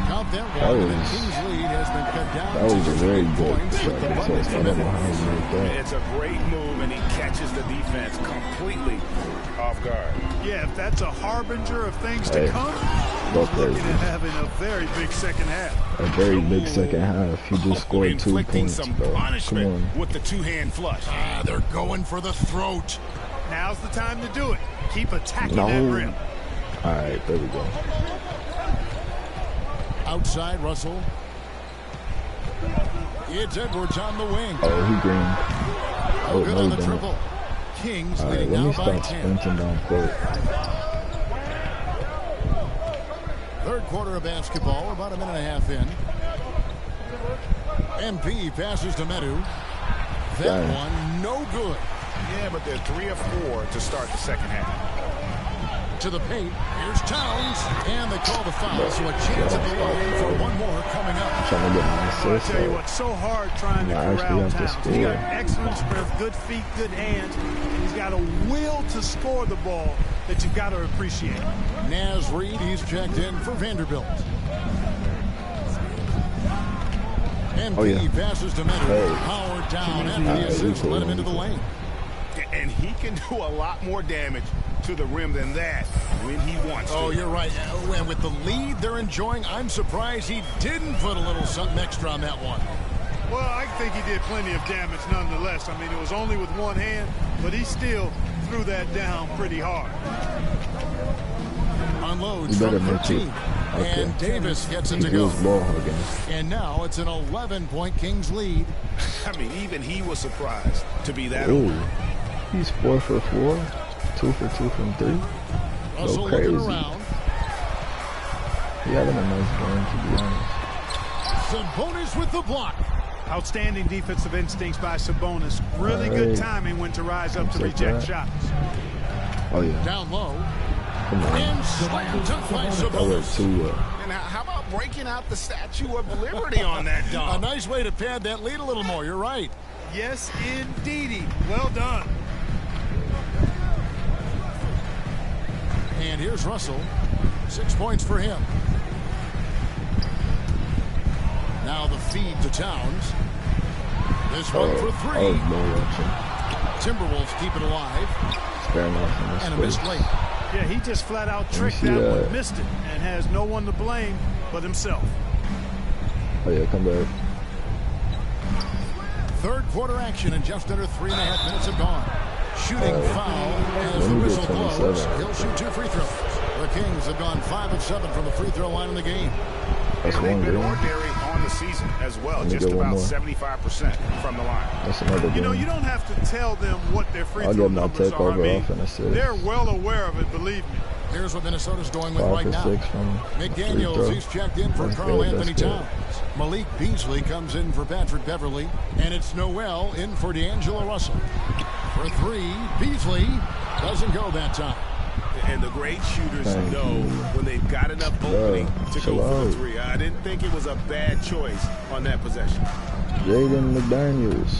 Count that one. The Kings lead has been cut down. That was a very good shot. I don't know how he made that. It's a great move, and he catches the defense completely off guard. Yeah, if that's a harbinger of things to come, he's looking at having a very big second half. A very big second half. He just scored 2 points, some bro. punishment with the 2-hand flush. They're going for the throat. Now's the time to do it. Keep attacking that rim. All right, there we go. Outside, Russell. It's Edwards on the wing. Oh, he green. Oh, good on the triple. Kings leading now by 10. Down court. Third quarter of basketball, about a minute and a half in. MP passes to Medu. That one, no good. Yeah, but they're 3 of 4 to start the second half. To the paint, here's Towns, and they call the foul, so a chance at the line for one more coming up. Trying to get my assist. I tell you what, so hard trying to corral Towns. He's got excellent strength, good feet, good hands, and he's got a will to score the ball that you've got to appreciate. Naz Reid, he's checked in for Vanderbilt. MP passes to Medu. Power down after the assist, let him into the lane. And he can do a lot more damage to the rim than that when he wants to. Oh, you're right. And with the lead they're enjoying, I'm surprised he didn't put a little something extra on that one. Well, I think he did plenty of damage nonetheless. I mean, it was only with one hand, but he still threw that down pretty hard. Unloads from 13. And Davis gets it to go. And now it's an 11-point Kings lead. I mean, even he was surprised to be that old. He's 4 for 4. 2 for 2 from 3. Russell looking around. He having a nice game, to be honest. Sabonis with the block. Outstanding defensive instincts by Sabonis. Really good timing when to rise up to reject shots. Oh, yeah. Down low. And slam dunk by Sabonis. And how about breaking out the Statue of Liberty on that dunk? A nice way to pad that lead a little more. You're right. Yes, indeedy. Well done. And here's Russell. 6 points for him. Now the feed to Towns. This one for 3. Timberwolves keep it alive. And a missed late. Yeah, he just flat out tricked that one, missed it, and has no one to blame but himself. Oh yeah, come back. Third quarter action, and just under 3.5 minutes have gone. Shooting foul as the whistle blows. He'll shoot 2 free throws. The Kings have gone 5 of 7 from the free throw line in the game. That's and one they've been game. ordinary on the season as well, just about 75% from the line. That's another game. You know, you don't have to tell them what their free throw numbers are. I mean, they're well aware of it, believe me. Here's what Minnesota's going with right now. McDaniels, he's checked in for Karl Anthony Towns. Malik Beasley comes in for Patrick Beverly. And it's Noel in for D'Angelo Russell. For 3, Beasley doesn't go that time. And the great shooters know when they've got enough opening to go for the 3. I didn't think it was a bad choice on that possession. Jaden McDaniels.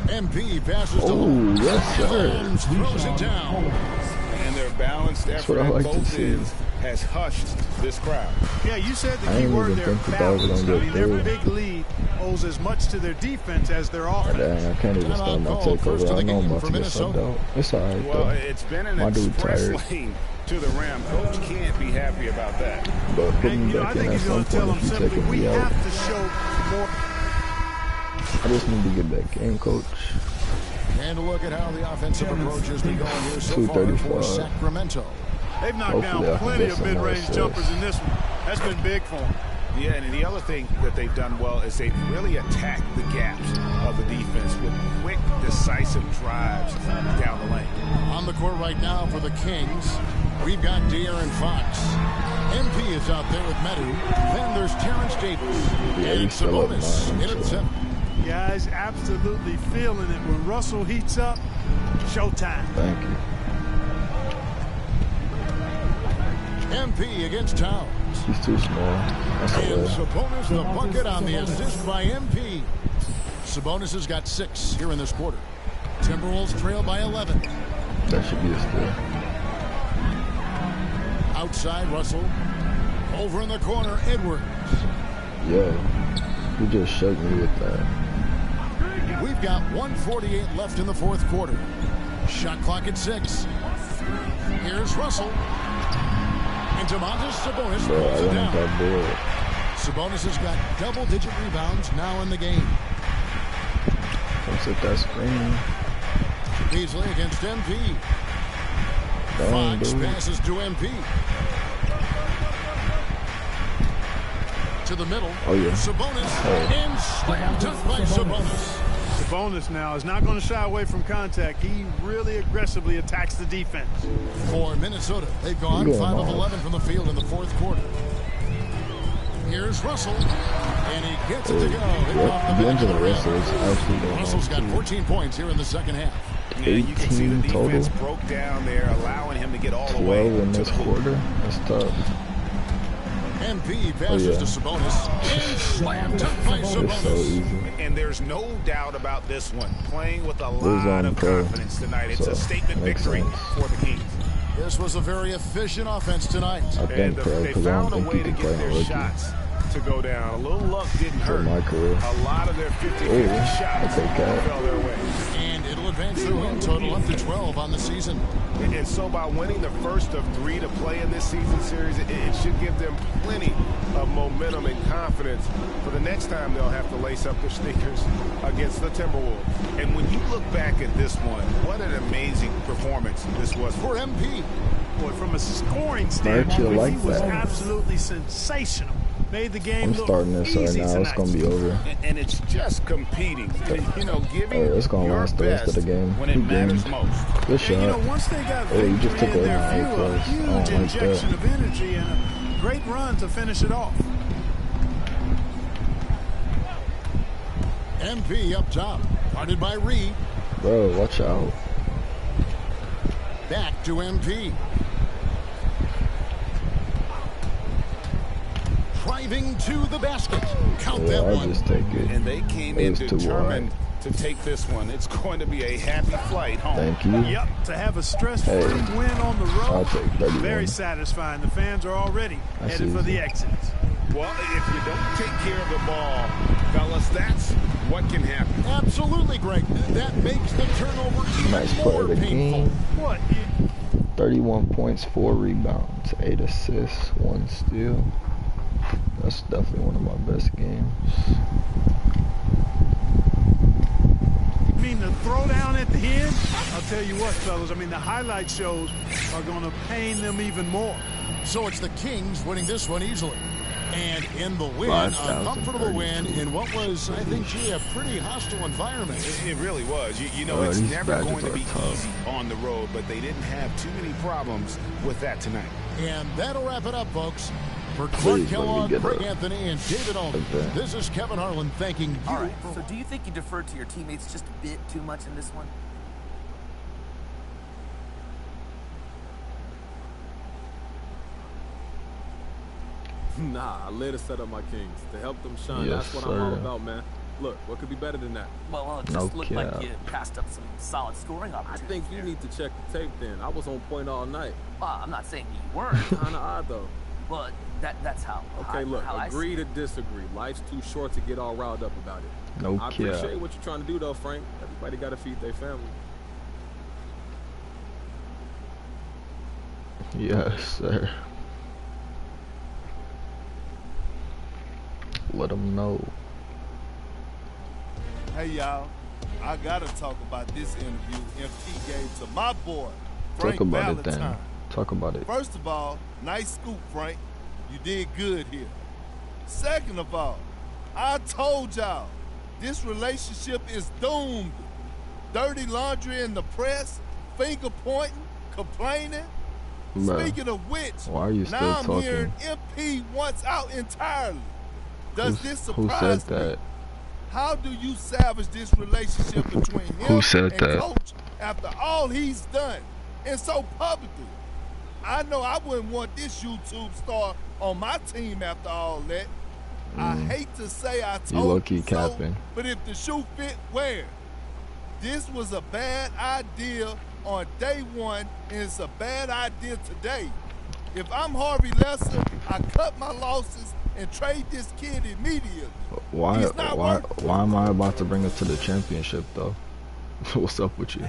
MP passes to Holmes. Yes, sir. Holmes throws it down. And their balanced effort at both ends has hushed this crowd. Yeah, you said the key word there, balance. I mean, their big lead owes as much to their defense as their offense. Dang, I can't even start my takeover. I know I'm about to get subbed out. It's all right, well, though. It's been an my dude express tired. lane to the rim. Coach can't be happy about that. But put me back in at some point if you taking me out. Have to show more. I just need to get back in, Coach. And a look at how the offensive approach has been going here so far for Sacramento. They've knocked down plenty of mid-range jumpers in this one. That's been big for them. Yeah, and the other thing that they've done well is they've really attacked the gaps of the defense with quick, decisive drives down the lane. On the court right now for the Kings, we've got De'Aaron Fox. MP is out there with Medu. Then there's Terrence Davis. And Sabonis in at 7. Guys absolutely feeling it. When Russell heats up, showtime. Thank you. MP against Towns. He's too small. That's and Sabonis the bucket on the assist by MP. Sabonis has got 6 here in this quarter. Timberwolves trail by 11. That should be a steal. Outside Russell. Over in the corner, Edwards. Yo, he just shook me with that. We've got 1:48 left in the fourth quarter. Shot clock at 6. Here's Russell. And Domantas Sabonis pulls it down. Sabonis has got double-digit rebounds now in the game. Comes with that screen. Beasley against MP. Fox passes to MP. To the middle. Oh, yeah. Sabonis. And slam dunk by Sabonis. Sabonis now is not going to shy away from contact. He really aggressively attacks the defense. For Minnesota, they've gone 5 of 11 from the field in the fourth quarter. Here's Russell, and he gets it to go. Russell's got 14 points here in the second half. Yeah, you can see the defense broke down there, allowing him to get all the way in this quarter. That's tough. MP passes to Sabonis and slam dunk by Sabonis. And there's no doubt about this one. Playing with a lot of confidence tonight. It's a statement victory for the Kings. This was a very efficient offense tonight. And they found a way to get their shots to go down. A little luck didn't hurt. MyCareer. A lot of their 50-50 shots fell their way. And it'll advance their win total up to 12 on the season. And so by winning the first of 3 to play in this season series, it should give them plenty of momentum and confidence for the next time they'll have to lace up their sneakers against the Timberwolves. And when you look back at this one, what an amazing performance this was for MP. Boy, from a scoring standpoint, he was absolutely sensational. Made the game I'm starting this right now. It's going to be over. And it's just competing. You know, giving it's going to last the rest of the game. When it matters most. Good shot. You know, once they got you just took away my A+. a huge injection of energy and a great run to finish it off. MP up top. Guarded by Reed. Bro, watch out. Back to MP. Driving to the basket. Count that one. Just take it. And they came in determined to take this one. It's going to be a happy flight home. Thank you. Yep, to have a stress-free win on the road. I'll take 31. Very satisfying. The fans are already headed for the exits. Well, if you don't take care of the ball, fellas, that's what can happen. Absolutely, Greg. That makes the turnover even more painful. What? 31 points, 4 rebounds, 8 assists, 1 steal. That's definitely one of my best games. You mean the throwdown at the end? I'll tell you what, fellas. I mean, the highlight shows are going to pain them even more. So it's the Kings winning this one easily. And in the win, a comfortable win in what was, I think, a pretty hostile environment. It really was. You know, it's never going to be easy on the road, but they didn't have too many problems with that tonight. And that'll wrap it up, folks. For Clark Kellogg, Greg Anthony, and David Olden, this is Kevin Harlan thanking you. All right, so do you think you deferred to your teammates just a bit too much in this one? Nah, I later set up my Kings to help them shine. Yes, That's what I'm all about, man. Look, what could be better than that? Well, it just looked like you passed up some solid scoring opportunities. I think you need to check the tape then. I was on point all night. Well, I'm not saying you weren't. Kind of odd, though. Well, that's how. Okay, look, agree to disagree. Life's too short to get all riled up about it. I appreciate what you're trying to do, though, Frank. Everybody got to feed their family. Yes, sir. Let them know. Hey, y'all. I got to talk about this interview MP gave to my boy, Frank Talk about Valentine. it then. Talk about it. First of all, nice scoop, Frank. You did good here. Second of all, I told y'all, this relationship is doomed. Dirty laundry in the press, finger pointing, complaining. Bruh, speaking of which, why are you still now I'm talking? hearing MP wants out entirely. Does this Who surprise said that? me? How do you salvage this relationship between him Who said and that? Coach after all he's done, and so publicly? I know I wouldn't want this YouTube star on my team after all that. I hate to say I You told low-key you so, capping. but if the shoe fit, wear it. This was a bad idea on day one, and it's a bad idea today. If I'm Harvey Lesser, I cut my losses and trade this kid immediately. Why am I about to bring it to the championship though? What's up with you?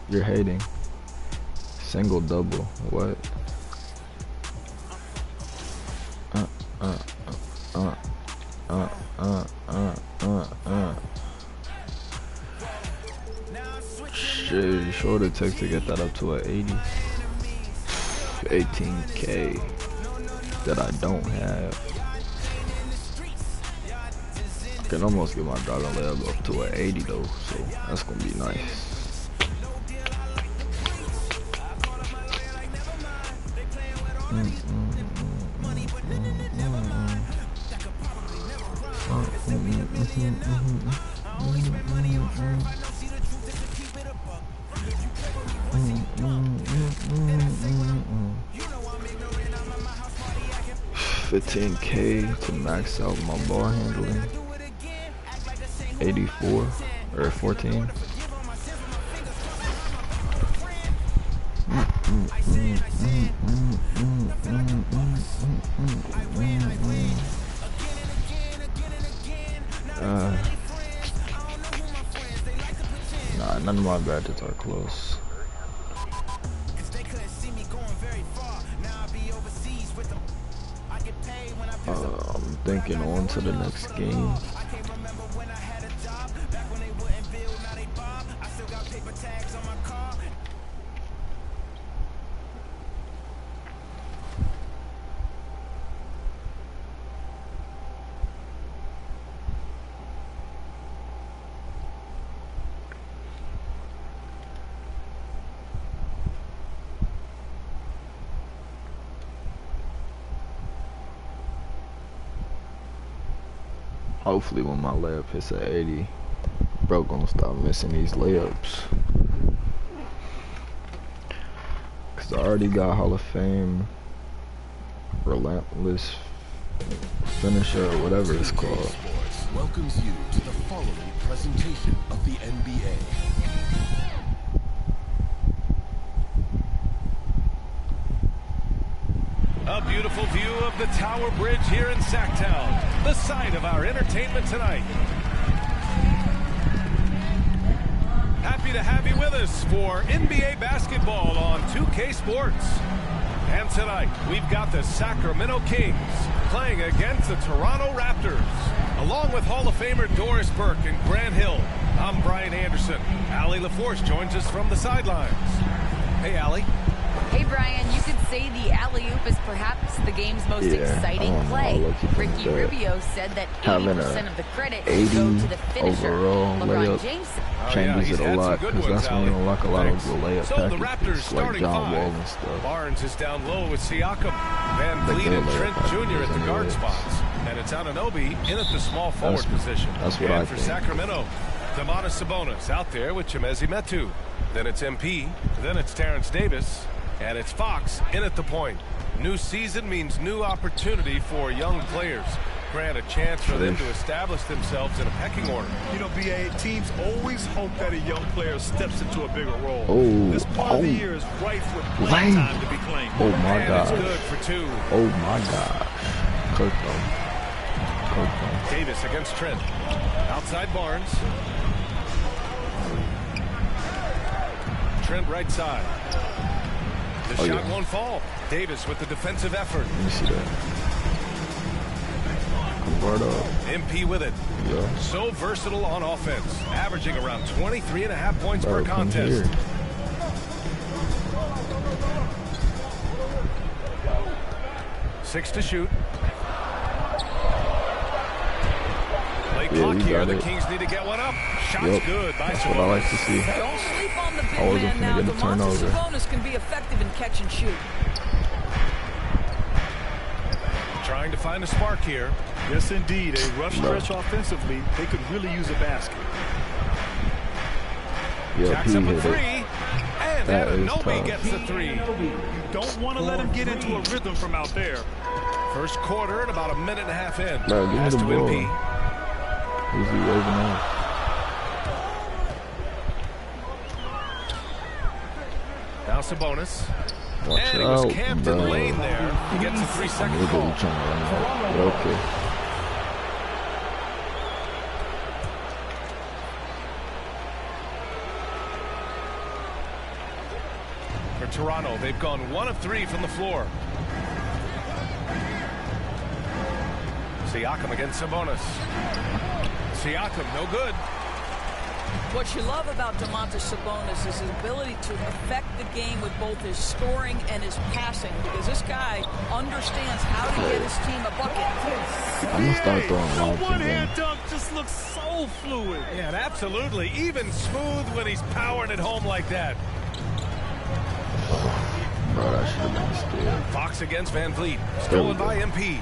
You're hating. Single double. What? 'Shit, short it takes to get that up to an 80. 18K that I don't have. I can almost get my driving layup up to an 80 though, so that's gonna be nice. $15K to max out my ball handling. 84 or 14. Nah, none of my badges are close. I'm thinking on to the next game. Hopefully when my layup hits at 80, bro gonna stop missing these layups. Cause I already got Hall of Fame, relentless finisher, or whatever it's called. Welcomes you to the following presentation of the NBA. A beautiful view of the Tower Bridge here in Sacktown, the site of our entertainment tonight. Happy to have you with us for NBA basketball on 2K Sports. And tonight, we've got the Sacramento Kings playing against the Toronto Raptors. Along with Hall of Famer Doris Burke and Grant Hill, I'm Brian Anderson. Allie LaForce joins us from the sidelines. Hey, Allie. Hey, Brian, you could say the alley-oop is perhaps the game's most exciting play. Ricky Rubio said that 80% of the credit should go to the finisher. LeBron James changes it a lot, because that's when you unlock a lot of the layup So the Raptors packages, like starting John Wall five. and stuff. Barnes is down low with Siakam. Van Vliet and Trent Jr. at the guard spots. And it's Anunoby in at the small forward position. That's what and I for think. Sacramento, Domantas Sabonis out there with Chimezi Metu. Then it's MP. Then it's Terrence Davis. And it's Fox in at the point. New season means new opportunity for young players. Grant a chance for them to establish themselves in a pecking order. You know, BA, teams always hope that a young player steps into a bigger role. Oh, this part of the year is rife with playing time to be claimed. Oh my God. It's good for 2. Oh my God. Kirko. Davis against Trent. Outside Barnes. Trent right side. The shot won't fall. Davis with the defensive effort. Let me see that. MP with it. Yeah. So versatile on offense. Averaging around 23.5 points per contest. 6 to shoot. Clock here. The Kings need to get one up. Shots good by That's what I like to see. Don't sleep on the big man now. Domantas Sabonis can be effective in catch and shoot. Trying to find a spark here. Yes, indeed. A rough stretch offensively. They could really use a basket. Jacks up a 3. And Anunoby gets the 3. You don't want to let him get into a rhythm from out there. First quarter and about a minute and a half in. Bro, give me the ball. MP. Who's he waving off? Now Sabonis. Watch and he was camped in lane there. He gets a 3-second call. Okay. For Toronto, they've gone 1 of 3 from the floor. Siakam against Sabonis. Siakam, no good. What you love about Domantas Sabonis is his ability to affect the game with both his scoring and his passing, because this guy understands how to get his team a bucket. I'm going to start throwing lobs again. One-hand dunk just looks so fluid. Yeah, absolutely. Even smooth when he's powering it home like that. Bro, that should have been a steal. Fox against Van Vliet. Stolen by MP.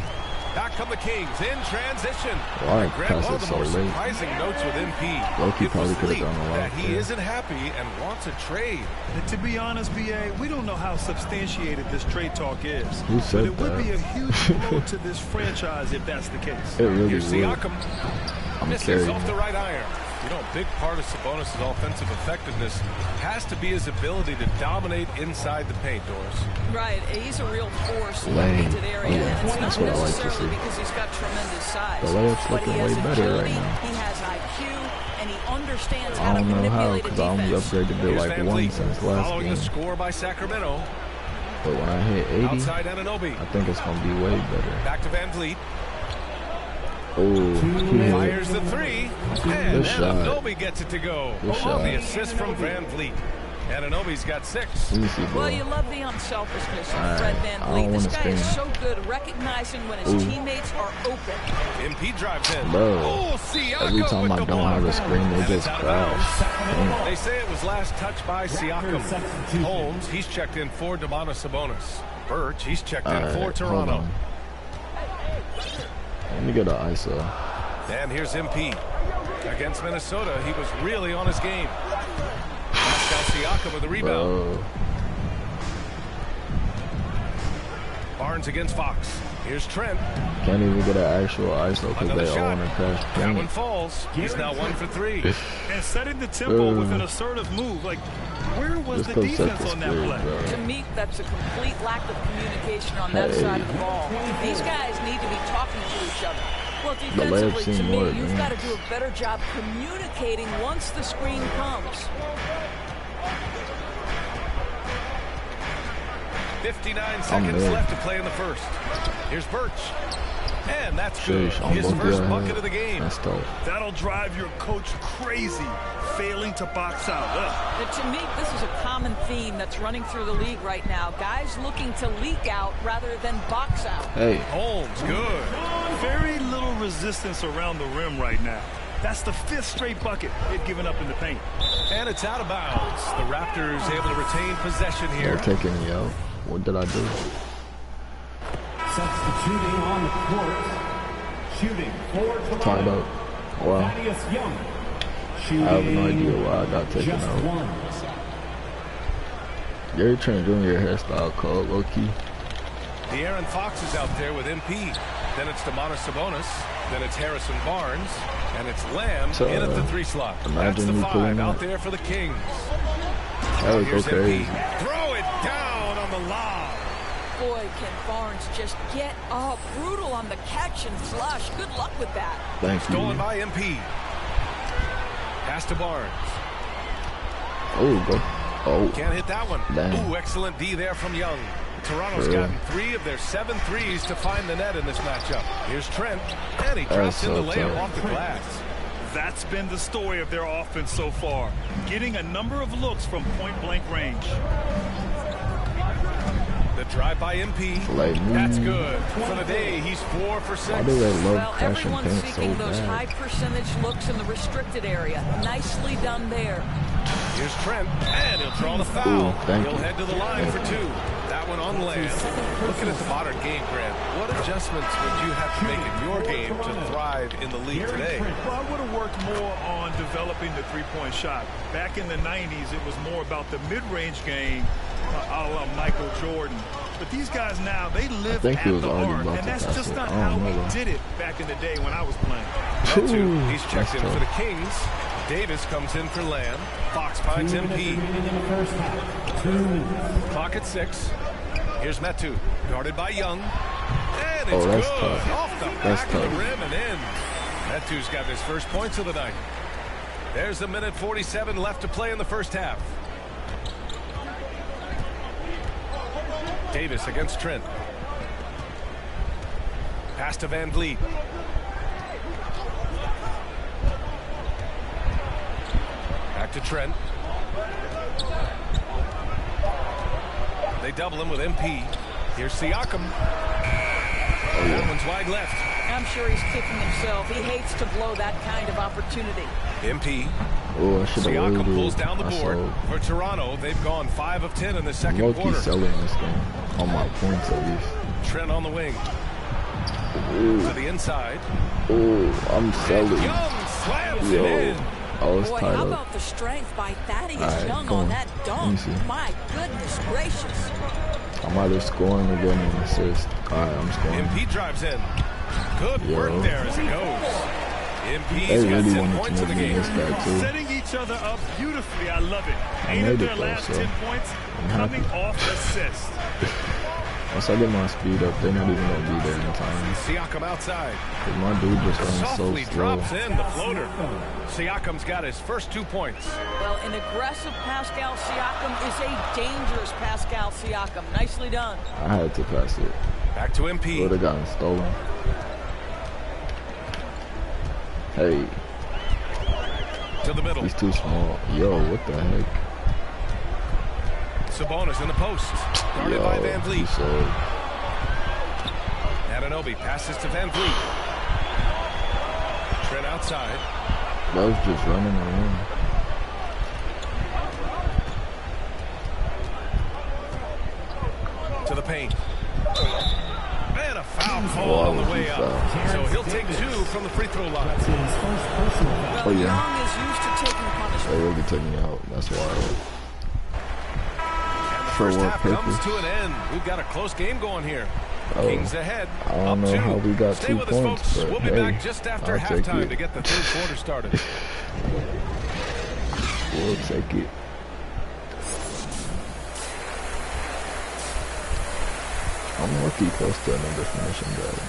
Back come the Kings in transition. Why Grant, pass one it of the so more late? surprising notes with MP. Loki probably could have done a lot. That he isn't happy and wants a trade. And to be honest, BA, we don't know how substantiated this trade talk is. Who said but it would be a huge blow to this franchise if that's the case. It really Here's would. Siakam. Misses off the right iron. You know, a big part of Sabonis' offensive effectiveness has to be his ability to dominate inside the paint, Doris. Right, he's a real force in the painted area, and it's not necessarily because he's got tremendous size. The layup's but he looking has way better agility, right now. he has IQ, and he understands I how to don't know how, manipulate a because I only defense. upgraded it like once since last Following game. the score by Sacramento. But when I hit 80, Outside Anunoby. I think it's going to be way better. Back to Van Vliet. Oh, Fires the 3, and Anunoby gets it to go. The assist from Van Vliet. Anunoby's got 6. Well, you love the unselfishness of Fred Van Vliet. This guy is so good at recognizing when his teammates are open. MP drives in. Bro, Siakam every time I don't have a screen, they just crash. They say it was last touched by Siakam. Holmes, he's checked in for Domantas Sabonis. Birch, he's checked in for Toronto. Let me get an ISO. And here's MP. Against Minnesota, he was really on his game. Pascal Siakam with the rebound. Bro. Barnes against Fox. Here's Trent. Can't even get an actual ISO because they all want to crash. That one falls. He's now 1 for 3. And setting the tempo with an assertive move. Like, where was the defense on that play? To me, that's a complete lack of communication on that side of the ball. These guys need to be talking to each other. Well, defensively, to me, you've got to do a better job communicating once the screen comes. 59 seconds left to play in the first. Here's Birch. And that's good. His first bucket of the game. That'll drive your coach crazy, failing to box out. And to me, this is a common theme that's running through the league right now. Guys looking to leak out rather than box out. Hey. Holmes, good. Very little resistance around the rim right now. That's the 5th straight bucket they've given up in the paint. And it's out of bounds. The Raptors able to retain possession here. They're taking me out. What did I do? Substituting on the court. Shooting for Tied up. Wow. I have no idea why I got taken out. Gary Trent Jr. hairstyle called low-key. De'Aaron Fox is out there with MP. Then it's Domantas Sabonis. Then it's Harrison Barnes. And it's Lamb in at the 3 slot. That's the 5 out there for the Kings. That was Here's okay. MP. Throw it down on the lob. Boy, can Barnes just get up. Brutal on the catch and flush. Good luck with that. Thank you. Stolen by MP. Pass to Barnes. Oh, go. Oh. Can't hit that one. Damn. Ooh, excellent D there from Young. Toronto's gotten 3 of their 7 threes to find the net in this matchup. Here's Trent, and he drops in the layup off the glass. That's been the story of their offense so far, getting a number of looks from point-blank range. The drive by MP. That's good. For the day, he's 4 for 6. Why do they love Well, everyone's seeking those high percentage looks in the restricted area. Nicely done there. Here's Trent, and he'll draw the foul. He'll head to the line for 2. That one on land. Looking at the modern game, Grant, what adjustments would you have to make in your game to thrive in the league today? Well, I would have worked more on developing the three-point shot. Back in the 90s, it was more about the mid-range game, a la Michael Jordan. But these guys now, they live at the arc, and that's just not how we did it back in the day when I was playing. He's checked in for the Kings. Davis comes in for Lamb. Fox finds MP. Clock at 6. Here's Metu, guarded by Young. And it's good. Tough. Off the back of the rim and in. Metu's got his first points of the night. There's a minute 47 left to play in the first half. Davis against Trent. Pass to Van Vliet. Back to Trent. They double him with MP. Here's Siakam. That one's wide left. I'm sure he's kicking himself. He hates to blow that kind of opportunity. MP. Oh, Siakam pulls down the board. For Toronto, they've gone 5 of 10 in the second quarter. Selling this game. On my points, at least. Trent on the wing. Ooh. To the inside. Oh, I'm selling. Young slams it in. Oh, it's Boy, tied how up. about the strength by Thaddeus Young on that dunk? My goodness gracious. I'm either scoring or getting an assist. All right, I'm scoring. MP drives in. Good work there as he goes. MP's got 10 points in the game. Setting each other up beautifully. I love it. Ain't it their last 10 points coming off assist. Once I get my speed up, they're not even going to be there in time. Siakam outside. My dude just runs so Softly slow. drops in the floater. Siakam's got his first 2 points. Well, an aggressive Pascal Siakam is a dangerous Pascal Siakam. Nicely done. I had to pass it. Back to MP. Would have gotten stolen. Hey. To the middle. He's too small. Yo, what the heck? Sabonis in the post. Guarded by Van Vliet. Anunoby passes to Van Vliet. Trent outside. That was just running around. To the paint. And a foul call on the way up. So he'll take 2 from the free throw line. Oh, yeah. Young is used to taking punishment. They really took me out. That's why. First half comes to an end. We've got a close game going here. Kings ahead. I don't know how we got Stay 2 with points, us, folks. but We'll be back just after I'll take halftime it. to get the third quarter started. We'll take it. I'm lucky close to another finishing badge.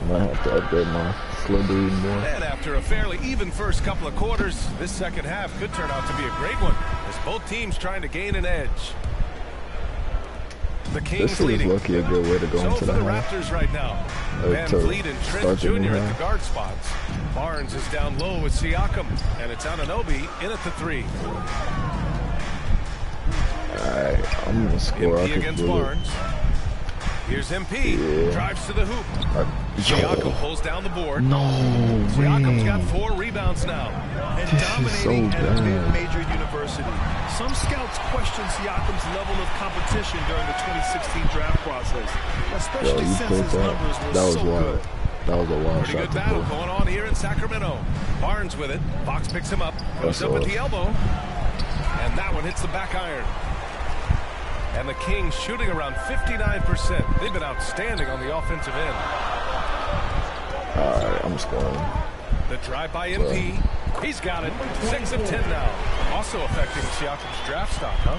I might have to upgrade my slippery more. And after a fairly even first couple of quarters, this second half could turn out to be a great one as both teams trying to gain an edge. The Kings This leading. is lucky a good way to go So into for the the half. Raptors right now, Van Vliet and Trent Jr. at the guard spots. Barnes is down low with Siakam, and it's Anunoby in at the 3. Alright, I'm gonna score. MP against Barnes. Here's MP. Drives to the hoop. Siakam pulls down the board. No Siakam's got 4 rebounds now. And dominating at a mid-major university. Some scouts question Siakam's level of competition during the 2016 draft process, especially since his numbers were so good. That was a wild Pretty shot good to battle pull. going on here in Sacramento. Barnes with it. Fox picks him up. Goes up at the elbow. And that one hits the back iron. And the Kings shooting around 59%. They've been outstanding on the offensive end. All right, I'm scoring. The drive by MP. He's got it. 6 of 10 now. Also affecting Siakam's draft stock, huh?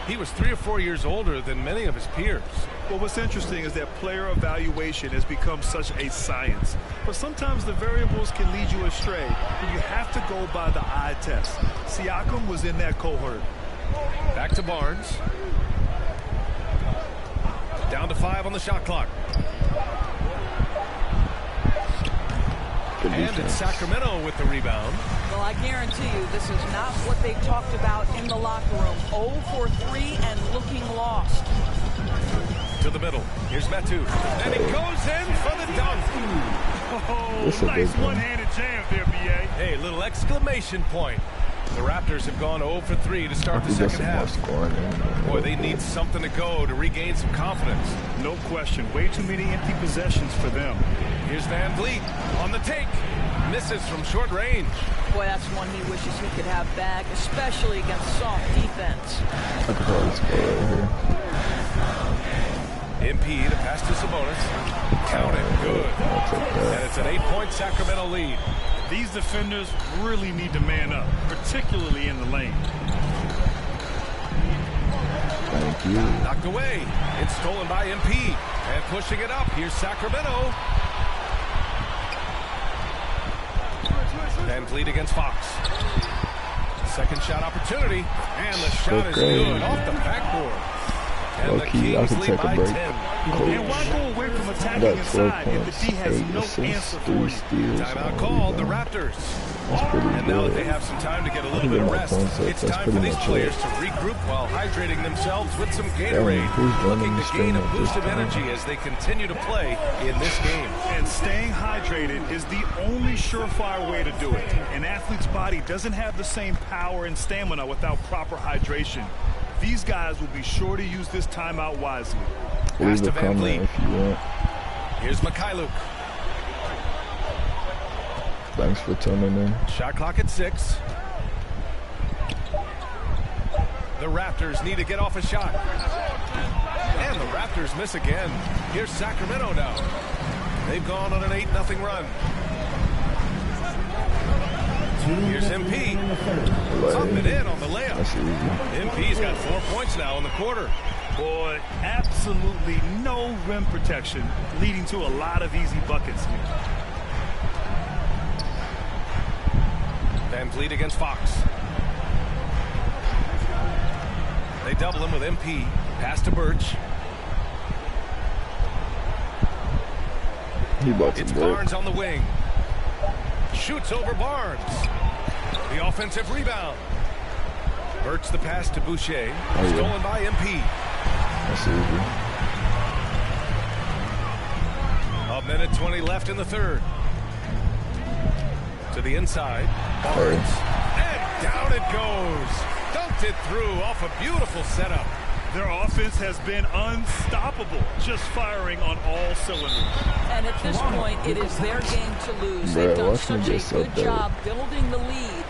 He was 3 or 4 years older than many of his peers. Well, what's interesting is that player evaluation has become such a science. But sometimes the variables can lead you astray, and you have to go by the eye test. Siakam was in that cohort. Back to Barnes. Down to 5 on the shot clock. And it's Sacramento with the rebound. Well, I guarantee you this is not what they talked about in the locker room. 0 for 3 and looking lost. To the middle. Here's Metu. And he goes in for the dunk. Oh, nice one-handed jam there, B.A. Hey, little exclamation point. The Raptors have gone 0 for 3 to start the second half. Boy, they need something to go to regain some confidence. No question. Way too many empty possessions for them. Here's Van Vliet on the take. Misses from short range. Boy, that's one he wishes he could have back, especially against soft defense. I could probably score right here. MP to pass to Sabonis. Count it. Good. And it's an 8-point Sacramento lead. These defenders really need to man up, particularly in the lane. Thank you. Knocked away. It's stolen by MP. And pushing it up. Here's Sacramento. Van Vliet against Fox. Second shot opportunity. And the shot is good off the backboard. And the Kings lead by 10. And why go away from attacking inside if the D has no answer for you? Timeout called, the Raptors. And now that they have some time to get a little bit of rest, it's time for these players to regroup while hydrating themselves with some Gatorade, looking to gain a boost of energy as they continue to play in this game. And staying hydrated is the only surefire way to do it. An athlete's body doesn't have the same power and stamina without proper hydration. These guys will be sure to use this timeout wisely. Pass to Van Vliet. Here's Mikhailuk. Thanks for tuning in. Shot clock at 6. The Raptors need to get off a shot. And the Raptors miss again. Here's Sacramento now. They've gone on an 8-0 run. Here's MP. Up and in on the layup. MP's got 4 points now in the quarter. Boy, absolutely no rim protection, leading to a lot of easy buckets here. Van Vliet against Fox. They double him with MP. Pass to Birch. It's Barnes on the wing. Shoots over Barnes. The offensive rebound. Birch the pass to Boucher. Stolen by MP. That's easy. A minute 20 left in the third. To the inside. Barnes. And down it goes. Dunked it through off a beautiful setup. Their offense has been unstoppable, just firing on all cylinders. And at this point, it is their game to lose. They've done such a good job building the lead.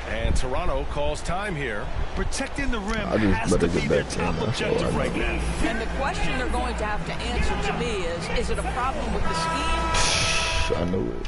And Toronto calls time here. Protecting the rim has to be their top objective right now. And the question they're going to have to answer to me is it a problem with the scheme? I knew it.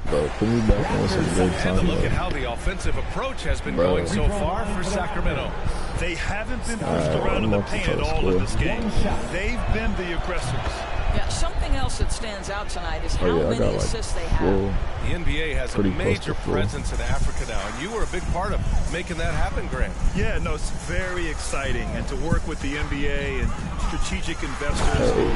Bro, put me back on some good time. And look at how the offensive approach has been going so far for Sacramento. They haven't been pushed around in the paint at all in this game. They've been the aggressors. Yeah, something else that stands out tonight is how many assists they have. The NBA has a major presence in Africa now, and you were a big part of making that happen, Grant. Yeah, no, it's very exciting. And to work with the NBA and strategic investors in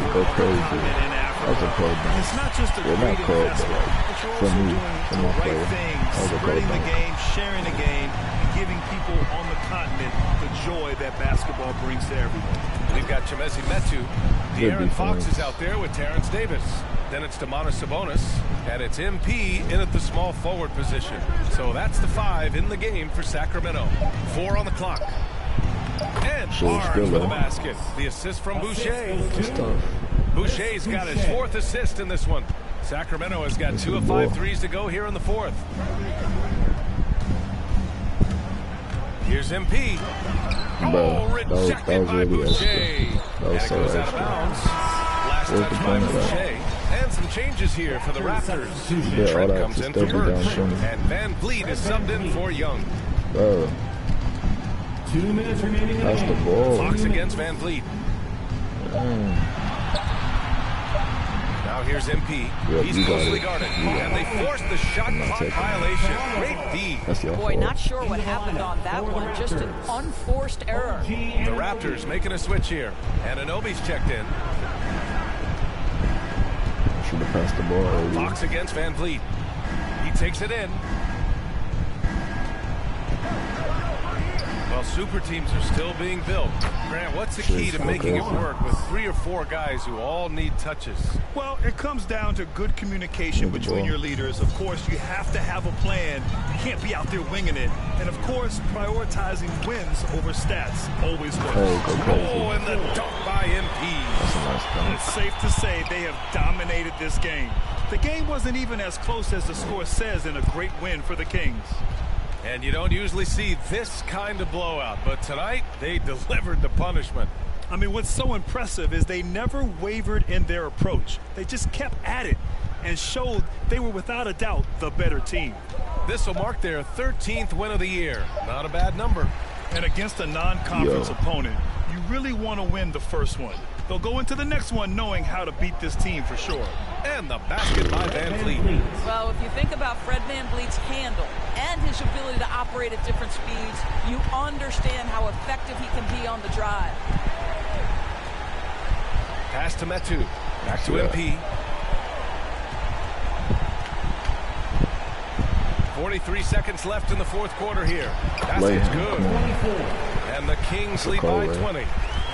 Africa, it's not just a great investment, but you're also doing the right things, spreading the game, sharing the game, and giving people on the continent the joy that basketball brings to everyone. We've got Chemezi Metu. De'Aaron Fox is out there with Terrence Davis. Then it's Domantas Sabonis, and it's MP in at the small forward position. So that's the 5 in the game for Sacramento. 4 on the clock. And Barnes with the basket. The assist from Boucher. Boucher's got his 4th assist in this one. Sacramento has got 2 of 5 threes to go here in the 4th. Here's MP. Bro, that was really extra. That was so extra. Last touch by Boucher. And some changes here for the Raptors. Yeah, Trent all that comes to in still for be down Birch. 20. And Van Vliet is subbed in for Young. Bro. 2 minutes remaining. That's the ball. Fox against Van Vliet. Now here's MP. Yep, He's closely guarded. And they forced the shot clock violation. Great D. That's your Boy, fault. not sure what happened on that one. Just an unforced error. The Raptors making a switch here. And Anunoby's checked in. Should have passed the ball earlier. Fox against Van Vliet. He takes it in. Well, super teams are still being built. Grant, what's the key to making it work with 3 or 4 guys who all need touches? Well, it comes down to good communication between your leaders. Of course, you have to have a plan. You can't be out there winging it. And, of course, prioritizing wins over stats always works. Oh, and the dunk by MP. It's safe to say they have dominated this game. The game wasn't even as close as the score says in a great win for the Kings. And you don't usually see this kind of blowout, but tonight they delivered the punishment. I mean, what's so impressive is they never wavered in their approach. They just kept at it and showed they were without a doubt the better team. This will mark their 13th win of the year. Not a bad number. And against a non-conference opponent, you really want to win the first one. They'll go into the next one knowing how to beat this team for sure. And the basket by Van Vliet. Well, if you think about Fred Van Vliet's handle and his ability to operate at different speeds, you understand how effective he can be on the drive. Pass to Metu. Back to MP. 43 seconds left in the fourth quarter here. Basket's good. And the Kings lead by 20. You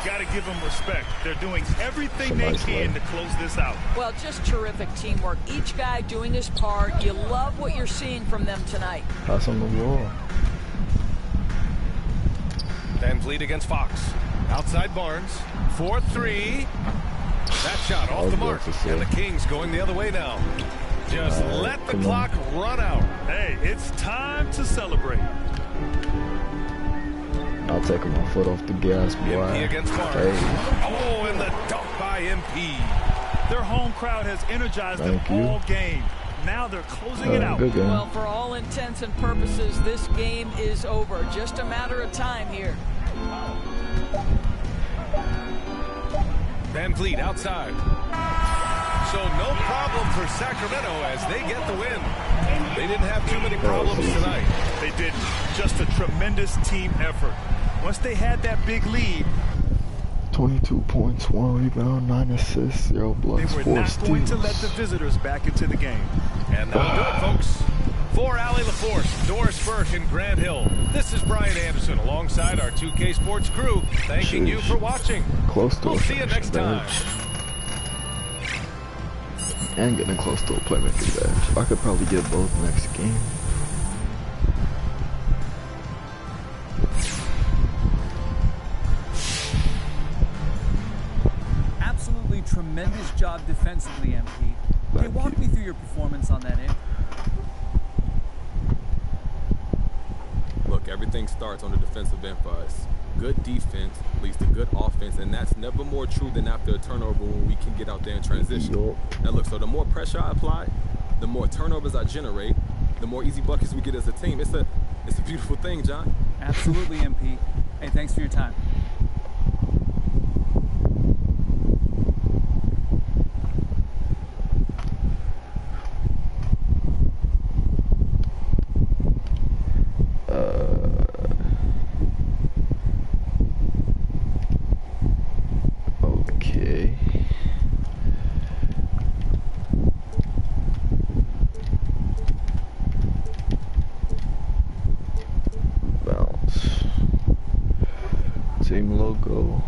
got to give them respect. They're doing everything they can to close this out. Well, just terrific teamwork. Each guy doing his part. You love what you're seeing from them tonight. Pass on the wall. Van Vliet against Fox. Outside Barnes. 4-3. That shot off the mark. And the Kings going the other way now. Just let the clock run out. Hey, it's time to celebrate. I'll take my foot off the gas, boy. MP against Barnes. Hey. Oh, and the dunk by MP. Their home crowd has energized them all game. Now they're closing it out. Good game. Well, for all intents and purposes, this game is over. Just a matter of time here. Van Vliet outside. So no problem for Sacramento as they get the win. They didn't have too many problems tonight. They didn't. Just a tremendous team effort. Once they had that big lead, 22 points, 1 rebound, 9 assists, 0 blocks, 4 steals. They were not going to let the visitors back into the game. And that'll do it, folks. For Allie LaForce, Doris Burke, and Grant Hill, this is Brian Anderson alongside our 2K Sports crew, thanking you for watching. Close to we'll see you next time. And getting close to a playmaking badge. I could probably get both next game. Absolutely tremendous job defensively, MP. Hey, walk me through your performance on that end. Look, everything starts on the defensive end for us. Good defense leads to good offense, and that's never more true than after a turnover when we can get out there and transition. Now look, so the more pressure I apply, the more turnovers I generate, the more easy buckets we get as a team. It's a beautiful thing, John. Absolutely, MP. Hey, thanks for your time. Okay. Bounce. Team logo.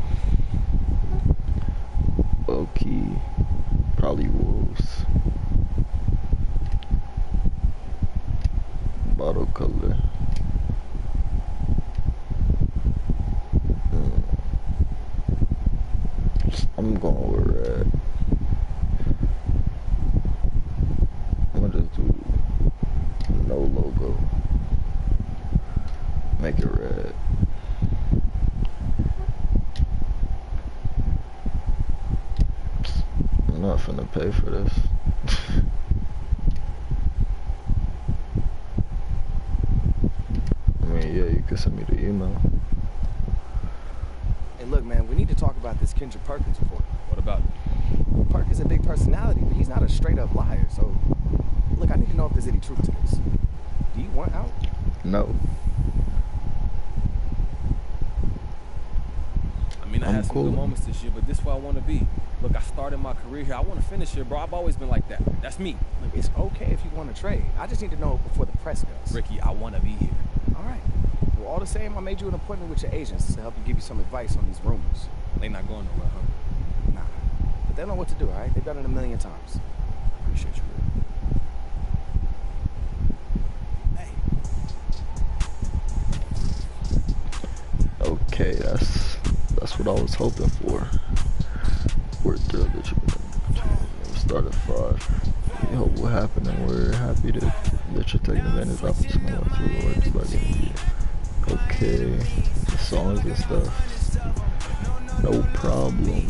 Low-key. Probably Wolves. Bottle color. I'm going with red. I'm gonna just do no logo. Make it red. I'm not finna pay for this. I mean, yeah, you can send me the email. Hey, look, man, we need to talk about this Kendrick Perkins report. What about it? Perk is a big personality, but he's not a straight-up liar, so... Look, I need to know if there's any truth to this. Do you want out? No. I mean, I had some good moments this year, but this is where I want to be. Look, I started my career here. I want to finish here, bro. I've always been like that. That's me. Look, it's okay if you want to trade. I just need to know before the press does. Ricky, I want to be here. All right. Well, all the same, I made you an appointment with your agents to help you give you some advice on these rumors. They not going nowhere, huh? Nah. But they know what to do, all right? They've done it a million times. Appreciate you, Rick. Okay, that's what I was hoping for. We're thrilled that you start at 5. We hope what happened, and we're happy that you're taking advantage of the opportunity by getting here. Okay, the songs and stuff. No problem.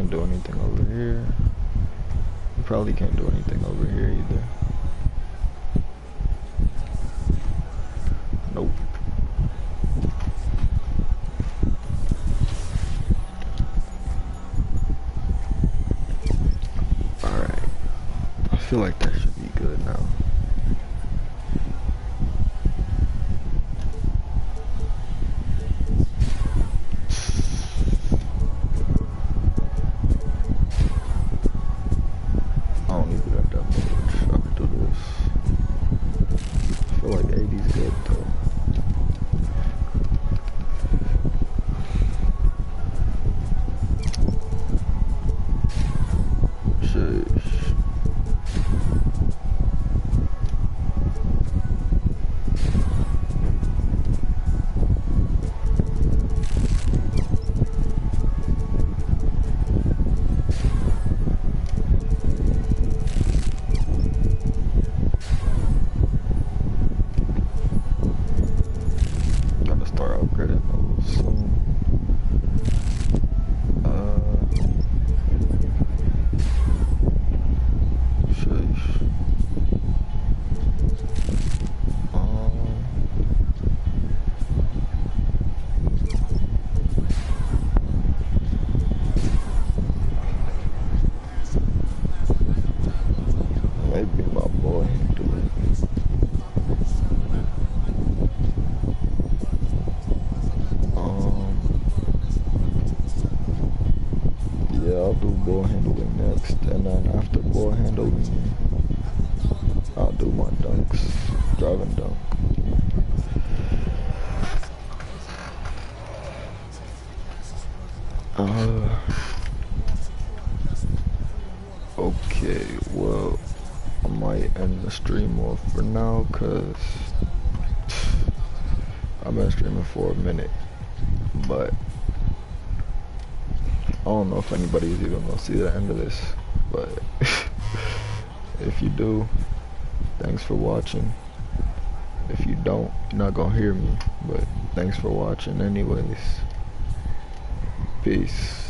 can't do anything over here. You probably can't do anything over here either. Nope. Alright. I feel like that should be good now. I'll do ball handling next, and then after ball handling, I'll do my dunks, drive and dunk. Okay, well, I might end the stream off for now, cause I've been streaming for a minute, but I don't know if anybody's even gonna see the end of this, but if you do, thanks for watching. If you don't, you're not gonna hear me, but thanks for watching anyways. Peace.